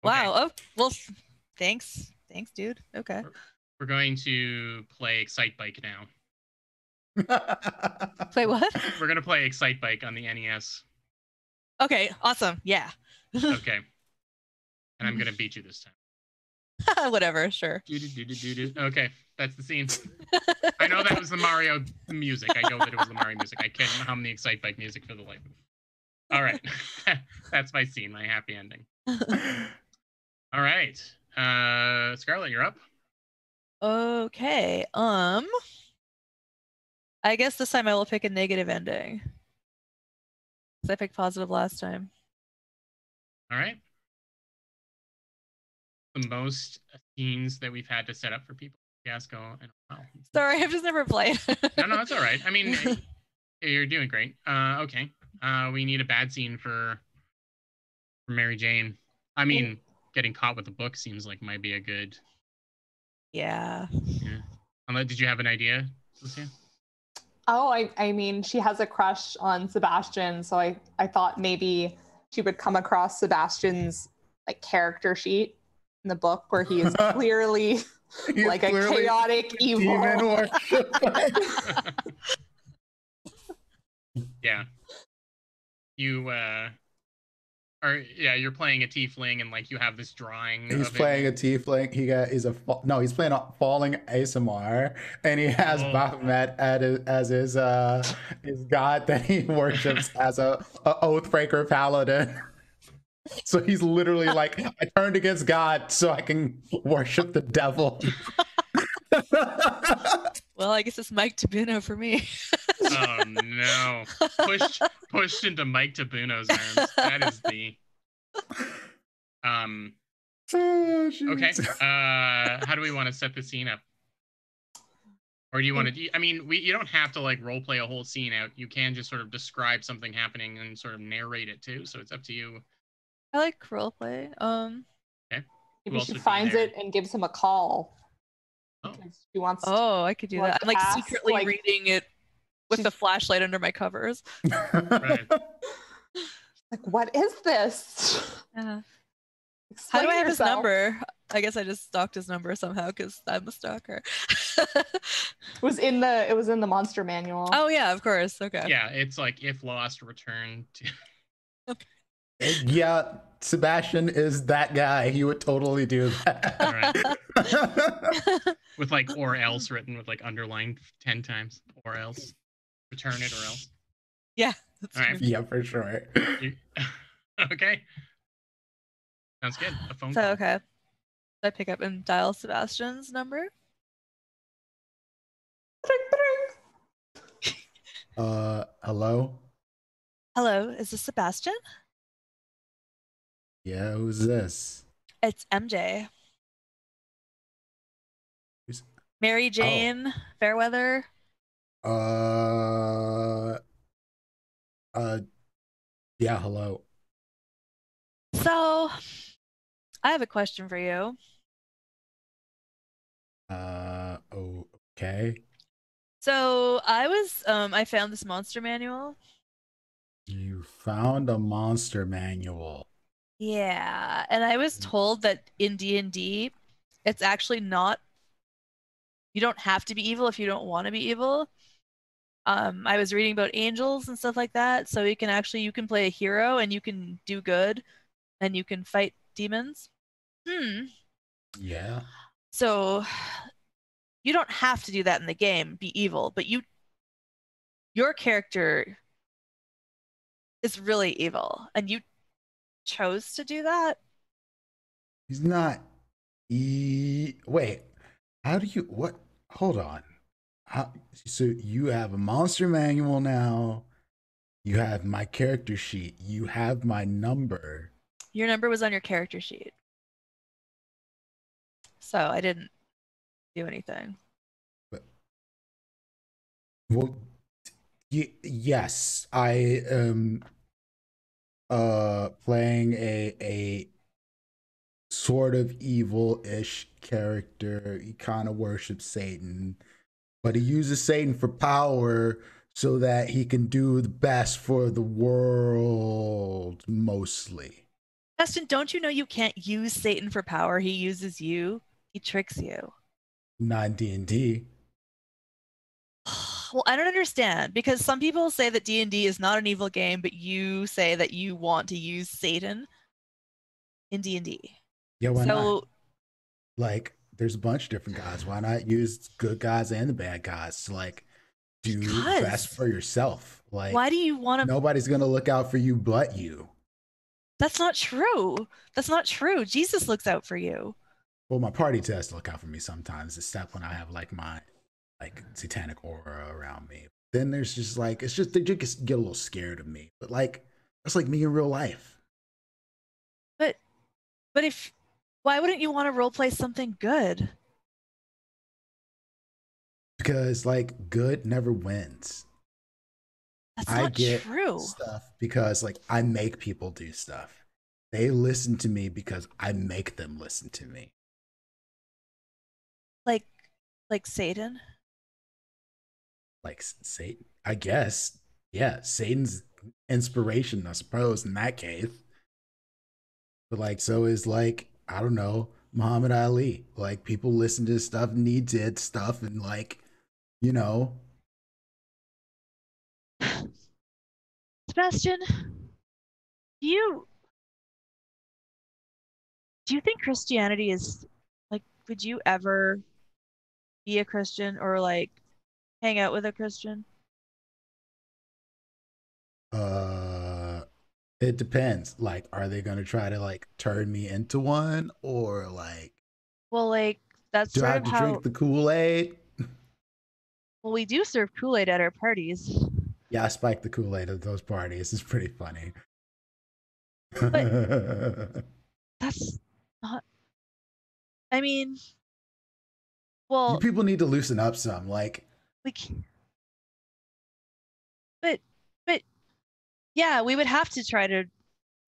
Wow. Oh, well, thanks. Thanks, dude. Okay. We're going to play Excite Bike now. Play what? We're going to play Excite Bike on the NES. Okay, awesome. Yeah. Okay. And I'm going to beat you this time. Whatever, sure. Okay, that's the scene. I know that was the Mario music. I know that it was the Mario music. I can't hum the Excite Bike music for the life of me. All right. That's my scene, my happy ending. All right. Scarlett, you're up. Okay. I guess this time I will pick a negative ending. Because I picked positive last time. All right. The most scenes that we've had to set up for people. Fiasco and Sorry, I've just never played. No, that's all right. I mean, you're doing great. Okay. We need a bad scene for Mary Jane. I mean, getting caught with a book seems like might be a good. Yeah. Did you have an idea, Lucia? Oh, I mean, she has a crush on Sebastian, so I thought maybe she would come across Sebastian's like character sheet in the book where he is clearly like a chaotic evil. Yeah. You you're playing a tiefling and like you have this drawing. He's playing a tiefling. He's playing a falling ASMR, and he has Baphomet as his god that he worships as a oathbreaker paladin. So he's literally like, I turned against God so I can worship the devil. Well, I guess it's Mike Tabuno for me. Oh no! Pushed into Mike Tabuno's arms. That is the. Oh, okay. How do we want to set the scene up? Or do you want to? I mean, you don't have to like role play a whole scene out. You can just sort of describe something happening and sort of narrate it too. So it's up to you. I like roleplay. Okay. Maybe she finds it and gives him a call. Oh. She wants. Oh, I could do that. I'm like secretly reading it with the flashlight under my covers. Right. Like, what is this? How do I have his number? I guess I just stalked his number somehow because I'm a stalker. It was in the monster manual. Oh yeah, of course. Okay. Yeah, it's like if lost, return to. Okay. Yeah, Sebastian is that guy. He would totally do that. All right. With like or else written with like underlined 10 times. Or else. Return it or else. Yeah. All right. Yeah, for sure. Okay. Sounds good. A phone so, call. Okay. I pick up and dial Sebastian's number. Hello? Hello, is this Sebastian? Yeah, who's this? It's MJ. Mary Jane Fairweather. Yeah, hello. So, I have a question for you. Okay. So, I found this monster manual. You found a monster manual. Yeah, and I was told that in D&D, it's actually not, you don't have to be evil if you don't want to be evil. I was reading about angels and stuff like that, so you can play a hero and you can do good and you can fight demons. Yeah. So you don't have to do that in the game, be evil, but your character is really evil and you chose to do that. He's not wait. How do you what? Hold on. So you have a monster manual now. You have my character sheet. You have my number. Your number was on your character sheet. So I didn't do anything. Well, yes, I am playing a sort of evil-ish character. He kind of worships Satan, but he uses Satan for power so that he can do the best for the world, mostly. Justin, don't you know you can't use Satan for power? He uses you. He tricks you. Not D&D. Well, I don't understand because some people say that D&D is not an evil game, but you say that you want to use Satan in D&D. Yeah, why not? Like, there's a bunch of different gods. Why not use good guys and the bad guys to like do best for yourself? Like, why do you want to? Nobody's gonna look out for you but you. That's not true. That's not true. Jesus looks out for you. Well, my party does look out for me sometimes, except when I have like my satanic aura around me. Then there's just like they just get a little scared of me. But like that's like me in real life. But why wouldn't you want to roleplay something good? Because like good never wins. That's not true. Stuff because like I make people do stuff. They listen to me because I make them listen to me. Like Satan? Like Satan, I guess. Yeah, Satan's inspiration, I suppose, in that case. But like, so is like, I don't know, Muhammad Ali. Like, people listen to his stuff and he did stuff, and like, you know. Sebastian, do you think Christianity is like, would you ever be a Christian or like hang out with a Christian? It depends. Like, are they gonna try to like turn me into one, or like, Well, like that's do I sort have of to how. drink the Kool-Aid? Well, we do serve Kool-Aid at our parties, Yeah, I spiked the Kool-Aid at those parties. It's pretty funny. but that's not. I mean, You well, people need to loosen up some. Like, we can, but yeah, we would have to try to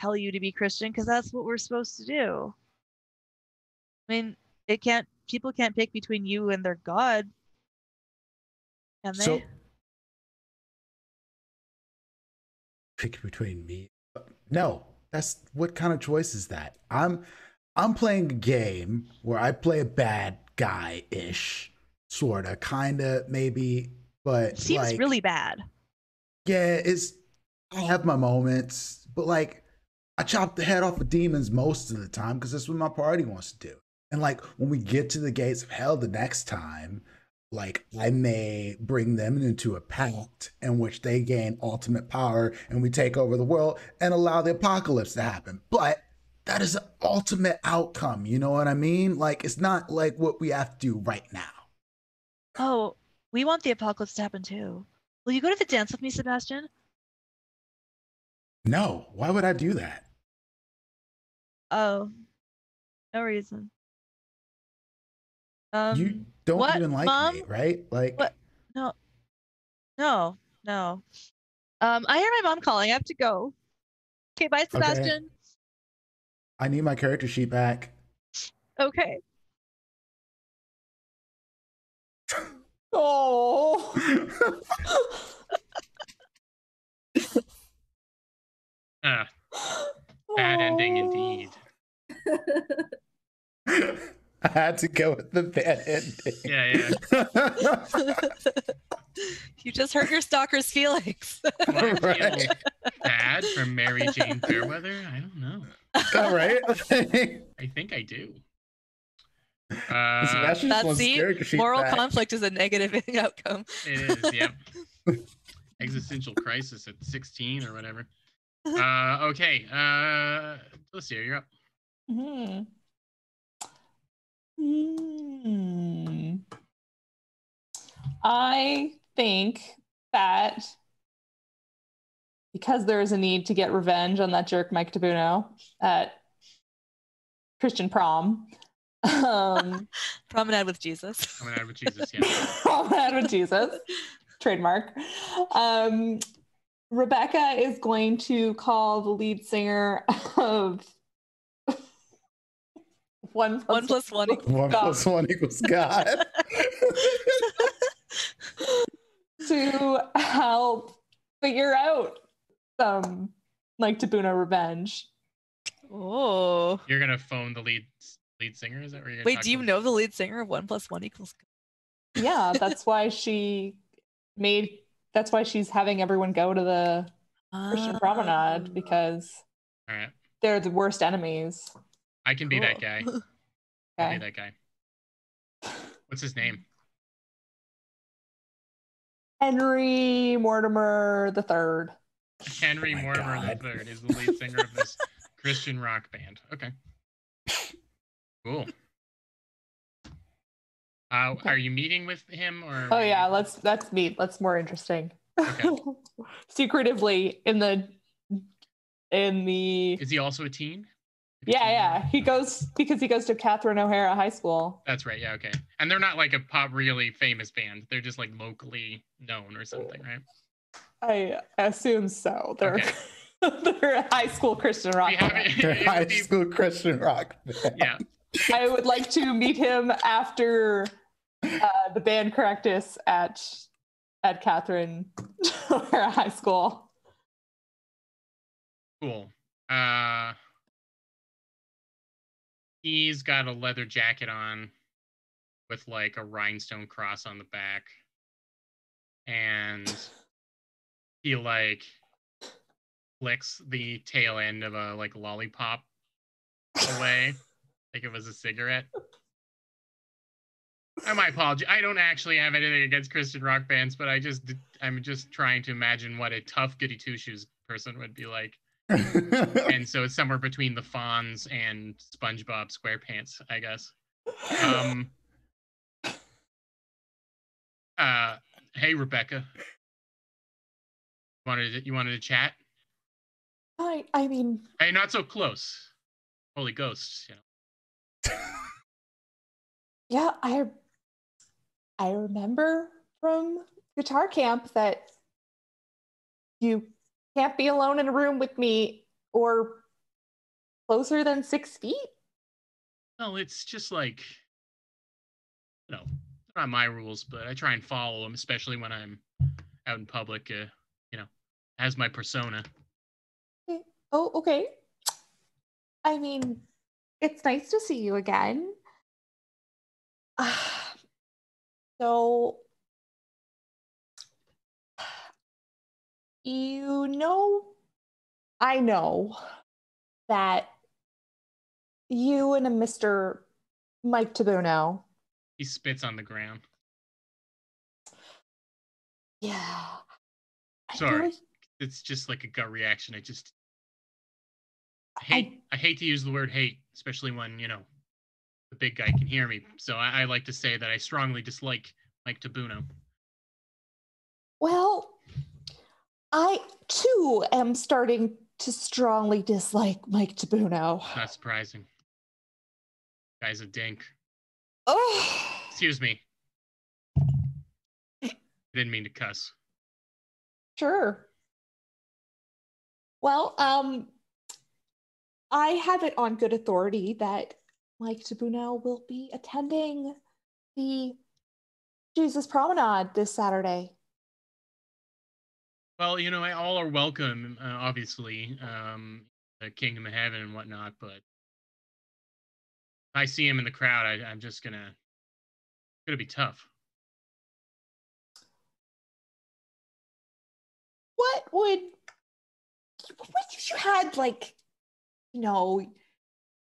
tell you to be Christian because that's what we're supposed to do. I mean, people can't pick between you and their God, can they? so pick between me. No, that's what kind of choice is that? I'm playing a game where I play a bad guy ish, sorta, kinda, maybe, but It seems like, really bad. yeah, I have my moments, but like, I chop the head off of demons most of the time because that's what my party wants to do. And like, when we get to the gates of hell the next time, like, I may bring them into a pact in which they gain ultimate power and we take over the world and allow the apocalypse to happen. But that is an ultimate outcome. You know what I mean? Like, it's not like what we have to do right now. Oh, we want the apocalypse to happen too. Will you go to the dance with me, Sebastian? No, why would I do that? Oh, no reason. You don't What, even like Mom? me, right? Like, What? No, no, no. I hear my mom calling. I have to go. Okay, bye, okay, Sebastian. I need my character sheet back. Okay. Oh. Bad ending indeed. I had to go with the bad ending. Yeah. You just hurt your stalker's feelings. Do I feel Right. bad for Mary Jane Fairweather? I don't know. All right. I think I do. Sebastian just That's wants his character sheet moral back. conflict is a negative outcome. It is, yep. Existential crisis at 16 or whatever. Okay. Lucia, you're up. I think that because there is a need to get revenge on that jerk Mike Tabuno at Christian prom. Promenade with Jesus. Promenade with Jesus, yeah. Promenade with Jesus. Trademark. Rebecca is going to call the lead singer of One plus one equals One God. plus one equals God. To help figure out some Mike Tabuno revenge. Oh. You're gonna phone the lead singer? Is that where you're gonna Wait, talk do you to know the lead singer of 1 + 1 = God? Yeah, that's why she's having everyone go to the Christian promenade, because All right. they're the worst enemies. I can be that Cool. guy. I'll be that guy. What's his name? Henry Mortimer III. Henry Oh my Mortimer God. III is the lead singer of this Christian rock band. Okay. Cool. Are you meeting with him or? Oh yeah, let's meet. That's more interesting. Okay. Secretively in the. Is he also a teen? Yeah. He goes to Catherine O'Hara High School. That's right. Yeah. Okay. And they're not like a pop really famous band. They're just like locally known or something, right? I assume so. They're Okay. they're a high school Christian rock band. High school Christian rock. Yeah. I would like to meet him after the band practice at Catherine O'Hara High School. Cool. He's got a leather jacket on with like a rhinestone cross on the back. And he like flicks the tail end of a like lollipop away, like it was a cigarette. My apology. I don't actually have anything against Christian rock bands, but I'm just trying to imagine what a tough goody two shoes person would be like. And so it's somewhere between the Fonz and SpongeBob SquarePants, I guess. Hey Rebecca, you wanted to chat? I mean, hey, not so close. Holy ghosts, you know. Yeah, I remember from guitar camp that you can't be alone in a room with me or closer than 6 feet. Well, it's just like, you know, not my rules, but I try and follow them, especially when I'm out in public. You know, as my persona. Oh, okay. I mean, it's nice to see you again. So, I know that you and a Mr. Mike Tabuno. He spits on the ground. Yeah. Sorry. It's just like a gut reaction. I hate to use the word hate, especially when, you know, the big guy can hear me. So I like to say that I strongly dislike Mike Tabuno. Well, I too am starting to strongly dislike Mike Tabuno. Not surprising. Guy's a dink. Oh. Excuse me. I didn't mean to cuss. Sure. Well, I have it on good authority that Mike Tabuno will be attending the Jesus Promenade this Saturday. Well, you know, all are welcome, obviously, the Kingdom of Heaven and whatnot, but if I see him in the crowd, I'm just gonna be tough. What if you had, like, you know,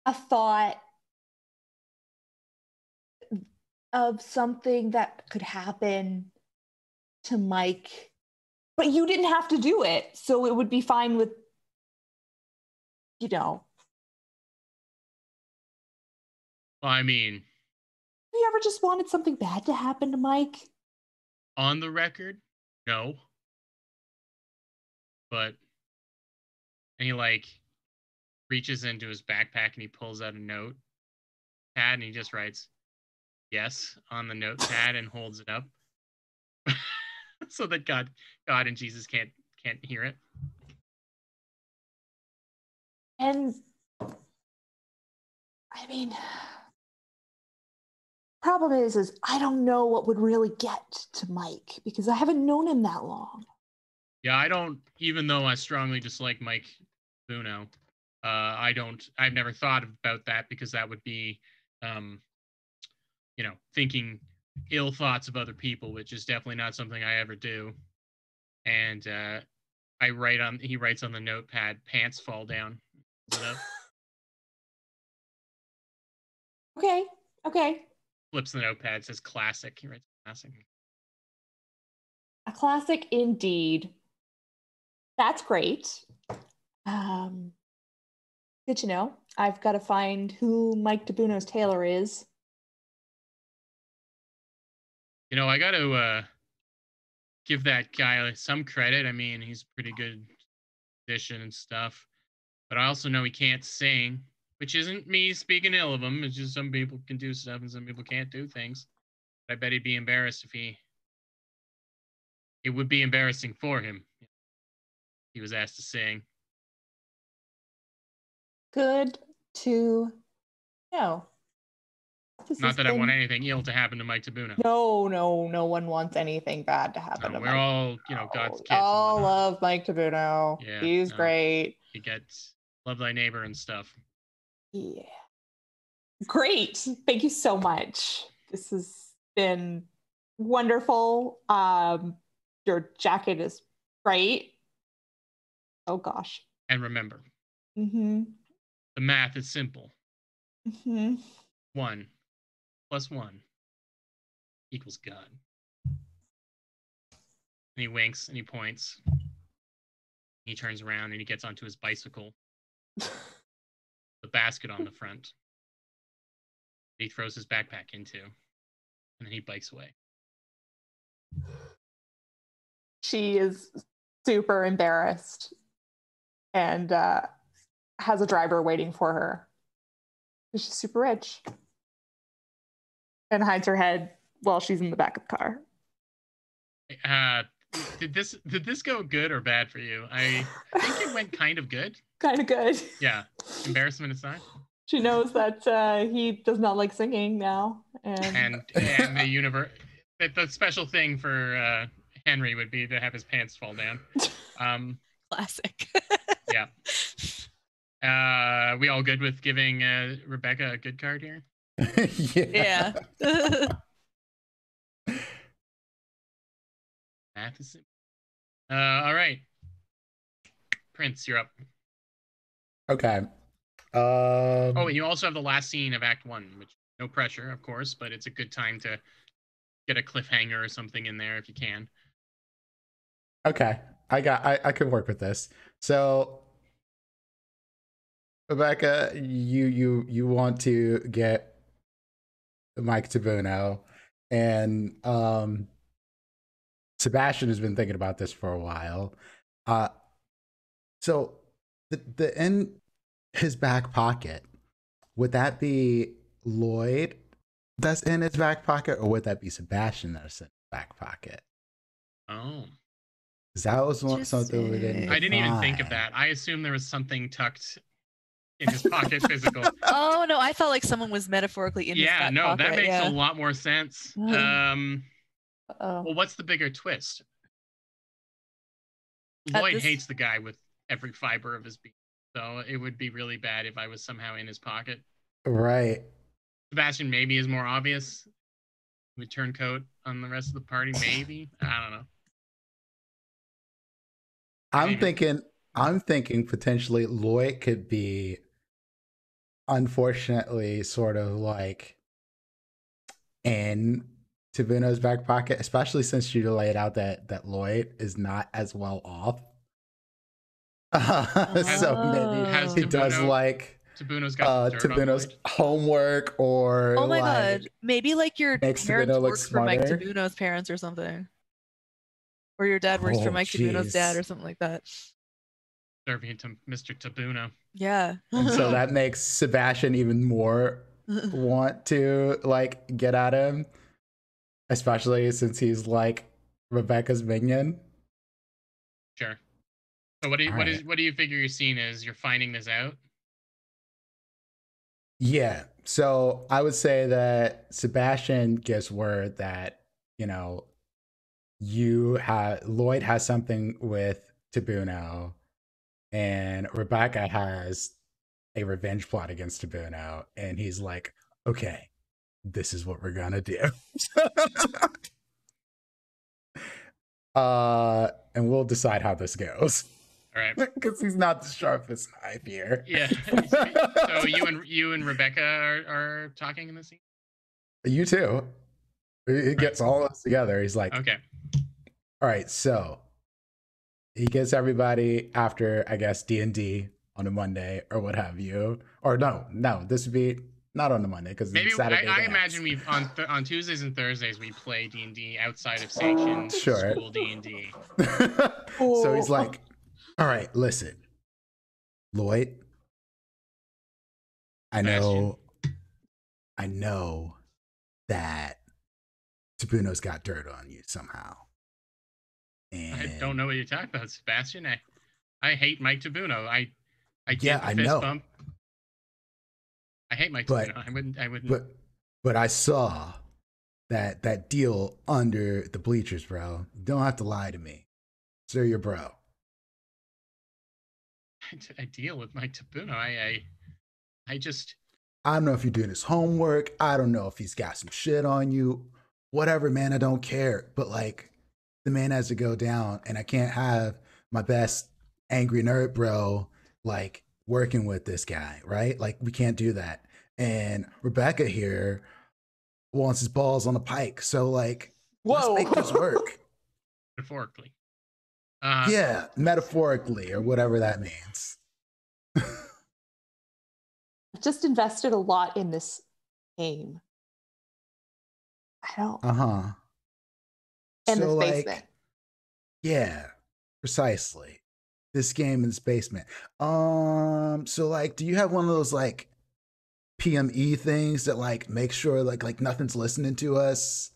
a thought of something that could happen to Mike, but you didn't have to do it, so it would be fine with, you know. Well, I mean, have you ever just wanted something bad to happen to Mike? On the record, no. But, and he like reaches into his backpack and he pulls out a notepad and he just writes yes on the notepad and holds it up so that God and Jesus can't hear it. And I mean, problem is I don't know what would really get to Mike because I haven't known him that long. Yeah, I don't, even though I strongly dislike Mike Buno, I've never thought about that because that would be, you know, thinking ill thoughts of other people, which is definitely not something I ever do. And he writes on the notepad, pants fall down. Okay. Flips the notepad, says classic. He writes classic. A classic indeed. That's great. Good to know. I've got to find who Mike Tabuno's tailor is. You know, I got to give that guy some credit. I mean, he's pretty good musician and stuff. But I also know he can't sing, which isn't me speaking ill of him. It's just some people can do stuff and some people can't do things. But I bet he'd be embarrassed if it would be embarrassing for him if he was asked to sing. Good to know. Not that I want anything ill to happen to Mike Tabuno. No one wants anything bad to happen to Mike. We're all, you know, God's kids. All love Mike Tabuno. Yeah, he's great. He gets love thy neighbor and stuff. Yeah. Great. Thank you so much. This has been wonderful. Your jacket is great. Oh gosh. And remember, Mm-hmm. the math is simple. Mm-hmm. 1 + 1 = God. And he winks and he points. He turns around and he gets onto his bicycle. The basket on the front. He throws his backpack into. And then he bikes away. She is super embarrassed and has a driver waiting for her. She's super rich. And hides her head while she's in the back of the car. Did this go good or bad for you? I think it went kind of good. Kind of good. Yeah. Embarrassment aside. She knows that he does not like singing now. And the special thing for Henry would be to have his pants fall down. Classic. Yeah. We all good with giving Rebecca a good card here? Yeah. Math is simple. All right. Prince, you're up. Okay. Oh, and you also have the last scene of Act 1, which no pressure, of course, but it's a good time to get a cliffhanger or something in there if you can. Okay. I could work with this. So Rebecca, you want to get Mike Tabuno, and Sebastian has been thinking about this for a while. So the in his back pocket, would that be Lloyd that's in his back pocket, or would that be Sebastian that's in his back pocket? Oh. Because that was something we didn't. I didn't even think of that. I assumed there was something tucked in his pocket physical. Oh no, I felt like someone was metaphorically in his back pocket. That makes a lot more sense. Well, Uh-oh. what's the bigger twist? Lloyd hates the guy with every fiber of his being, so it would be really bad if I was somehow in his pocket. Right. Sebastian maybe is more obvious. With turncoat on the rest of the party, maybe. I don't know. I'm thinking potentially Lloyd could be, unfortunately, sort of like in Tabuno's back pocket, especially since you laid out that Lloyd is not as well off. So maybe he does like Tabuno's got Tabuno's homework, or oh my like, god, maybe like your makes parents Tabuno look work for Mike smarter. Tabuno's parents or something, or your dad works for Mike Tabuno's dad or something like that. Serving to Mr. Tabuno. Yeah. And so that makes Sebastian even more want to like get at him, especially since he's like Rebecca's minion. Sure. So what do you figure your scene is? You're finding this out? Yeah. So I would say that Sebastian gives word that, you know, Lloyd has something with Tabuno, and Rebecca has a revenge plot against Tabuno, and he's like, okay, this is what we're gonna do. And we'll decide how this goes. All right. Because he's not the sharpest knife here. Yeah. So you and Rebecca are talking in the scene? You too. He gets all of us together. He's like, okay. All right, so he gets everybody after, I guess, D&D on a Monday or what have you. Or no, this would be not on the Monday because maybe Saturday. I imagine we on Tuesdays and Thursdays we play D&D outside of sanctioned school D&D. So he's like, all right, listen, Lloyd, I know that Tabuno's got dirt on you somehow. And I don't know what you're talking about, Sebastian. I hate Mike Tabuno. I know. Bump. I hate Mike Tabuno. I wouldn't. But I saw that deal under the bleachers, bro. You don't have to lie to me. Sir, your bro. I deal with Mike Tabuno. I don't know if you're doing his homework. I don't know if he's got some shit on you. Whatever, man. I don't care. But like, the man has to go down, and I can't have my best angry nerd bro, like working with this guy, right? Like we can't do that. And Rebecca here wants his balls on the pike. So like, let's Whoa. make this work. Metaphorically. Yeah, metaphorically or whatever that means. I've just invested a lot in this game. I don't. So In this like, basement. yeah, precisely. This game in this basement. So like, do you have one of those like PME things that like make sure like nothing's listening to us?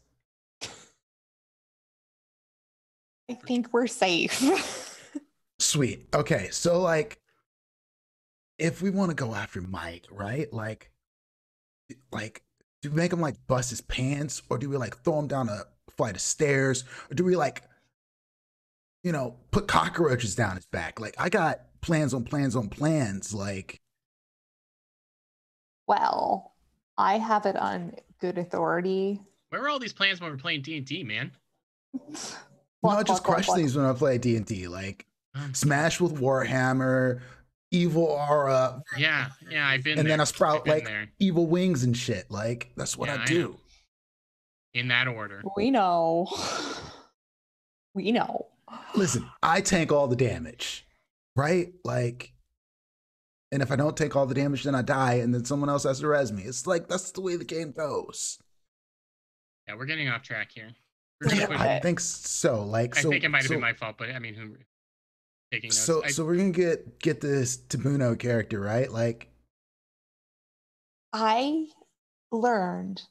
I think we're safe. Sweet. Okay, so like, if we want to go after Mike, right? Like, do we make him like bust his pants, or do we like throw him down a flight of stairs, or do we like, you know, put cockroaches down his back? Like, I got plans on plans on plans. Like, Well, I have it on good authority. Where were all these plans when we were playing D&D, man? no, I just crush things when I play D&D. Like, smash with Warhammer, evil aura. Yeah, I've been and there. then I sprout like there. evil wings and shit. Like, that's what I do. In that order. We know. We know. Listen, I tank all the damage, right? Like, and if I don't take all the damage, then I die, and then someone else has to res me. It's like, that's the way the game goes. Yeah, we're getting off track here. Yeah, I think so. Like, I think it might have been my fault, but I mean, who taking notes? So we're gonna get this Tabuno character, right? Like, I learned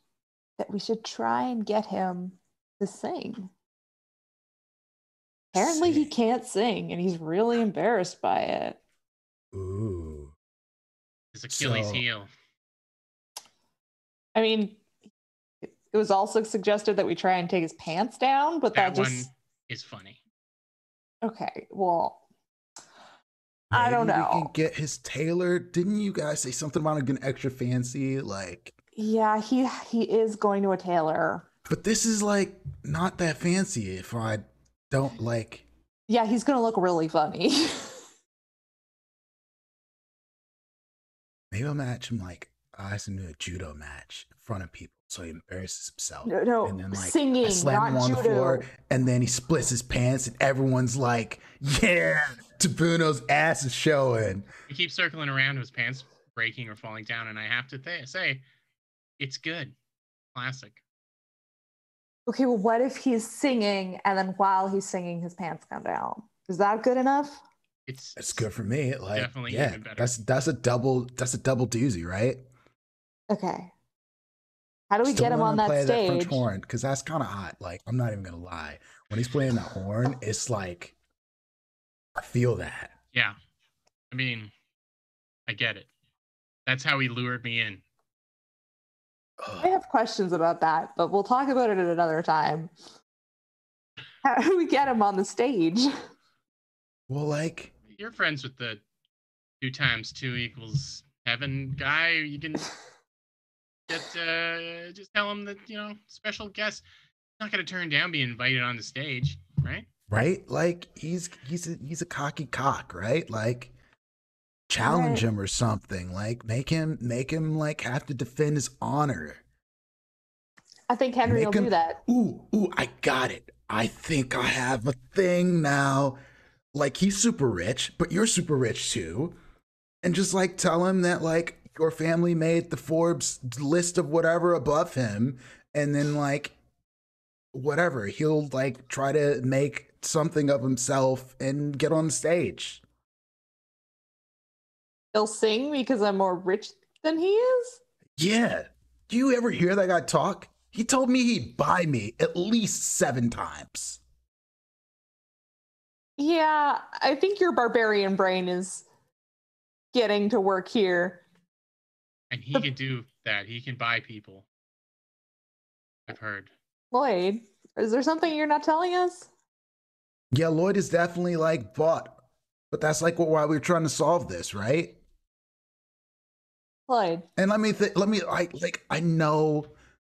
that we should try and get him to sing. Apparently he can't sing, and he's really embarrassed by it. Ooh. His Achilles heel. I mean, it was also suggested that we try and take his pants down, but that just... one is funny. Okay, well, I don't know. We can get his tailor. Didn't you guys say something about it getting extra fancy? Like, yeah, he is going to a tailor. But this is like not that fancy if I don't like. Yeah, he's gonna look really funny. Maybe I'll match him like I asked him to do a judo match in front of people so he embarrasses himself. No, and then like singing, I slam him on judo. the floor, and then he splits his pants, and everyone's like, "Yeah, Tabuno's ass is showing." He keeps circling around, his pants breaking or falling down, and I have to say, it's good, classic. Okay, well, what if he's singing, and then while he's singing, his pants come down? Is that good enough? It's good for me. Like, definitely yeah, even better. that's a double doozy, right? Okay. How do we Still get him on that stage? That French horn, because that's kind of hot. Like, I'm not even gonna lie. When he's playing that horn, it's like I feel that. Yeah, I mean, I get it. That's how he lured me in. I have questions about that, but we'll talk about it at another time. How do we get him on the stage? Well, like, you're friends with the 2 × 2 = heaven guy. You can just tell him that, you know, special guest. He's not gonna turn down being invited on the stage, right? Right? Like, he's a cocky cock, right? Like, challenge him or something. Like, make him like have to defend his honor. I think Henry will do that. Ooh, I got it. I think I have a thing now. Like, he's super rich, but you're super rich too. And just like tell him that like your family made the Forbes list of whatever above him, and then like whatever, he'll like try to make something of himself and get on stage. He'll sing because I'm more rich than he is? Yeah. Do you ever hear that guy talk? He told me he'd buy me at least 7 times. Yeah, I think your barbarian brain is getting to work here. And he can do that. He can buy people. I've heard. Lloyd, is there something you're not telling us? Yeah, Lloyd is definitely like bought. But that's like why we're trying to solve this, right? Lloyd. And I know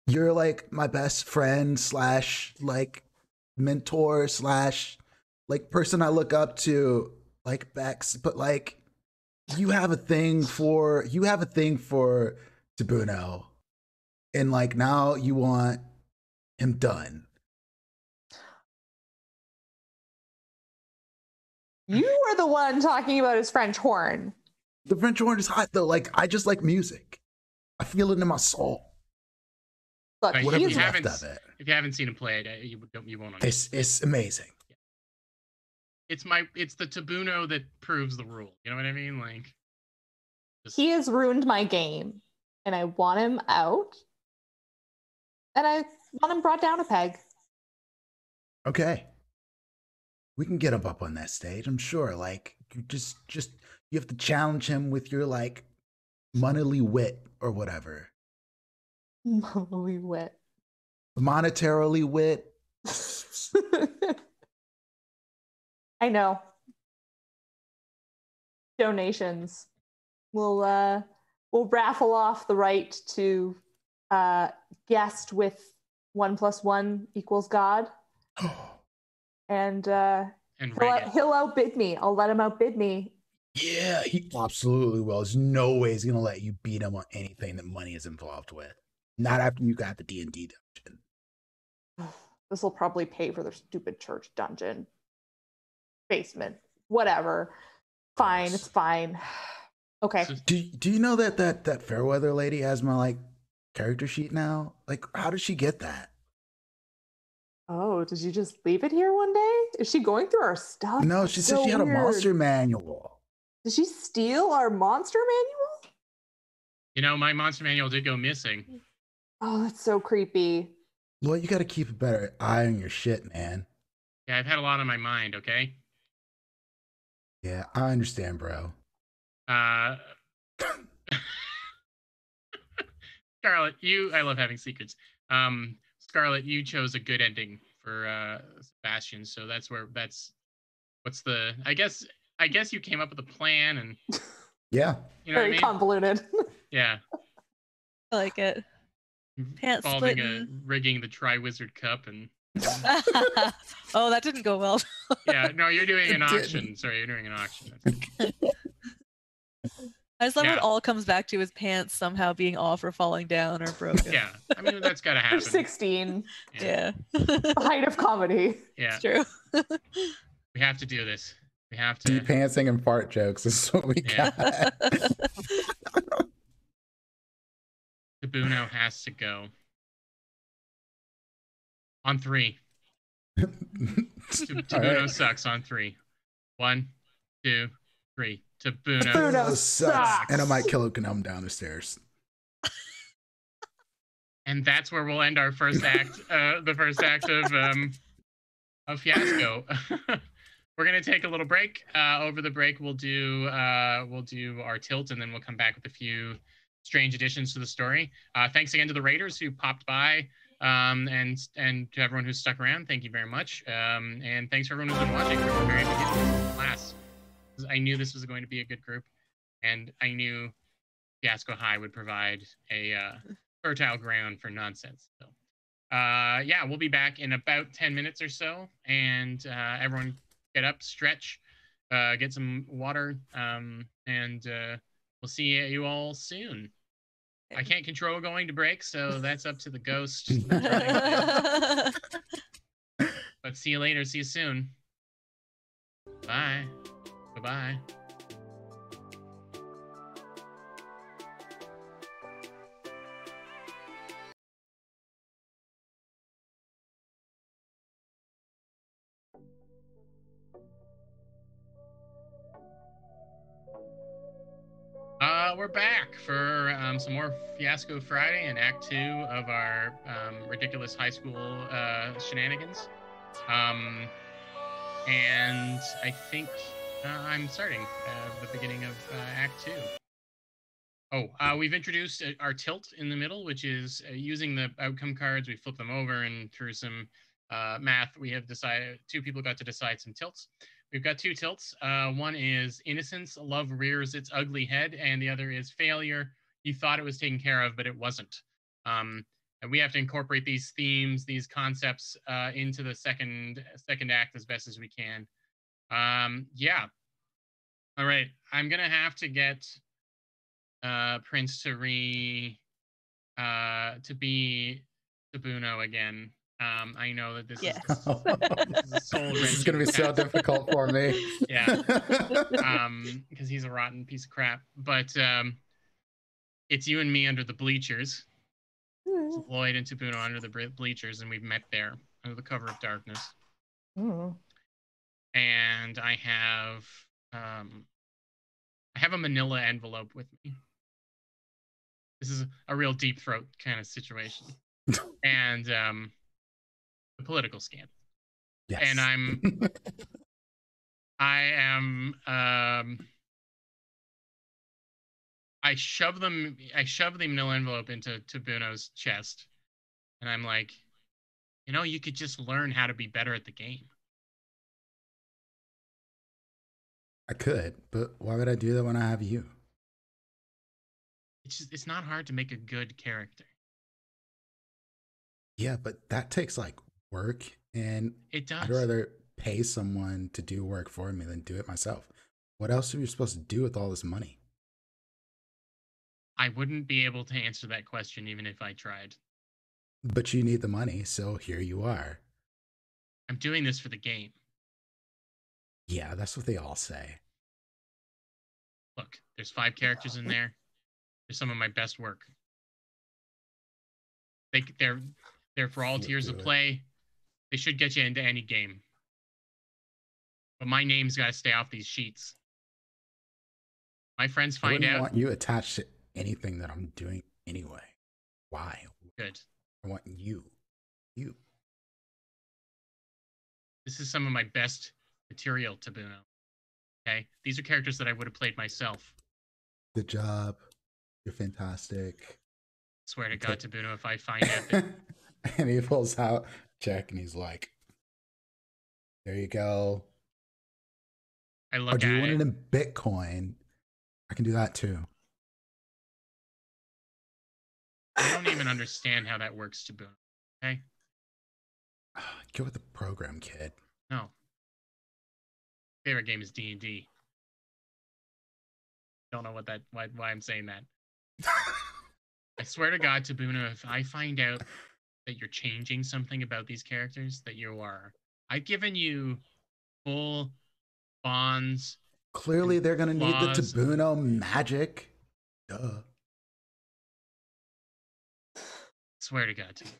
you're like my best friend / like mentor / like person I look up to. like Bex, but like you have a thing for Tabuno, and like now you want him done. You are the one talking about his French horn. The French horn is hot though. Like I just like music. I feel it in my soul. Look, Right, Whatever's he's left of it. If you haven't seen him play it, you won't understand. It's amazing. It's the Tabuno that proves the rule. You know what I mean? Like he has ruined my game, and I want him out, and I want him brought down a peg. Okay. We can get him up on that stage, I'm sure. Like you just you have to challenge him with your like monetarily wit or whatever. Monetarily wit. Monetarily wit. I know. Donations. We'll raffle off the right to guest with 1 + 1 = God. And he'll outbid me. I'll let him outbid me. Yeah, he absolutely will. There's no way he's gonna let you beat him on anything that money is involved with. Not after you got the D&D dungeon. This will probably pay for their stupid church dungeon. Basement. Whatever. Fine, it's fine. Okay. Do you know that Fairweather lady has my like character sheet now? Like, how did she get that? Oh, did you just leave it here one day? Is she going through our stuff? No, she said she had a monster manual. Did she steal our monster manual? You know, my monster manual did go missing. Oh, that's so creepy. Well, you got to keep a better eye on your shit, man. Yeah, I've had a lot on my mind, okay? Yeah, I understand, bro. Scarlett, I love having secrets. Scarlett, you chose a good ending for Sebastian, so I guess you came up with a plan and yeah. You know Very what I mean? convoluted. Yeah. I like it. Pants splitting. Rigging the Tri-Wizard Cup and oh, that didn't go well. yeah, no, you're doing an auction. Sorry, you're doing an auction. I just love what all comes back to his pants somehow being off or falling down or broken. Yeah, I mean, that's got to happen. They're 16. Yeah. The height of comedy. Yeah. It's true. We have to do this. We have to. Deep pantsing and fart jokes is what we got. Tabuno has to go. On 3. Tabuno right. Sucks on 3. 1, 2, 3. Tabuno sucks. And I might kill a gnome down the stairs. And that's where we'll end our first act, the first act of Fiasco. We're gonna take a little break. Over the break, we'll do our tilt, and then we'll come back with a few strange additions to the story. Thanks again to the Raiders who popped by, and to everyone who's stuck around. Thank you very much. And thanks for everyone who's been watching from the very beginning of the class. I knew this was going to be a good group, and I knew Fiasco High would provide a fertile ground for nonsense. So, yeah, we'll be back in about 10 minutes or so, and everyone get up, stretch, get some water, and we'll see you all soon. I can't control going to break, so that's up to the ghost. But see you later. See you soon. Bye. Bye-bye. We're back for some more Fiasco Friday and Act 2 of our ridiculous high school shenanigans. And I think I'm starting the beginning of Act 2. Oh, we've introduced our tilt in the middle, which is using the outcome cards. We flip them over, and through some math, we have decided 2 people got to decide some tilts. We've got 2 tilts. One is innocence, love rears its ugly head, and the other is failure. You thought it was taken care of, but it wasn't. And we have to incorporate these themes, these concepts into the second act as best as we can. Yeah. All right, I'm gonna have to get Prince to be Tabuno again. I know that this Yes. is a soul This is gonna be wrenching so difficult for me. Yeah. Because he's a rotten piece of crap. But it's you and me under the bleachers. It's Lloyd and Tabuno under the bleachers, and we've met there under the cover of darkness. And I have a manila envelope with me. This is a real deep throat kind of situation. And the political scandal. Yes. And I shove the manila envelope into Tabuno's chest, and I'm like, you could just learn how to be better at the game. I could, but why would I do that when I have you? It's not hard to make a good character. Yeah, but that takes like work, and it does. I'd rather pay someone to do work for me than do it myself. What else are you supposed to do with all this money? I wouldn't be able to answer that question even if I tried. But you need the money, so here you are. I'm doing this for the game. Yeah, that's what they all say. Look, there's 5 characters in there. They're some of my best work. They're for all tiers of play. They should get you into any game. But my name's got to stay off these sheets. My friends find out. I want you attached to anything that I'm doing anyway. Why? Good. I want you. You. This is some of my best material, Tabuno. Okay? These are characters that I would have played myself. Good job. You're fantastic. I swear to God, Tabuno, if I find out that... And he pulls out a check and he's like, there you go. I look at it. Do you want it in Bitcoin? I can do that too. I don't even understand how that works, Tabuno. Okay? Get with the program, kid. No. Favorite game is D&D. Don't know why I'm saying that. I swear to God, Tabuno, if I find out that you're changing something about these characters, that you are. I've given you full bonds. Clearly, they're going to need the Tabuno magic. Duh. I swear to God, Tabuno.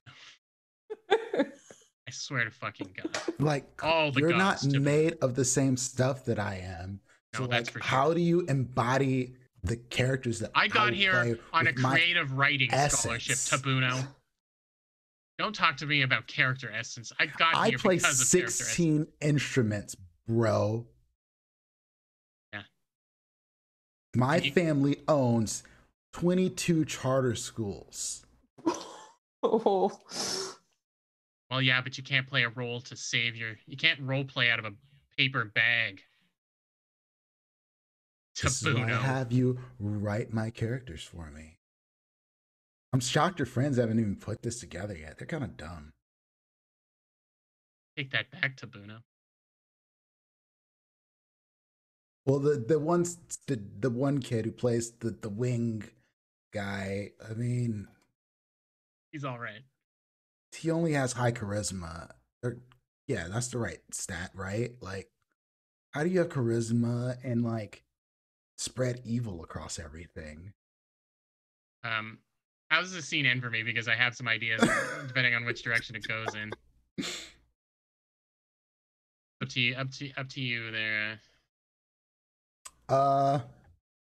I swear to fucking God. Like, you're not made of the same stuff that I am. No, so, that's for sure. How do you embody the characters that I got here on a creative writing scholarship, Tabuno? Don't talk to me about character essence. I got here because of character essence. 16 instruments, bro. Yeah. My family owns 22 charter schools. Oh. Well, yeah, but you can't play a role to save you can't role play out of a paper bag. This is why I have you write my characters for me. I'm shocked your friends haven't even put this together yet. They're kind of dumb. Take that back, Tabuno. Well, the one kid who plays the wing guy, I mean, he's all right. He only has high charisma. Yeah, that's the right stat, right? Like, how do you have charisma and like spread evil across everything? How does this scene end for me? Because I have some ideas depending on which direction it goes in. Up to you there.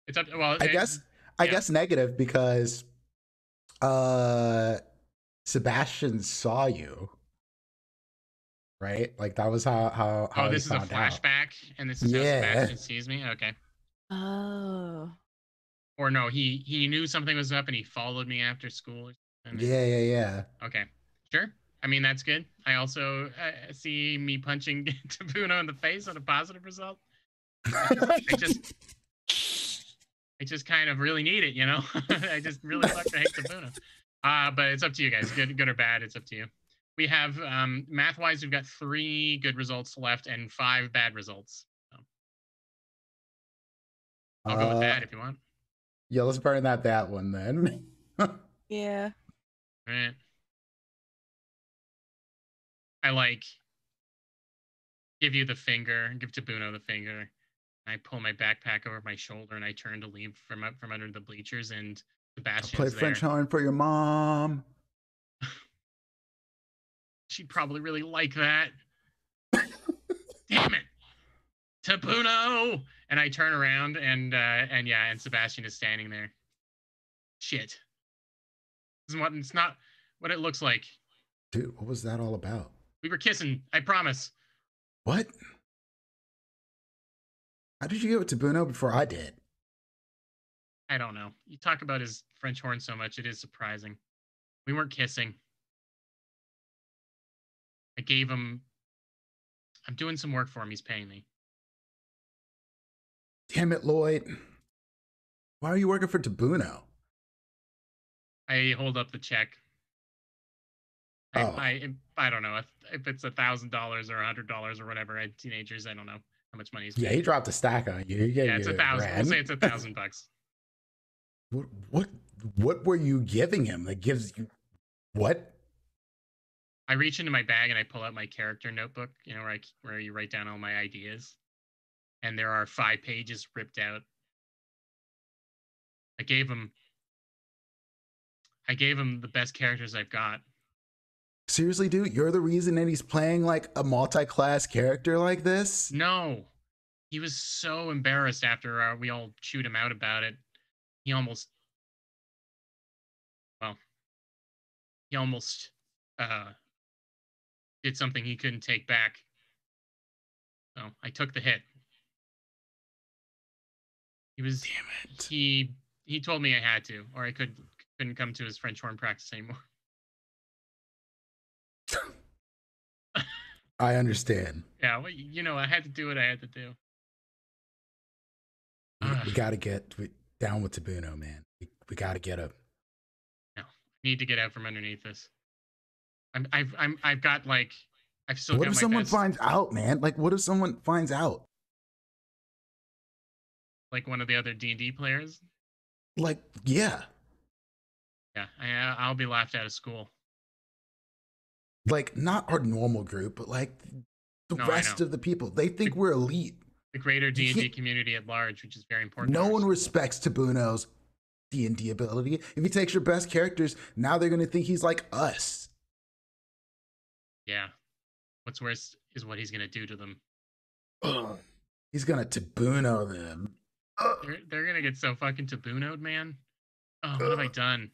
It's up. Well, I guess negative because Sebastian saw you, right? Like that was how. Oh, this is a flashback, and this is how Sebastian sees me. Okay. Oh. Or no, he knew something was up and he followed me after school. Yeah. Okay, sure. I mean, that's good. I also see me punching Tabuno in the face on a positive result. I just kind of really need it, I just really fucking hate Tabuno. But it's up to you guys. Good or bad, it's up to you. We have, math-wise, we've got 3 good results left and 5 bad results. I'll go with that if you want. Yeah, let's burn that one then. Yeah. All right. I like give you the finger, give Tabuno the finger. I pull my backpack over my shoulder and I turn to leave from under the bleachers, and Sebastian's Play there. French horn for your mom. She'd probably really like that. Damn it, Tabuno! And I turn around and Sebastian is standing there. Shit. It's not what it looks like. Dude, what was that all about? We were kissing, I promise. What? How did you get with Tabuno before I did? I don't know. You talk about his French horn so much, it is surprising. We weren't kissing. I gave him... I'm doing some work for him. He's paying me. Damn it, Lloyd. Why are you working for Tabuno? I hold up the check. I don't know if it's $1,000 or $100 or whatever. Teenagers, I don't know how much money is. Yeah, he dropped a stack on you. Yeah, it's $1,000. We'll say it's $1,000. What were you giving him that gives you what? I reach into my bag and I pull out my character notebook, you know, where you write down all my ideas. And there are 5 pages ripped out. I gave him the best characters I've got. Seriously, dude, you're the reason that he's playing like a multi-class character like this? No. He was so embarrassed after we all chewed him out about it. He almost did something he couldn't take back. So I took the hit. Damn it. He told me I had to, or I couldn't come to his French horn practice anymore. I understand. Yeah, well, you know, I had to do what I had to do. We got to get down with Tabuno, man. We got to get him. No, I need to get out from underneath this. I've got like, I've still. What got if my someone best, finds out, man? Like, what if someone finds out? like one of the other D&D players? Like, yeah. Yeah, I'll be laughed out of school. Like, not our normal group, but like the rest of the people. They think we're elite. The greater D&D community at large, which is very important. No one respects Tabuno's D&D ability. If he takes your best characters, now they're going to think he's like us. Yeah. What's worse is what he's going to do to them. He's going to Tabuno them. They're going to get so fucking Tabuno'd, man. Oh, what have I done?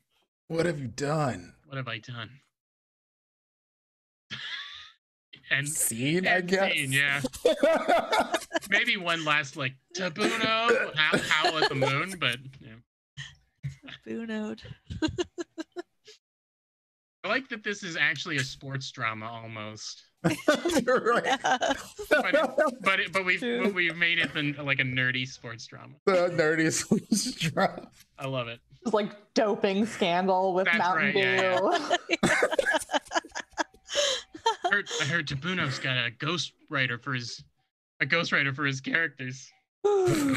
What have you done? What have I done? And scene, I guess. Scene, yeah. Maybe one last like Tabuno howl at the moon, but yeah. Tabuno'd. I like that this is actually a sports drama almost. You're right. Yeah. But we've made it like a nerdy sports drama. The nerdy sports drama. I love it. It's like doping scandal with That's Mountain right, Dew. yeah. I heard Tabuno's got a ghostwriter for his characters. Instead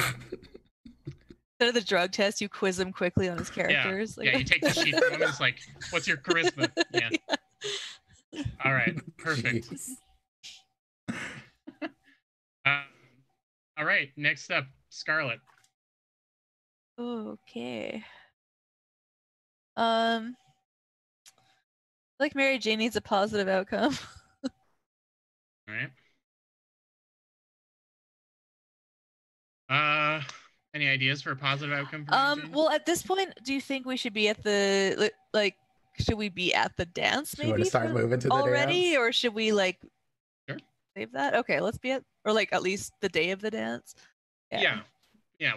of the drug test, you quiz him quickly on his characters. Yeah, you take the sheet from him. It's like, what's your charisma? Yeah. All right, perfect. All right, next up, Scarlet. Okay. Like Mary Jane needs a positive outcome. All right. Any ideas for a positive outcome for Mary Jane? Well, at this point, do you think we should be at the should we be at the dance maybe? You want to start moving to the already, dance? or should we like Sure. save that? Okay, let's be at at least the day of the dance. Yeah.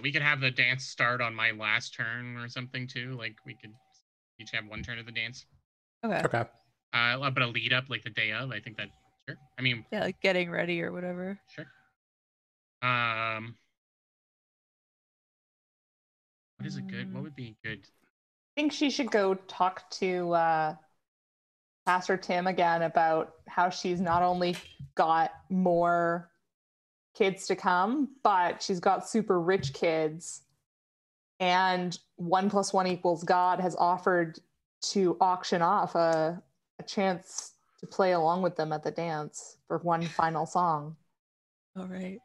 We could have the dance start on my last turn or something too. Like we could each have one turn of the dance. Okay. Okay. But a lead up like the day of. I think that sure. I mean, yeah, like getting ready or whatever. Sure. What is it good? What would be good? I think she should go talk to Pastor Tim again about how she's not only got more kids to come, but she's got super rich kids. And 1 + 1 = God has offered to auction off a chance to play along with them at the dance for one final song. All right.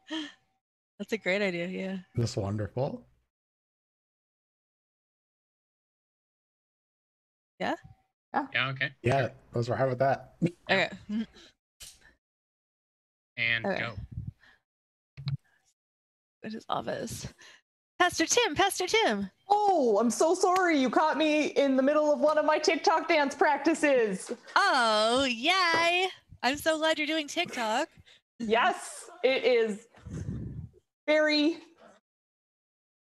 That's a great idea. Yeah. That's wonderful. Yeah. Yeah, okay. Yeah, those were how with that. Okay. And Okay. go. It is office. Pastor Tim. Oh, I'm so sorry. You caught me in the middle of one of my TikTok dance practices. Oh, yay. I'm so glad you're doing TikTok. Yes, it is very,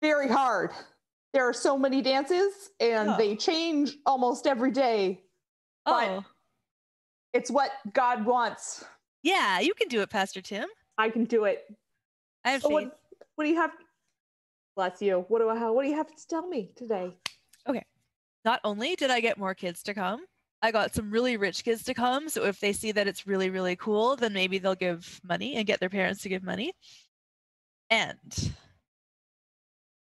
very hard. There are so many dances and they change almost every day. But Oh, it's what God wants. yeah, you can do it, Pastor Tim. I can do it. I have So faith. what do you have? Bless you. What do you have to tell me today? Okay. Not only did I get more kids to come, I got some really rich kids to come. So if they see that it's really, really cool, then maybe they'll give money and get their parents to give money. And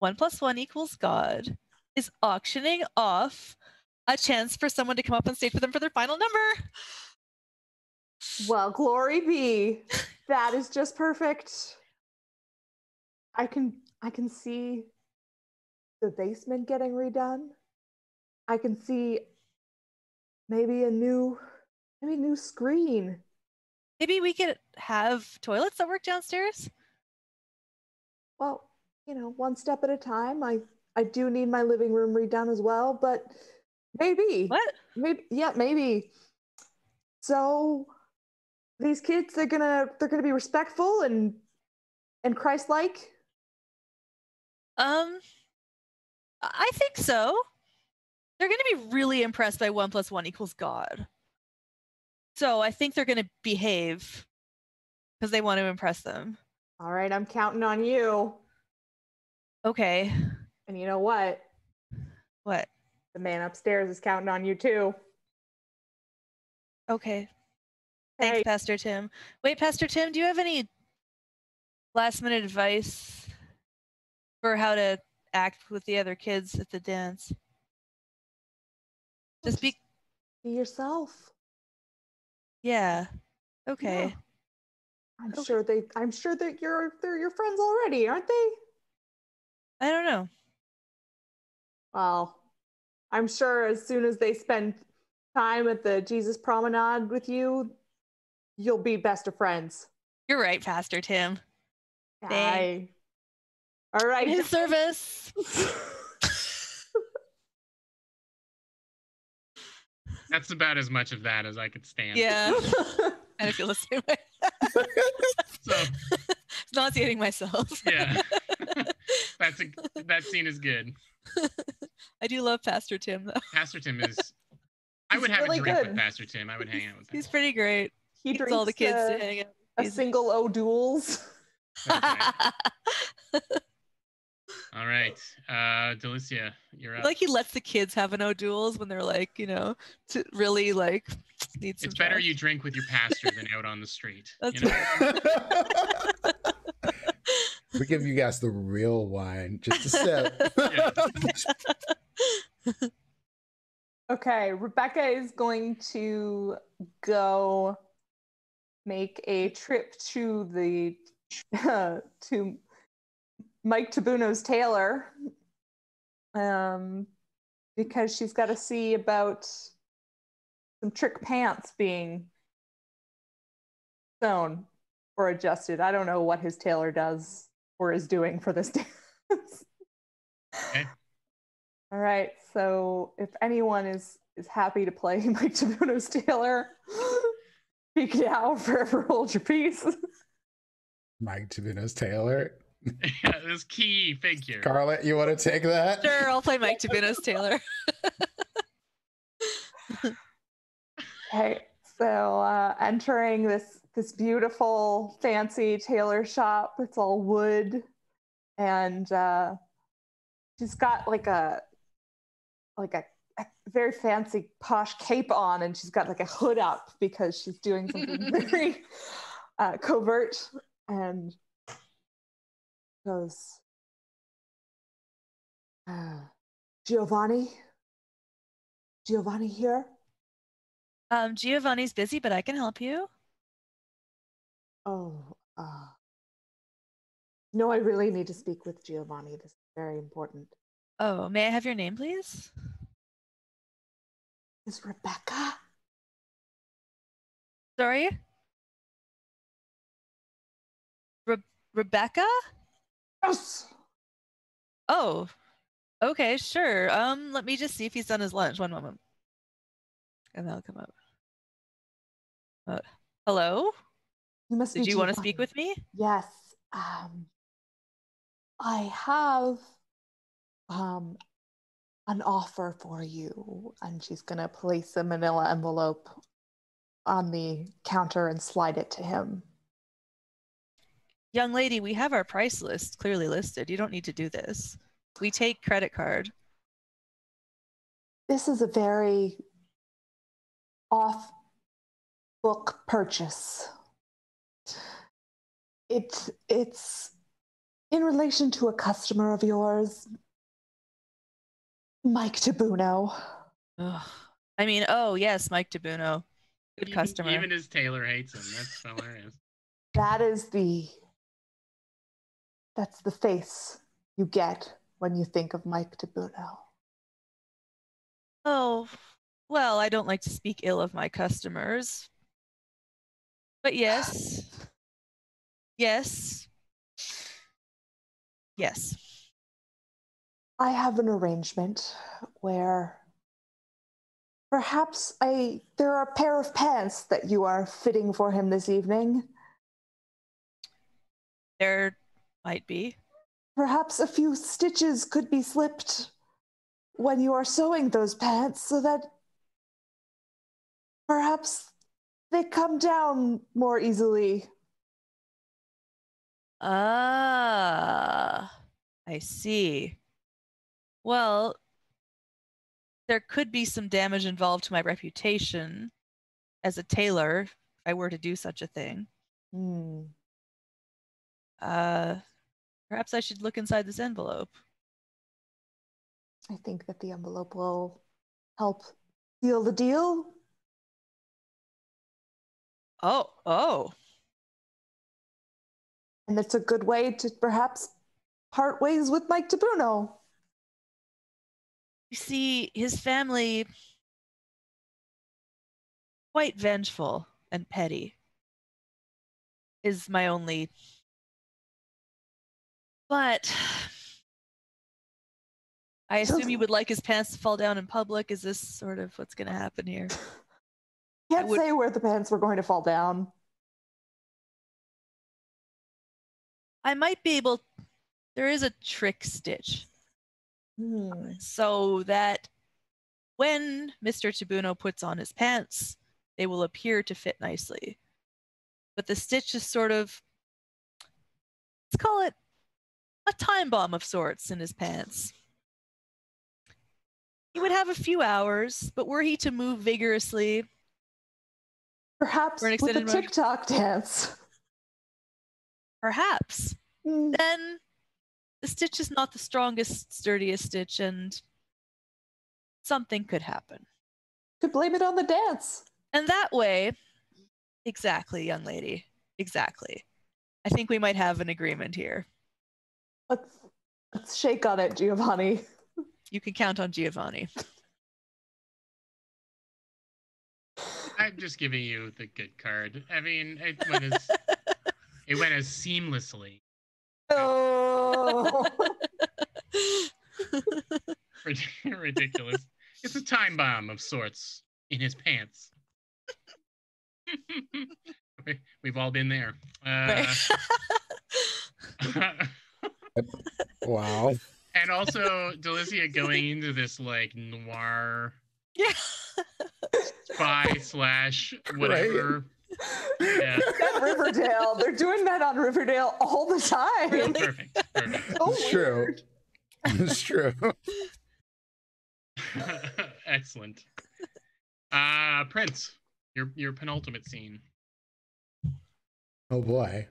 1 + 1 = God is auctioning off a chance for someone to come up on stage with them for their final number. Well, glory be. That is just perfect. I can see the basement getting redone. I can see maybe a new screen. Maybe we could have toilets that work downstairs. Well, one step at a time. I do need my living room redone as well, but maybe. What? Maybe. So these kids, they're gonna be respectful and Christ-like. I think so. They're going to be really impressed by 1 + 1 = God. So I think they're going to behave because they want to impress them. All right, I'm counting on you. Okay. And you know what? What? The man upstairs is counting on you too. Okay. Thanks, Hey. Pastor Tim. Wait, Pastor Tim, do you have any last-minute advice for how to act with the other kids at the dance? Just be yourself. Yeah. Okay. Yeah. I'm sure that they're your friends already, aren't they? I don't know. Well, I'm sure as soon as they spend time at the Jesus Promenade with you, you'll be best of friends. You're right, Pastor Tim. All right. In service. That's about as much of that as I could stand. Yeah. I feel the same way. So, nauseating myself. Yeah. That scene is good. I do love Pastor Tim, though. Pastor Tim is... I would have really a drink good. with Pastor Tim. I would hang out with him. He's pretty great. He Gets drinks all the kids to hang out. a single O'Doul's. All right. Delicia, you're up. Like he lets the kids have an O'Doul's when they're like, to really like need some It's better trust. you drink with your pastor than out on the street. That's right. We give you guys the real wine, just a sip. Okay, Rebecca is going to go make a trip to the to Mike Tabuno's tailor, because she's got to see about some trick pants being sewn or adjusted. I don't know what his tailor does or is doing for this dance. Okay. All right, so if anyone is happy to play Mike Tabuno's tailor, speak now, forever hold your peace. Mike Tabuno's tailor. Yeah, this key figure. Scarlett, you want to take that? Sure, I'll play Mike Tabuno's tailor. Okay, so entering this beautiful, fancy tailor shop. It's all wood, and she's got like a very fancy, posh cape on, and she's got like a hood up because she's doing something very covert. And Goes, Giovanni? Giovanni here? Giovanni's busy, but I can help you. Oh, no, I really need to speak with Giovanni. This is very important. Oh, may I have your name, please? Is Rebecca? Sorry? Rebecca? Yes! Oh, okay, sure. Let me just see if he's done his lunch. One moment. And that'll come up. Hello? You must be Did you want to Giovanni. speak with me? Yes. I have an offer for you. And she's gonna place a manila envelope on the counter and slide it to him. Young lady, we have our price list clearly listed. You don't need to do this. We take credit card. This is a very off-book purchase. It's in relation to a customer of yours, Mike Tabuno. Ugh. I mean, oh yes, Mike Tabuno. Good customer. Even his tailor hates him. That's hilarious. That's the face you get when you think of Mike Tabuno. Oh, well, I don't like to speak ill of my customers. But yes. Yes. Yes. I have an arrangement where perhaps there are a pair of pants that you are fitting for him this evening. There might be. Perhaps a few stitches could be slipped when you are sewing those pants so that perhaps they come down more easily. Ah, I see. Well, there could be some damage involved to my reputation as a tailor if I were to do such a thing. Perhaps I should look inside this envelope. I think that the envelope will help seal the deal. Oh. And it's a good way to perhaps part ways with Mike Tabuno. You see, his family, quite vengeful and petty, is my only. But I assume you would like his pants to fall down in public. Is this sort of what's going to happen here? Can't say where the pants were going to fall down. I might be able. There is a trick stitch. So that when Mr. Tabuno puts on his pants, they will appear to fit nicely. But the stitch is sort of, let's call it a time bomb of sorts in his pants. He would have a few hours, but were he to move vigorously, perhaps with a TikTok dance, perhaps, then the stitch is not the strongest, sturdiest stitch, and something could happen. Could blame it on the dance. And that way, exactly, young lady, exactly. I think we might have an agreement here. Let's shake on it, Giovanni. You can count on Giovanni. I'm just giving you the good card. I mean, it went as seamlessly. Oh. Ridiculous. It's a time bomb of sorts in his pants. We've all been there. Wow. And also, Delicia going into this like noir spy / whatever. Right? Yeah. That Riverdale. They're doing that on Riverdale all the time. Really? Perfect. It's true. It's true. Excellent. Prince, your penultimate scene. Oh boy.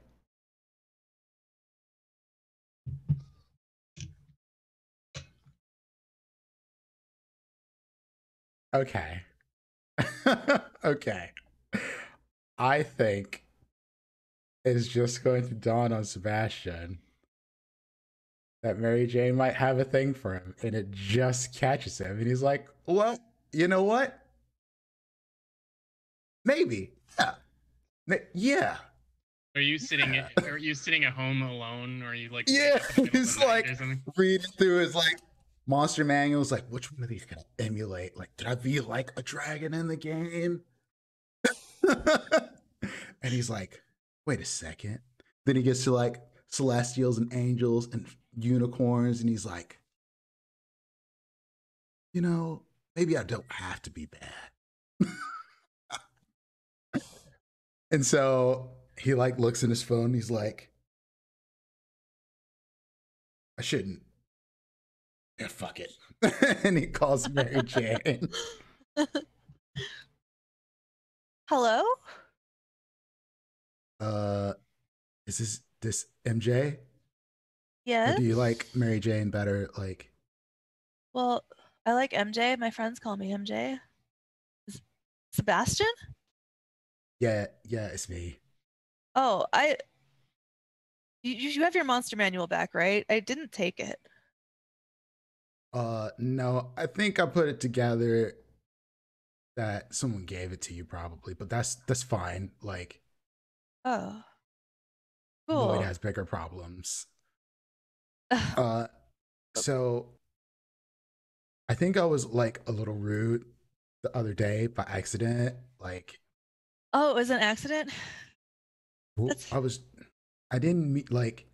Okay. Okay. I think it's just going to dawn on Sebastian that Mary Jane might have a thing for him, and it just catches him, and he's like, "Well, you know what? Maybe, yeah, yeah." Are you sitting? Are you sitting at home alone, or are you like? Yeah, he's like reading through his like monster manuals, like which one of these can I emulate? Like, did I be like a dragon in the game? And he's like, wait a second. Then he gets to like celestials and angels and unicorns, and he's like, you know, maybe I don't have to be bad. And so he like looks in his phone. He's like, I shouldn't. Yeah, fuck it. And he calls Mary Jane. Hello? Is this MJ? Yes? Or do you like Mary Jane better? Like, Well, I like MJ. My friends call me MJ. Sebastian? yeah, it's me. Oh, you have your monster manual back, right? I didn't take it. No, I think I put it together that someone gave it to you probably, but that's fine. Like, Oh. Lloyd Cool. has bigger problems. So I think I was like a little rude the other day by accident. Like, Oh, it was an accident? I didn't meet like,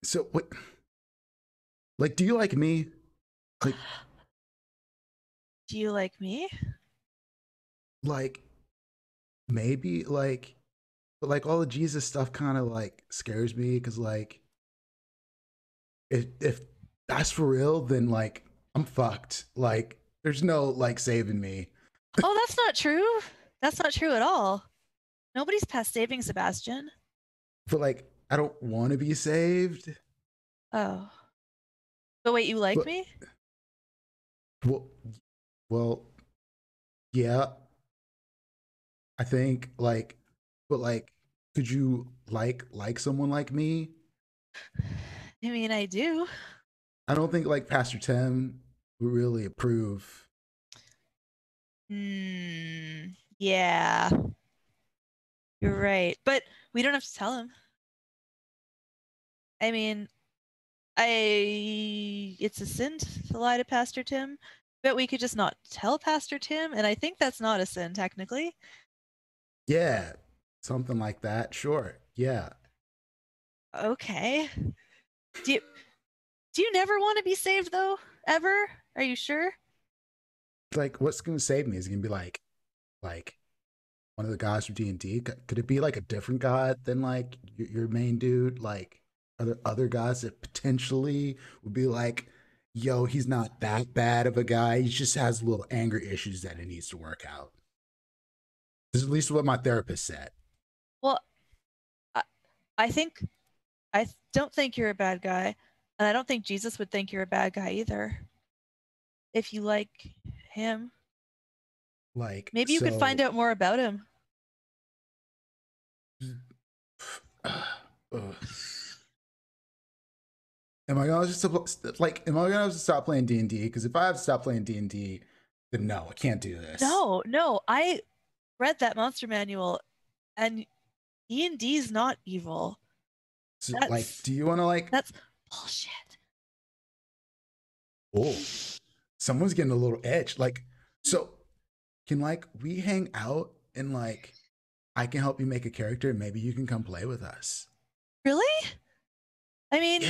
so what, like, do you like me? Like, do you like me? Like, maybe, like, but like all the Jesus stuff kind of like scares me because like, if that's for real, then like I'm fucked. Like, there's no like saving me. Oh, that's not true. That's not true at all. Nobody's past saving Sebastian. But like, I don't want to be saved. Oh. But wait, you like But me? well, well, yeah, I think like, but like, could you like someone like me? I mean, I do. I don't think like Pastor Tim would really approve. Yeah. You're right. But we don't have to tell him. I mean, it's a sin to lie to Pastor Tim, but we could just not tell Pastor Tim, and I think that's not a sin technically. Yeah, something like that. Sure. Yeah. Okay. Do you never want to be saved though? Ever? Are you sure? Like, what's gonna save me? Is it gonna be like one of the gods from D&D? Could it be like a different god than like your main dude? Like, are there other gods that potentially would be like, yo, he's not that bad of a guy. He just has little anger issues that he needs to work out. This is at least what my therapist said. Well, I think I don't think you're a bad guy, and I don't think Jesus would think you're a bad guy either. If you like him, Like, maybe you could find out more about him. Am I gonna just like? Am I gonna have to stop playing D&D? Because if I have to stop playing D&D, then no, I can't do this. No, I read that monster manual, and D&D is not evil. So, like, do you want to like? That's bullshit. Oh, someone's getting a little edge. Like, so can like we hang out and like I can help you make a character and maybe you can come play with us. Really? I mean,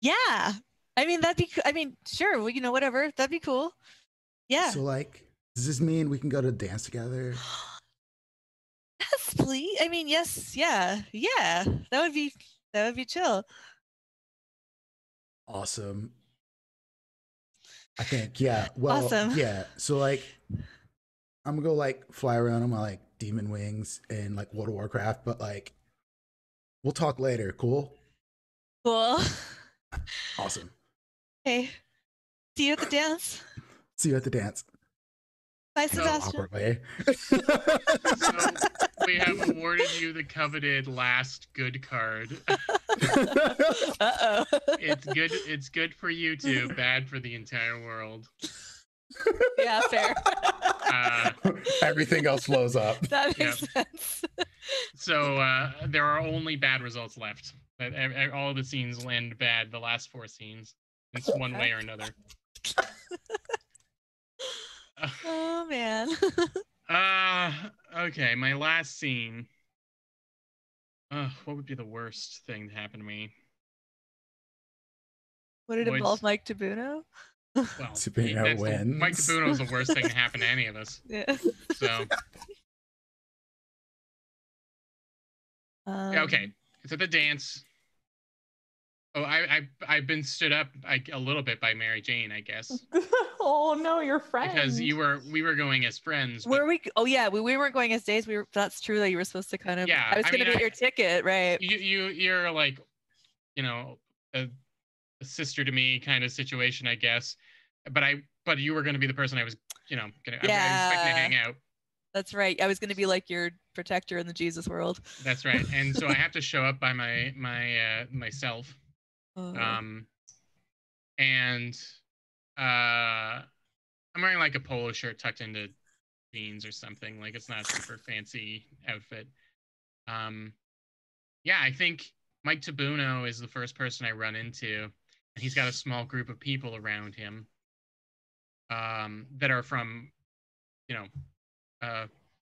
yeah. I mean, that'd be. I mean, sure. Well, whatever. That'd be cool. Yeah. So like, does this mean we can go to dance together? Yes, please. I mean, yes. Yeah. That would be chill. Awesome. I think, yeah. Well, awesome. Yeah. So like, I'm gonna go like fly around on my like demon wings in like World of Warcraft, but like, we'll talk later. Cool. Cool. Awesome. Okay. See you at the dance. See you at the dance. Bye, So Sebastian. Awkwardly. So we have awarded you the coveted last good card. Uh-oh. It's good for you two, bad for the entire world. Yeah, fair. Everything else flows up. That makes sense. So there are only bad results left. All the scenes end bad. The last 4 scenes, it's one way or another. Oh man. Okay, my last scene. What would be the worst thing to happen to me? Would it involve Mike Tabuno? Well, Tabuno wins. Mike Tabuno is the worst thing to happen to any of us. Yeah. So. Okay, it's at the dance. Oh, I've been stood up a little bit by Mary Jane, I guess. Oh no, you're friends. Because we were going as friends. Were we? Oh yeah, we weren't going as dates. That's true that you were supposed to kind of. Yeah, I was going to get your ticket, right? You're like, a sister to me kind of situation, I guess. But you were going to be the person I was, I was expecting to hang out. That's right. I was going to be like your protector in the Jesus world. That's right. And so I have to show up by myself. And I'm wearing like a polo shirt tucked into jeans or something. Like it's not a super fancy outfit. Yeah, I think Mike Tabuno is the first person I run into, and he's got a small group of people around him that are from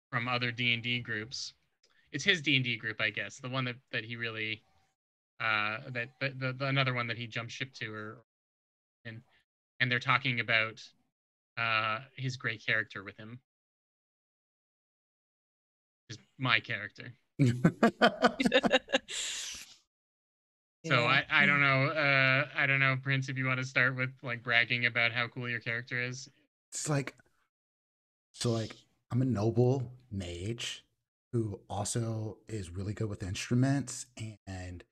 from other D&D groups. It's his D&D group, I guess, the one that he really the another one that he jumped ship to, and they're talking about his great character with him. Is my character. So I don't know, Prince, if you want to start with like bragging about how cool your character is. It's like, I'm a noble mage who also is really good with instruments, and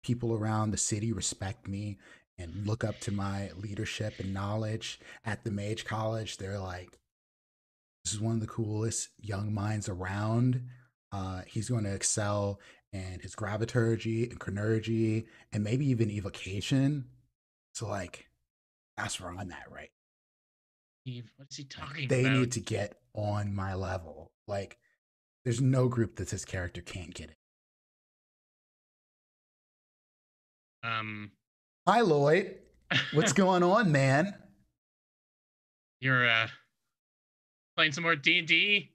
people around the city respect me and look up to my leadership and knowledge at the mage college. They're like, this is one of the coolest young minds around. He's going to excel in his graviturgy and chronergy and maybe even evocation. So like, that's where I'm at, right? What is he talking they about? They need to get on my level. Like, there's no group that this character can't get in. Hi, Lloyd. What's going on, man? You're playing some more D&D?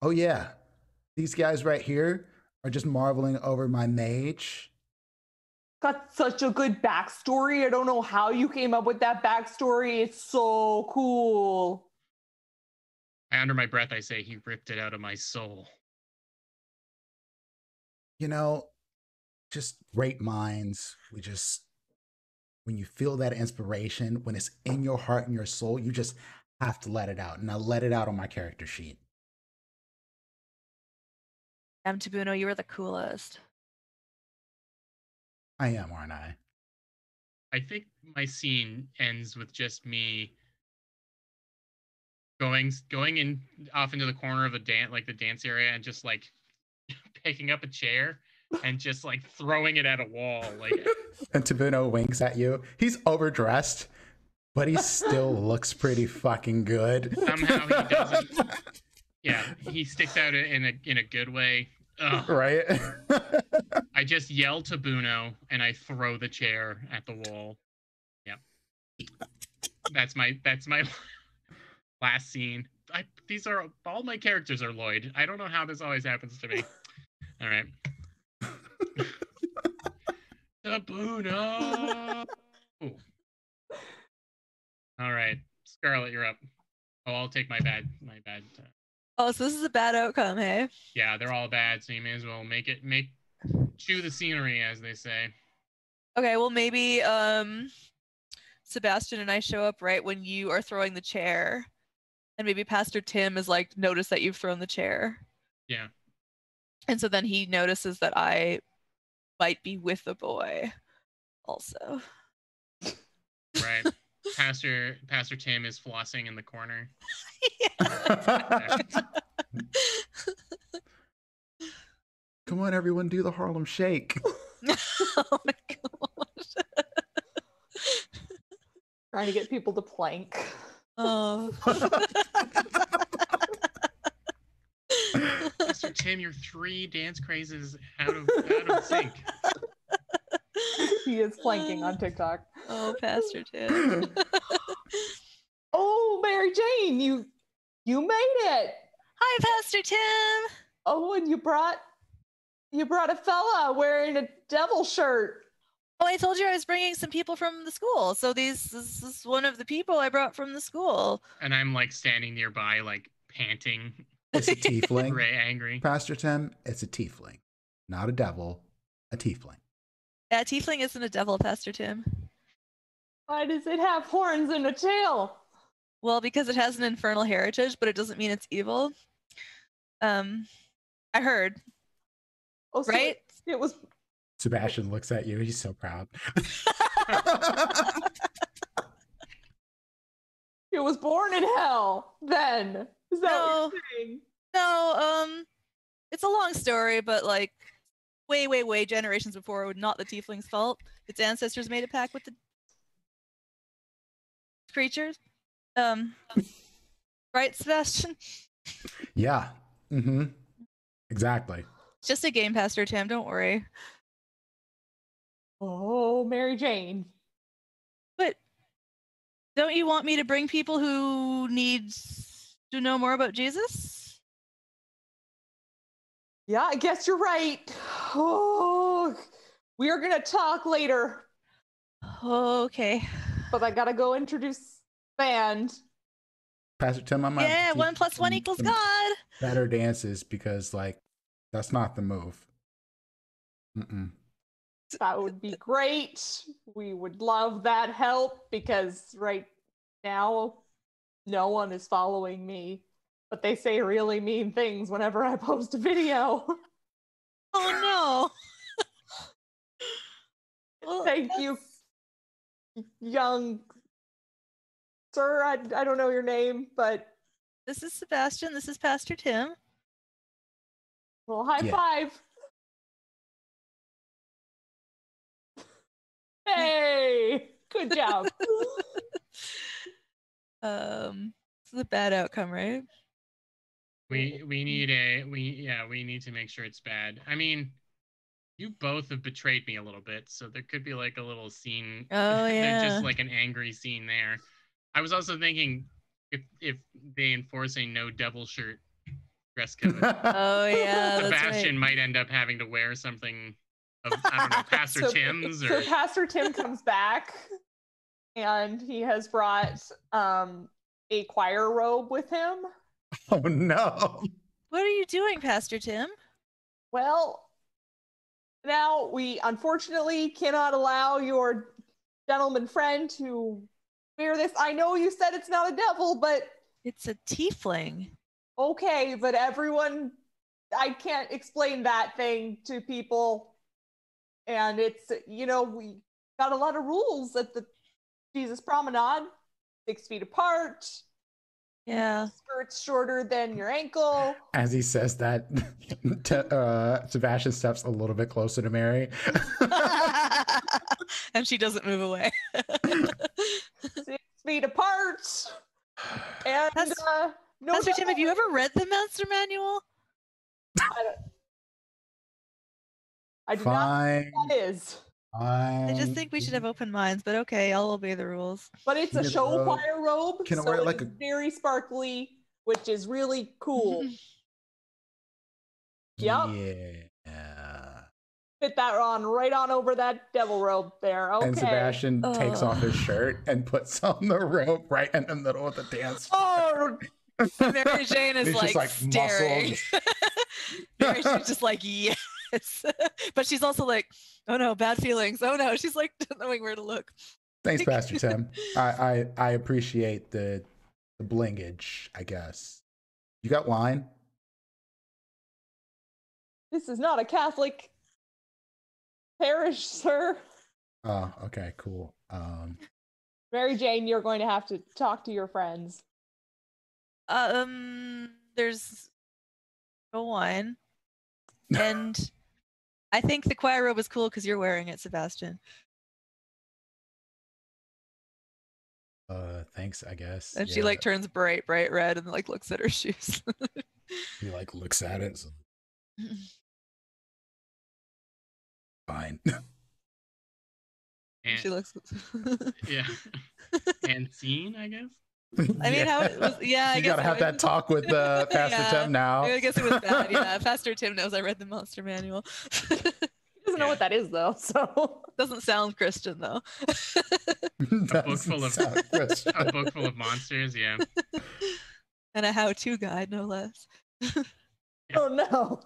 Oh yeah. These guys right here are just marveling over my mage. Got such a good backstory. I don't know how you came up with that backstory. It's so cool. Under my breath, I say he ripped it out of my soul. Just great minds. When you feel that inspiration, when it's in your heart and your soul, you just have to let it out. And I let it out on my character sheet. Tabuno, you were the coolest. I am, aren't I? I think my scene ends with just me going in off into the corner of the dance area, and just like picking up a chair and just like throwing it at a wall. Like, and Tabuno winks at you. He's overdressed, but he still looks pretty fucking good. Somehow he doesn't. Yeah, he sticks out in a good way. Ugh. Right? I just yell Tabuno and I throw the chair at the wall. Yep. That's my last scene. All my characters are Lloyd. I don't know how this always happens to me. All right. Tabuno. Ooh. All right, Scarlet, you're up. Oh, I'll take my bad. Oh, so this is a bad outcome, hey? Yeah, they're all bad, so you may as well chew the scenery, as they say. Okay, well maybe Sebastian and I show up right when you are throwing the chair, and maybe Pastor Tim is like, notice that you've thrown the chair. Yeah. And so then he notices that I might be with the boy also. Right. Pastor Tim is flossing in the corner. Come on, everyone, do the Harlem Shake. Oh my gosh. Trying to get people to plank. Oh. Pastor Tim, you're 3 dance crazes out of sync. He is planking on TikTok. Oh, Pastor Tim. Oh, Mary Jane, you made it. Hi, Pastor Tim. Oh, and you brought a fella wearing a devil shirt. Oh, I told you I was bringing some people from the school. So this is one of the people I brought from the school. And I'm like standing nearby, like panting. It's a tiefling. Very angry. Pastor Tim, it's a tiefling. Not a devil, a tiefling. Yeah, tiefling isn't a devil, Pastor Tim. Why does it have horns and a tail? Well, because it has an infernal heritage, but it doesn't mean it's evil. I heard. Oh, so right? It was. Sebastian looks at you. He's so proud. It was born in hell. Then is that what you're saying? No, it's a long story, but like way generations before, not the tiefling's fault. Its ancestors made a pact with the creatures. Right, Sebastian? Yeah. Mm-hmm. Exactly. It's just a game, Pastor Tim. Don't worry. Oh, Mary Jane. But don't you want me to bring people who need to know more about Jesus? Yeah, I guess you're right. Oh, we are gonna talk later. Okay. But I gotta go introduce band. Pastor Tim, I might Yeah, 1 + 1 = God. Better dances, because like that's not the move. Mm-mm. That would be great. We would love that help, because right now no one is following me, but they say really mean things whenever I post a video. Oh no. Well, Thank you, young sir. I don't know your name, but this is Sebastian. This is Pastor Tim. well, high Yeah. five. Hey, good job. This is a bad outcome, right? We need to make sure it's bad. I mean, you both have betrayed me a little bit, so there could be like a little scene. Oh yeah. Just like an angry scene there. I was also thinking if they enforce a no devil shirt dress code, Oh yeah. That's Sebastian right. might end up having to wear something of, I don't know, Pastor Tim's or So Pastor Tim comes back, and he has brought a choir robe with him. Oh no. What are you doing, Pastor Tim? Well, now we unfortunately cannot allow your gentleman friend to wear this. I know you said it's not a devil, but It's a tiefling. okay, but everyone, I can't explain that thing to people. And it's, we got a lot of rules at the Jesus Promenade. 6 feet apart. Yeah. Skirts shorter than your ankle. As he says that, Sebastian steps a little bit closer to Mary. And she doesn't move away. 6 feet apart. And no Pastor Tim, devil. have you ever read the Master Manual? I do not Fine. know what that is. Fine. I just think we should have open minds, but okay, I'll obey the rules. But it's a Can show I- choir robe. can I so wear it like it's a- very sparkly, which is really cool. Yep. Yeah. Fit that on right on over that devil robe there. Okay. And Sebastian takes off his Ugh. shirt and puts on the robe right in the middle of the dance floor. Oh, Mary Jane is He's like, just like staring. muscled. Mary Jane's just like, yes. But she's also like, oh no, bad feelings. Oh no. She's like, not knowing where to look. Thanks, Pastor Tim. I appreciate the blingage, I guess. You got wine? this is not a Catholic parish, sir. Oh, okay, cool. Mary Jane, you're going to have to talk to your friends. There's one, and I think the choir robe is cool because you're wearing it, Sebastian. Thanks, I guess. And she like turns bright red and like looks at her shoes. He like looks at it. So... Fine. And, she looks. Yeah. And scene, I guess. I mean, how it was, yeah. I you guess gotta have that talk with Pastor Tim now. I guess it was bad. Yeah, Pastor Tim knows I read the Monster Manual. He doesn't know what that is though, so doesn't sound Christian though. A book full of monsters, yeah. And a how-to guide, no less. Oh no.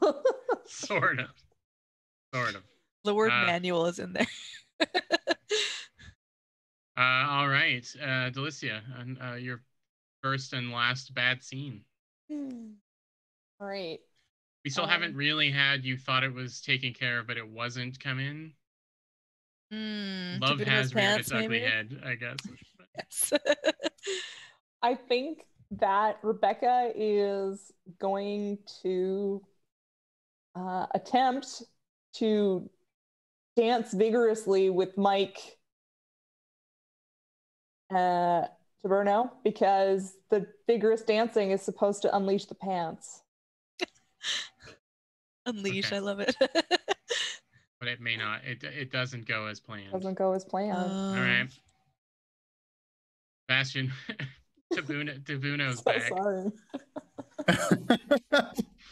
Sort of. The word manual is in there. All right, Delicia, your first and last bad scene. All right. We still haven't really had you thought it was taken care of, but it wasn't come in. Love has reared its ugly head, I guess. Yes. I think that Rebecca is going to attempt to dance vigorously with Mike Taberno, because the vigorous dancing is supposed to unleash the pants. Unleash, okay. I love it. But it may not. It doesn't go as planned. Doesn't go as planned. All right. Bastion, Tabuno's so back. Sorry.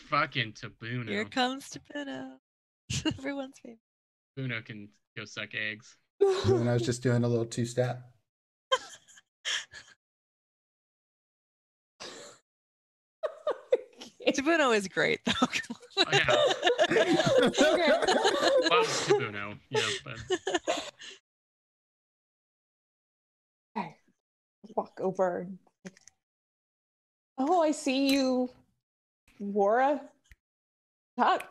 Fucking Tabuno. Here comes Tabuno. Everyone's favorite. Tabuno can go suck eggs. Tabuno's just doing a little two-step. Tabuno is great though. Oh, yeah. Loves Tabuno. Yeah, but... Okay. Walk over. Oh, I see you wore a tux.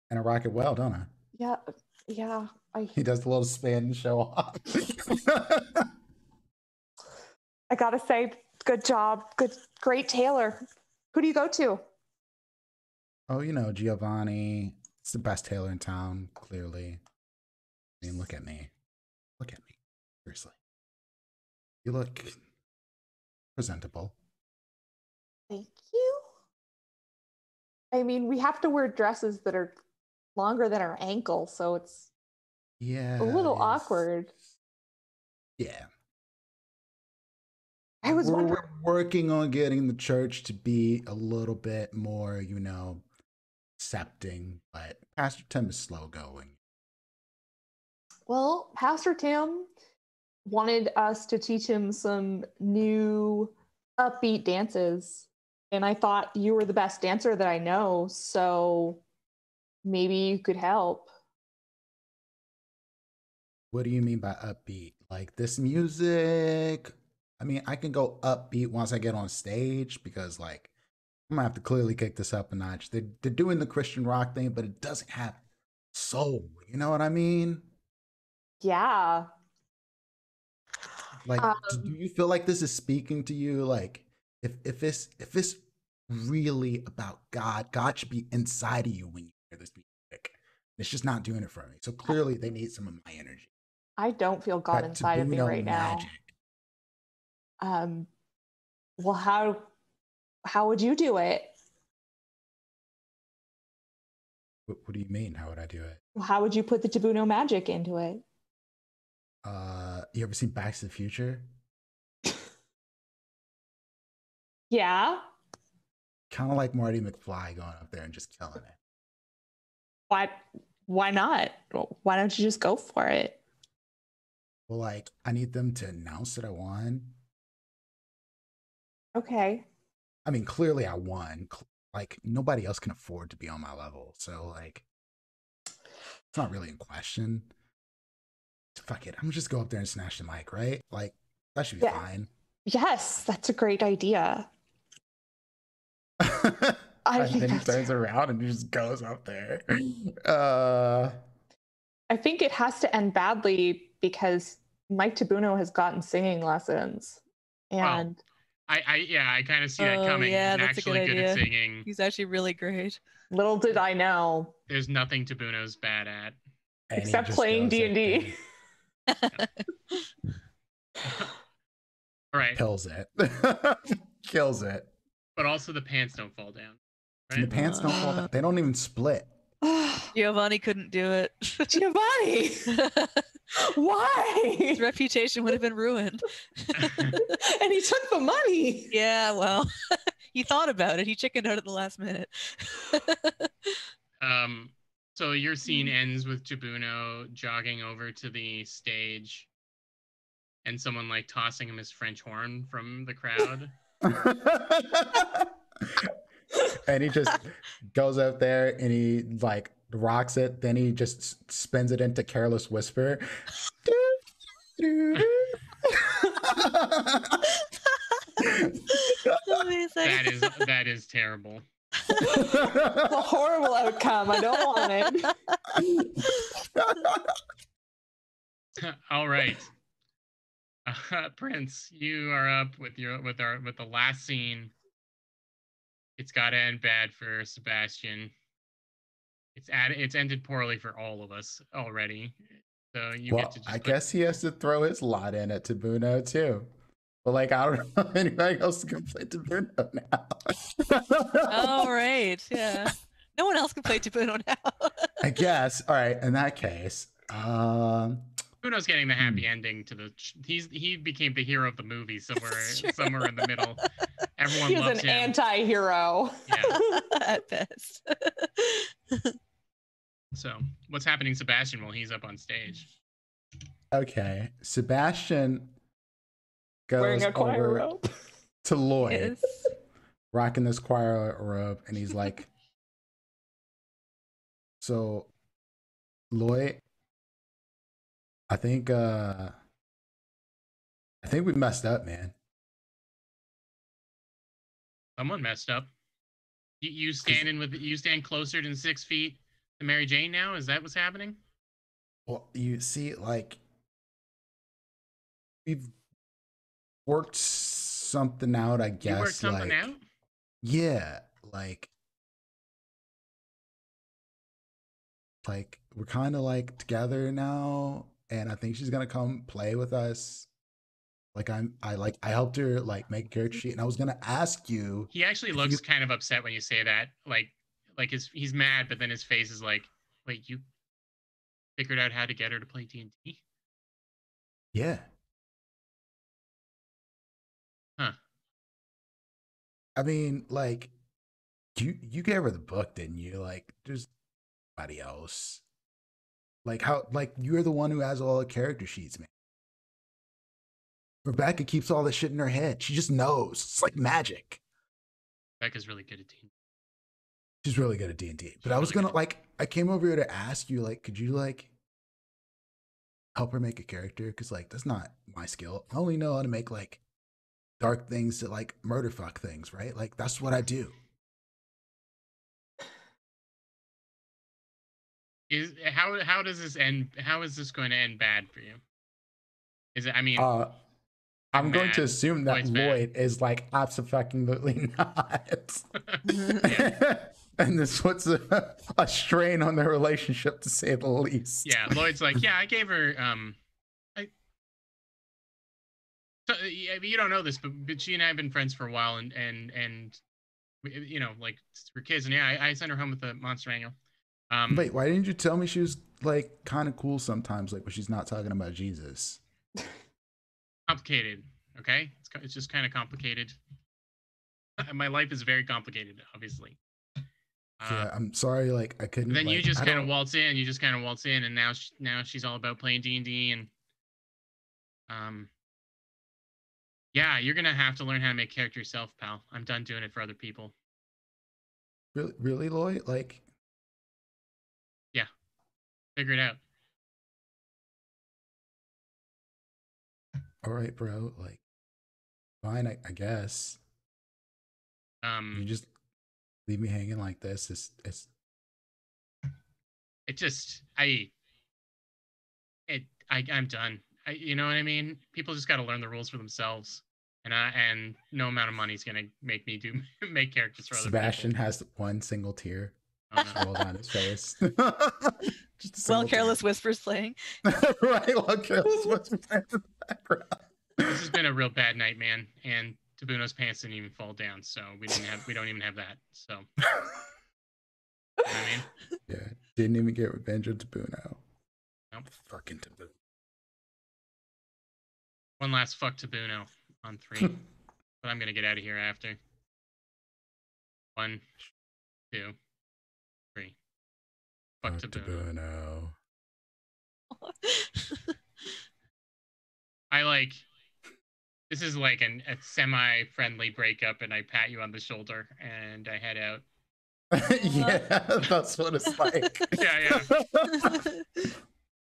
And I rock it well, don't I? Yeah. He does the little spin and show off. I gotta say, good job. Great tailor. Who do you go to? Oh, Giovanni. It's the best tailor in town, clearly. I mean, look at me. Seriously. You look presentable. Thank you. I mean, we have to wear dresses that are longer than our ankle, so it's a little awkward. Yeah. I was wondering. We're working on getting the church to be a little bit more, accepting, but Pastor Tim is slow going. Well, Pastor Tim wanted us to teach him some new upbeat dances, and I thought you were the best dancer that I know, so maybe you could help. What do you mean by upbeat? Like this music? I mean, I can go upbeat once I get on stage because, I'm gonna have to clearly kick this up a notch. They're doing the Christian rock thing, but it doesn't have soul. You know what I mean? Yeah. Do you feel like this is speaking to you? Like, if it's really about God should be inside of you when you hear this music. It's just not doing it for me. So clearly, they need some of my energy. I don't feel God inside of me right magic. Now. Well, how would you do it? What do you mean? How would I do it? How would you put the Tabuno magic into it? You ever seen Back to the Future? Yeah. Kind of like Marty McFly going up there and just killing it. Why not? Why don't you just go for it? Well, I need them to announce that I won. Okay. I mean, clearly I won. Nobody else can afford to be on my level. So, it's not really in question. Fuck it. I'm gonna just go up there and snatch the mic, right? That should be fine. Yes, that's a great idea. And then he turns around and he just goes up there. I think it has to end badly because Mike Tabuno has gotten singing lessons, and I kind of see that coming. Yeah, He's that's actually a good good idea. at singing. He's actually really great. little did I know, There's nothing Tabuno's bad at. And he except just playing goes up D&D. there, All right, kills it. Kills it. but also the pants don't fall down. And the Right? pants don't fall down. They don't even split. Giovanni couldn't do it. Giovanni, why? His reputation would have been ruined. And he took the money. Yeah, well, he thought about it. He chickened out at the last minute. So your scene ends with Tabuno jogging over to the stage and someone like tossing him his French horn from the crowd. And he just goes up there and he like rocks it. Then he just spins it into Careless Whisper. Amazing. That is terrible. A horrible outcome. I don't want it. All right, Prince, you are up with the last scene. It's got to end bad for Sebastian. It's ended poorly for all of us already. So you get to just. I guess he has to throw his lot in at Tabuno too. But like, I don't know if anybody else can play Tabuno now. Oh, right. Yeah. No one else can play Tabuno now. I guess. All right. In that case, Tabuno's getting the happy ending to the. He became the hero of the movie somewhere in the middle. Everyone He was loves an him. anti-hero. Yeah. At best. So what's happening, Sebastian, while he's up on stage? okay. Sebastian Wearing goes a choir over robe. to Lloyd, Yes. rocking this choir robe, and he's like, "So, Lloyd, I think we messed up, man." Someone messed up. You stand closer than 6 feet to Mary Jane now? Is that what's happening? Well, you see, like, we've worked something out, I guess. You worked something like, out? Yeah, like we're kind of like together now, and I think she's gonna come play with us. Like I helped her like make a character sheet, and I was gonna ask you. He actually looks kind of upset when you say that. Like he's mad, but then his face is like, wait, you figured out how to get her to play D&D? Yeah. Huh. I mean, like, you gave her the book, didn't you? Like, there's nobody else. Like you're the one who has all the character sheets, man. Rebecca keeps all this shit in her head. She just knows. It's like magic. Becca's really good at D&D. She's really good at D&D. But I was gonna I came over here to ask you, like, could you like help her make a character? Because like that's not my skill. I only know how to make like dark things to like murder fuck things, right? Like that's what I do. How does this end? How is this going to end bad for you? Is it? I mean, I'm going to assume that Lloyd's Lloyd is like absolutely not. Yeah. And this puts a strain on their relationship, to say the least. Yeah, Lloyd's like, yeah, I gave her. So, you don't know this, but she and I have been friends for a while, and you know, like we're kids, and yeah, I sent her home with the monster manual. Wait, why didn't you tell me she was like kind of cool sometimes, like when she's not talking about Jesus? Complicated, okay? It's just kind of complicated. My life is very complicated, obviously. Yeah, I'm sorry, like I couldn't. Then like, you just kind of waltz in. You just kind of waltz in, and now she's all about playing D&D, and yeah, you're gonna have to learn how to make character yourself, pal. I'm done doing it for other people. Really, Lloyd? Like, yeah, figure it out. All right, bro. Like, fine, I guess. You just leave me hanging like this. I'm I'm done. you know what I mean? People just got to learn the rules for themselves. And no amount of money is gonna make me make characters for other Sebastian people. has one single tear Oh, no. rolled on his face. Just a Well, single Careless tear. Whispers playing. Right, while Careless Whispers playing in the background. This has been a real bad night, man. And Tabuno's pants didn't even fall down, so we don't even have that. So, you know what I mean? Yeah, didn't even get revenge on Tabuno. Nope. Fucking Tabuno. One last fuck Tabuno on 3, but I'm gonna get out of here after. 1, 2, 3. Fuck Tabuno. This is like a semi-friendly breakup, and I pat you on the shoulder and I head out. Yeah, that's what it's like. Yeah.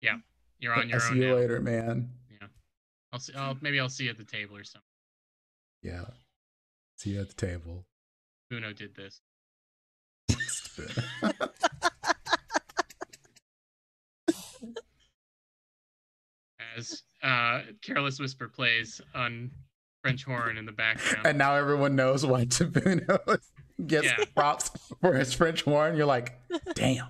Yeah, you're on your own. I'll see you now. later, man. Yeah, maybe I'll see you at the table or something. Yeah, see you at the table. Uno did this. As Careless Whisper plays on French horn in the background. And now everyone knows why Tabuno gets props for his French horn. You're like, damn.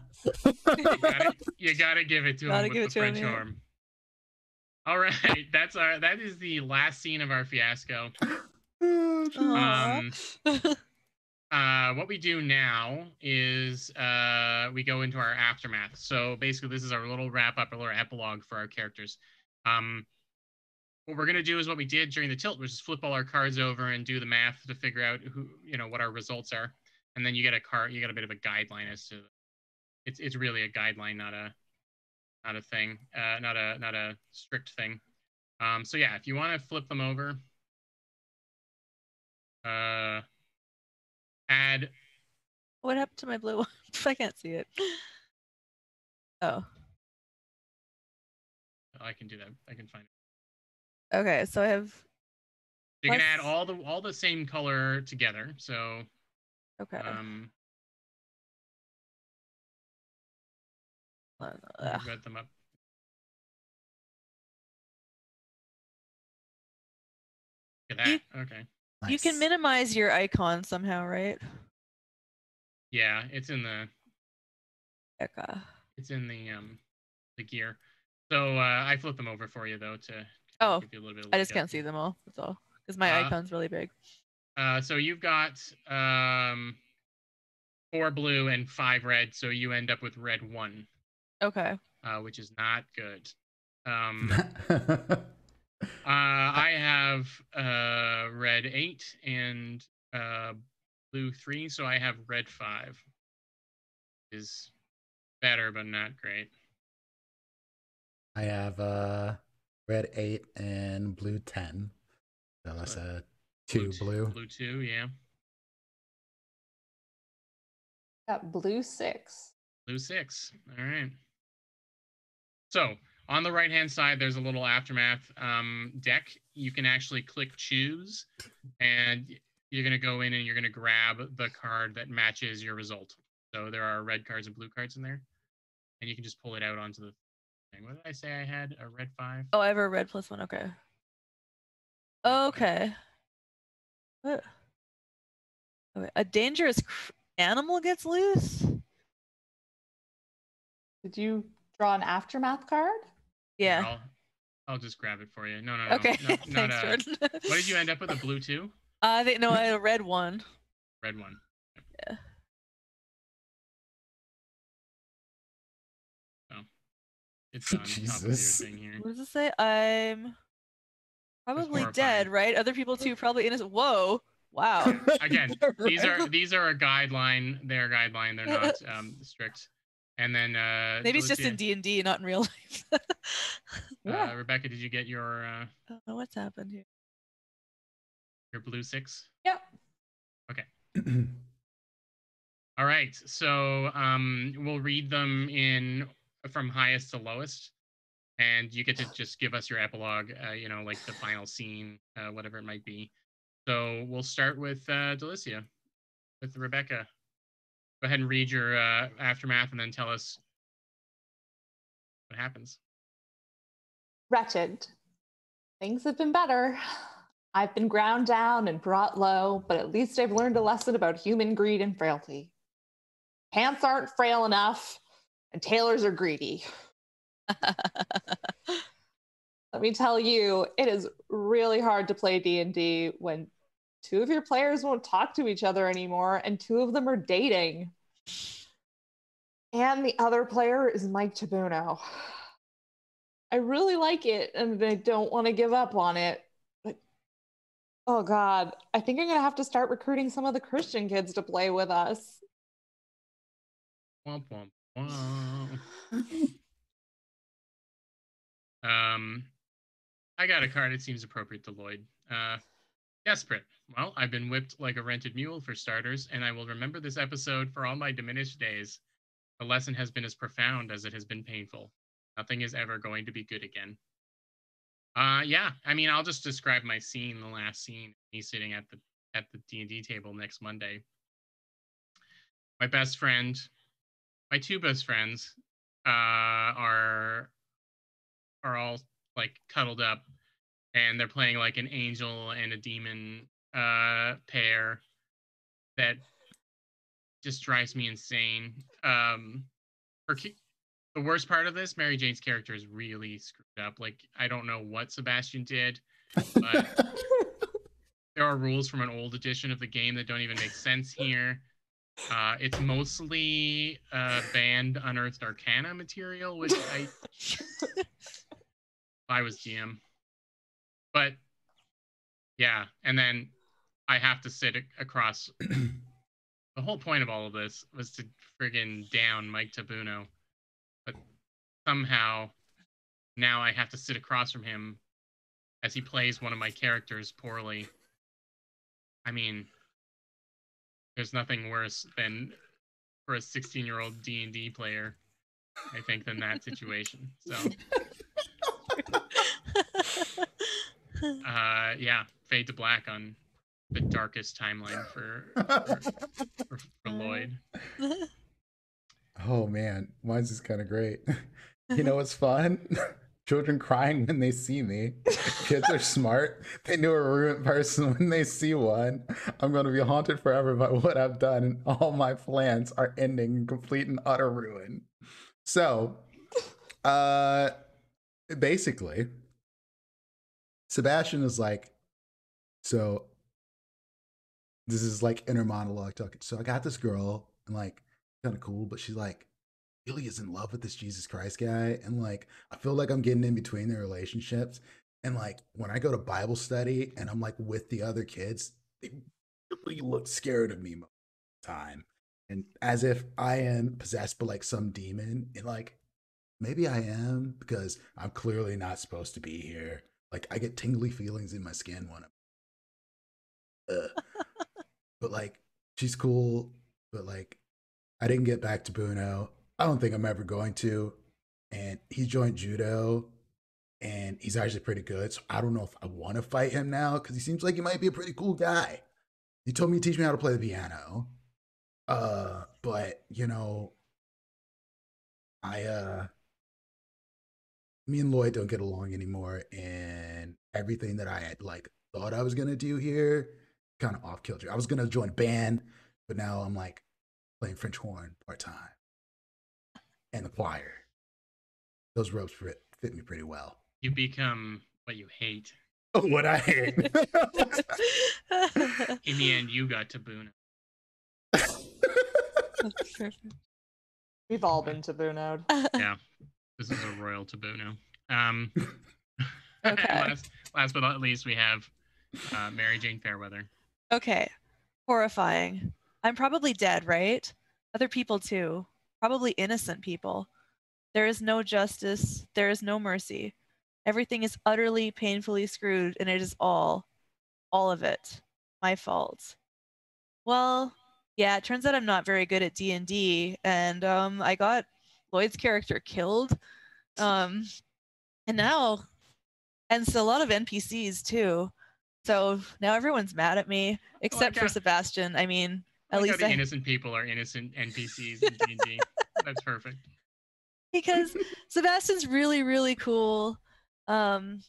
You gotta give it to him with the French horn. All right, that is the last scene of our fiasco. What we do now is we go into our aftermath. So basically, this is our little wrap up, a little epilogue for our characters. What we're gonna do is what we did during the tilt, which is flip all our cards over and do the math to figure out what our results are, and then you get a bit of a guideline as to. It's really a guideline, not a thing, not a strict thing. So yeah, if you want to flip them over, add. What happened to my blue one? I can't see it. Oh. I can do that. I can find it. Okay, so I have. You can add all the same color together. So. Okay. Read them up. Look at that. Okay. Nice. You can minimize your icon somehow, right? Yeah, it's in the. Okay. It's in the gear. So I flip them over for you though to give you a little bit of I just can't see them all. That's all. Because my icon's really big. So you've got 4 blue and 5 red, so you end up with red 1. Okay. Which is not good. I have red 8 and blue 3, so I have red 5. Is better, but not great. I have red 8 and blue 10. So that's a 2 blue. Blue 2, yeah. Got blue 6. Blue 6. All right. So on the right-hand side, there's a little aftermath deck. You can actually click choose, and you're going to go in and you're going to grab the card that matches your result. So there are red cards and blue cards in there, and you can just pull it out onto the thing. What did I say I had? A red 5? Oh, I have a red +1. Okay. Okay. What? Okay. A dangerous animal gets loose? Did you draw an aftermath card? Yeah. I'll just grab it for you. No. Okay. No, Thanks, Jordan. What did you end up with? A blue 2? I had a red 1. Red 1. Yeah. Oh. It's on Jesus. top of your thing here. What does it say? I'm probably dead, right? Other people too, probably innocent. Whoa. Wow. Again, these are a guideline. They're a guideline. They're not strict. And then maybe it's just in D&D, not in real life. Rebecca, did you get your? I don't know what's happened here. Your blue 6. Yep. Okay. All right. So we'll read them from highest to lowest, and you get to just give us your epilogue. Like the final scene, whatever it might be. So we'll start with Delicia, with Rebecca. Go ahead and read your aftermath and then tell us what happens. wretched. Things have been better. I've been ground down and brought low, but at least I've learned a lesson about human greed and frailty. Pants aren't frail enough, and tailors are greedy. Let me tell you, it is really hard to play D&D when two of your players won't talk to each other anymore, and two of them are dating. And the other player is Mike Tabuno. I really like it, and I don't want to give up on it. But, oh God, I think I'm going to have to start recruiting some of the Christian kids to play with us. Womp, womp, womp. I got a card. It seems appropriate to Lloyd. Desperate. Well, I've been whipped like a rented mule for starters, and I will remember this episode for all my diminished days. The lesson has been as profound as it has been painful. Nothing is ever going to be good again. Yeah, I mean, I'll just describe my scene, the last scene. Me sitting at the D&D table next Monday. My best friend, my two best friends, are all like cuddled up, and they're playing like an angel and a demon pair that just drives me insane. The worst part of this, Mary Jane's character is really screwed up. Like, I don't know what Sebastian did, but there are rules from an old edition of the game that don't even make sense here. It's mostly banned Unearthed Arcana material, which I was GM. But yeah, and then I have to sit across. The whole point of all of this was to friggin' down Mike Tabuno. But somehow now I have to sit across from him as he plays one of my characters poorly. I mean, there's nothing worse than for a 16-year-old D&D player, I think, than that situation. So, yeah, fade to black on the darkest timeline for Lloyd. Oh man, mine's just kind of great. You know what's fun? Children crying when they see me. Kids are smart. They knew a ruined person when they see one. I'm going to be haunted forever by what I've done, and all my plans are ending in complete and utter ruin. So, basically, Sebastian is like, so this is like inner monologue talking. So I got this girl, and like, kind of cool, but she's like really is in love with this Jesus Christ guy, and like I feel like I'm getting in between their relationships, and like when I go to Bible study and I'm like with the other kids, they really look scared of me most of the time, and as if I am possessed by like some demon, and like maybe I am because I'm clearly not supposed to be here. Like I get tingly feelings in my skin when I'm but like she's cool, but like I didn't get back to Buno. I don't think I'm ever going to. And he joined judo, and he's actually pretty good. So I don't know if I want to fight him now because he seems like he might be a pretty cool guy. He told me to teach me how to play the piano. But you know, me and Lloyd don't get along anymore, and everything that I had like thought I was gonna do here kind of off kilter. I was gonna join a band, but now I'm like playing French horn part-time and the choir. Those ropes fit me pretty well. You become what you hate. What I hate. In the end, you got Tabuno. That's perfect. We've all been Tabuno'd. Yeah, this is a royal Tabuno. Okay. Last but not least, we have Mary Jane Fairweather. Okay. Horrifying. I'm probably dead, right? Other people too. Probably innocent people. There is no justice. There is no mercy. Everything is utterly, painfully screwed, and it is all of it, my fault. Well, yeah, it turns out I'm not very good at D&D, and I got Lloyd's character killed. And now, and so a lot of NPCs too. So now everyone's mad at me, except for Sebastian. I mean, at least the innocent people are innocent NPCs in D&D. That's perfect. Because Sebastian's really, really cool. And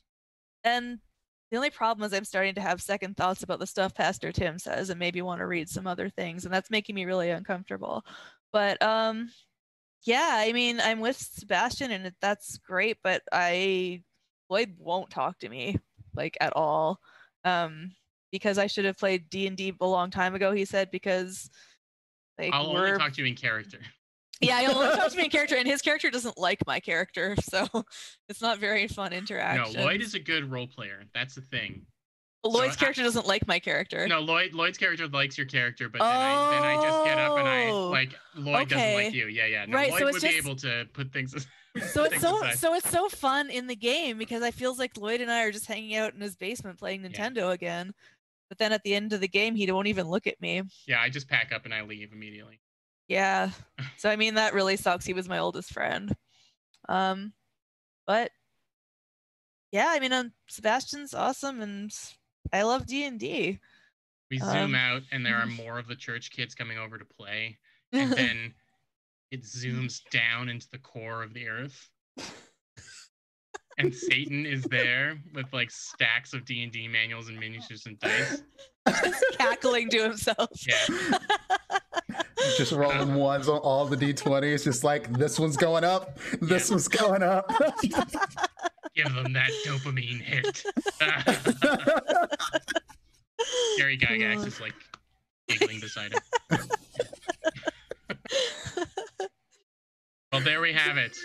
the only problem is I'm starting to have second thoughts about the stuff Pastor Tim says and maybe want to read some other things, and that's making me really uncomfortable. But yeah, I mean, I'm with Sebastian and that's great, but Lloyd won't talk to me like at all. Because I should have played D&D a long time ago, he said, because like I'll only talk to you in character. Yeah, he'll only talk to me in character, and his character doesn't like my character, so it's not very fun interaction. No, Lloyd is a good role player. That's the thing. Lloyd's character doesn't like my character. No, Lloyd's character likes your character, but then I just get up and I like Lloyd doesn't like you. Yeah. No, right, Lloyd so would be able to put things. So it's so fun in the game because I feels like Lloyd and I are just hanging out in his basement playing Nintendo again. But then at the end of the game, he won't even look at me. Yeah, I just pack up and I leave immediately. Yeah. So I mean that really sucks. He was my oldest friend. But yeah, I mean Sebastian's awesome and I love D&D. We zoom out and there are more of the church kids coming over to play. And then it zooms down into the core of the earth. And Satan is there with like stacks of D&D manuals and miniatures and dice. Just cackling to himself. Yeah. Just rolling ones on all the D20s, just like this one's going up, this one's going up. Give them that dopamine hit. Gary Gygax is like giggling beside him. Well, there we have it.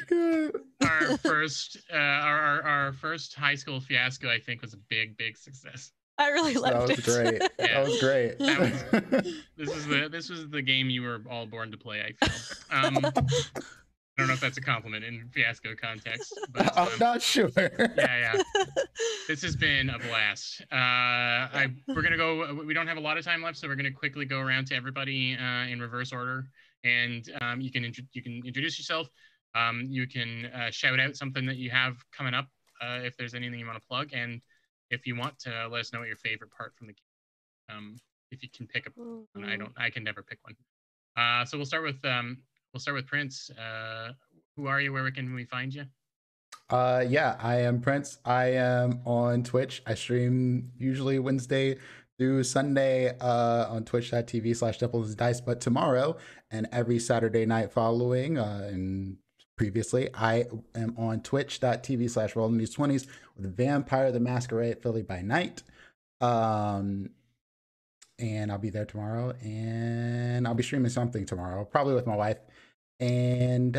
Our first, our first high school fiasco, I think, was a big success. I really loved it. Great. Yeah. That was great. This was the game you were all born to play, I feel. I don't know if that's a compliment in fiasco context, but I'm not sure. Yeah. This has been a blast. We're gonna go. We don't have a lot of time left, so we're gonna quickly go around to everybody in reverse order, and you can introduce yourself. You can shout out something that you have coming up if there's anything you want to plug, and if you want to let us know what your favorite part from the game. If you can pick a one, I can never pick one. So we'll start with Prince. Who are you? Where can we find you? Yeah, I am Prince. I am on Twitch. I stream usually Wednesday through Sunday on twitch.tv/Dice. But tomorrow and every Saturday night following and previously, I am on twitch.tv/RollingTheSwinnies with Vampire the Masquerade Philly by Night. And I'll be there tomorrow, and I'll be streaming something tomorrow, probably with my wife. And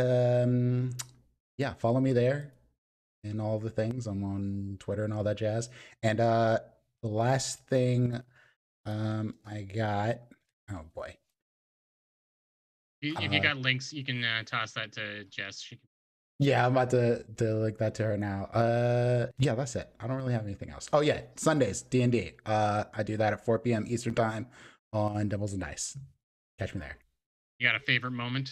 yeah, follow me there and all the things. I'm on Twitter and all that jazz. And the last thing I got, oh boy. If you got links, you can toss that to Jess. Yeah, I'm about to link that to her now. Yeah, that's it. I don't really have anything else. Oh yeah, Sundays, D&D. I do that at 4 p.m. Eastern time on Dungeons and Dice. Catch me there. You got a favorite moment?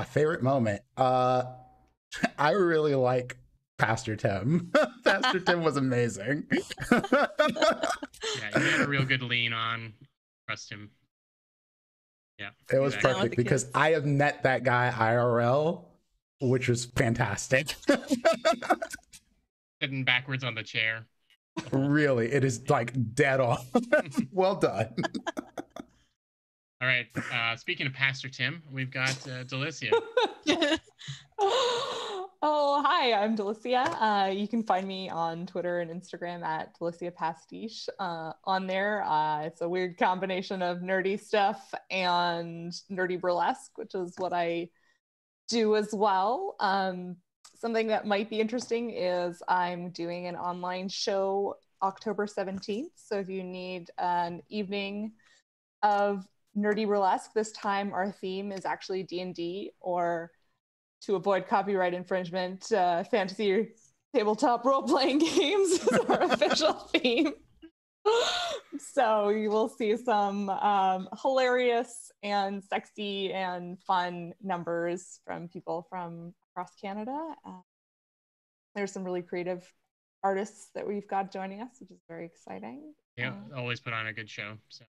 Favorite moment. I really like Pastor Tim. Pastor Tim was amazing. Yeah, you had a real good lean on. Trust him. Yeah, it was perfect because I have met that guy IRL, which was fantastic. Sitting backwards on the chair. Really, it is like dead on. Well done. All right. Speaking of Pastor Tim, we've got Delicia. Oh, hi, I'm Delicia. You can find me on Twitter and Instagram at Delicia Pastiche. On there, it's a weird combination of nerdy stuff and nerdy burlesque, which is what I do as well. Something that might be interesting is I'm doing an online show October 17th. So if you need an evening of nerdy burlesque, this time our theme is actually D&D, or to avoid copyright infringement, fantasy tabletop role-playing games is our official theme. So you will see some hilarious and sexy and fun numbers from people from across Canada. There's some really creative artists that we've got joining us, which is very exciting. Yeah, always put on a good show. So.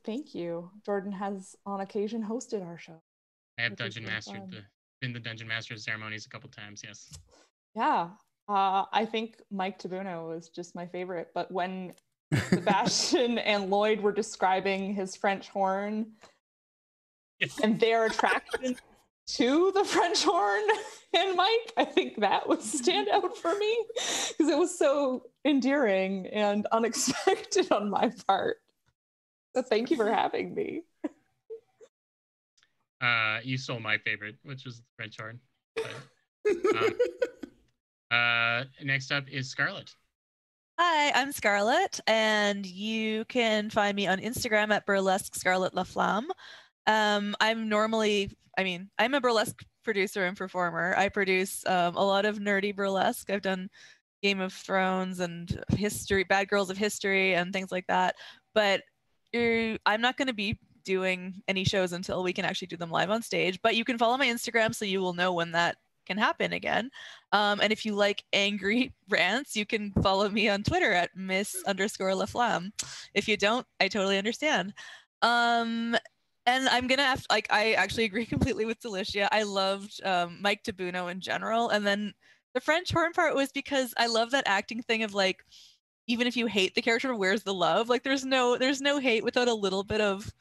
Thank you. Jordan has on occasion hosted our show. I have been the Dungeon Master of ceremonies a couple times, yes. Yeah, I think Mike Tabuno was just my favorite, but when Sebastian and Lloyd were describing his French horn and their attraction to the French horn and Mike, I think that was stand out for me because it was so endearing and unexpected on my part. So thank you for having me. You stole my favorite, which was the French horn. Next up is Scarlett. Hi, I'm Scarlett, and you can find me on Instagram at burlesque Scarlett Laflamme. I'm a burlesque producer and performer. I produce a lot of nerdy burlesque. I've done Game of Thrones and history, Bad Girls of History, and things like that. But I'm not going to be doing any shows until we can actually do them live on stage. But you can follow my Instagram so you will know when that can happen again. And if you like angry rants, you can follow me on Twitter at Miss_Laflamme. If you don't, I totally understand. And I'm gonna have I actually agree completely with Delicia. I loved Mike Tabuno in general, and then the French horn part was because I love that acting thing of like, even if you hate the character, where's the love? Like, there's no hate without a little bit of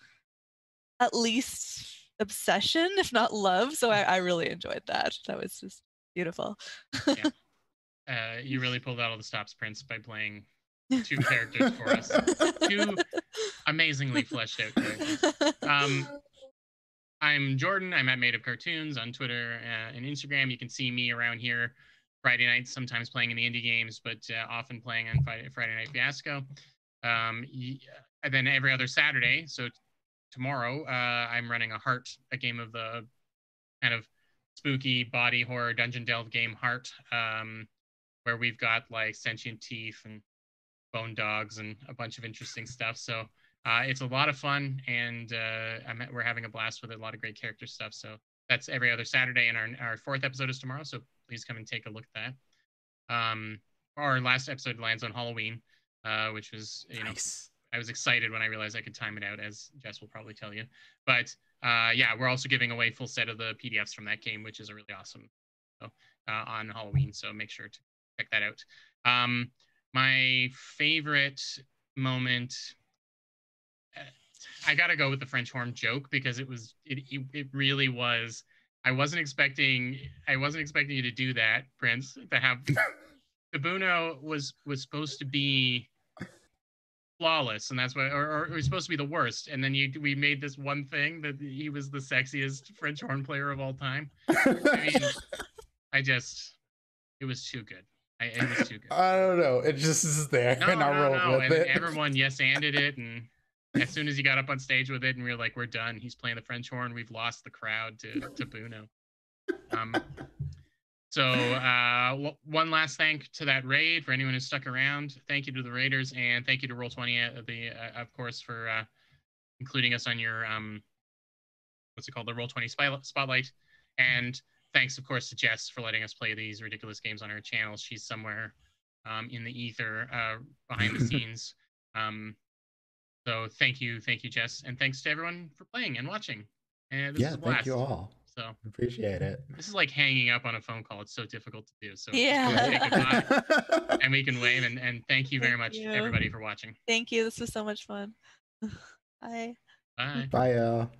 at least obsession, if not love. So I really enjoyed that. That was just beautiful. Yeah. You really pulled out all the stops, Prince, by playing 2 characters for us. 2 amazingly fleshed out characters. I'm Jordan. I'm at Made of Cartoons on Twitter and Instagram. You can see me around here Friday nights, sometimes playing in the indie games, but often playing on Friday Night Fiasco. And then every other Saturday, so tomorrow, I'm running a game of the kind of spooky body horror dungeon delve game Heart, where we've got like sentient teeth and bone dogs and a bunch of interesting stuff. So it's a lot of fun, and we're having a blast with it. A lot of great character stuff. So that's every other Saturday, and our 4th episode is tomorrow. So please come and take a look at that. Our last episode lands on Halloween, which was, nice. I was excited when I realized I could time it out, as Jess will probably tell you. But yeah, we're also giving away full set of the PDFs from that game, which is a really awesome on Halloween. So make sure to check that out. My favorite moment, I gotta go with the French horn joke, because it really was. I wasn't expecting you to do that, Prince. To have Tabuno was supposed to be flawless, and that's why, or it was supposed to be the worst, and then we made this one thing that he was the sexiest French horn player of all time. I mean, it was too good. It was too good. I don't know. It just is there, and I rolled with it. Everyone yes-anded it, and as soon as he got up on stage with it, and we were like, "We're done. He's playing the French horn. We've lost the crowd to Tabuno." So one last thank to that raid for anyone who stuck around. Thank you to the raiders, and thank you to Roll20, of course, for including us on your what's it called, the Roll20 Spotlight. And thanks, of course, to Jess for letting us play these ridiculous games on her channel. She's somewhere in the ether behind the scenes. So thank you, Jess, and thanks to everyone for playing and watching. And this was a blast. Thank you all. So appreciate it. This is like hanging up on a phone call. It's so difficult to do. So yeah, say goodbye, and we can wave. And thank you very much, everybody, for watching. Thank you. This was so much fun. Bye. Bye. Bye, y'all.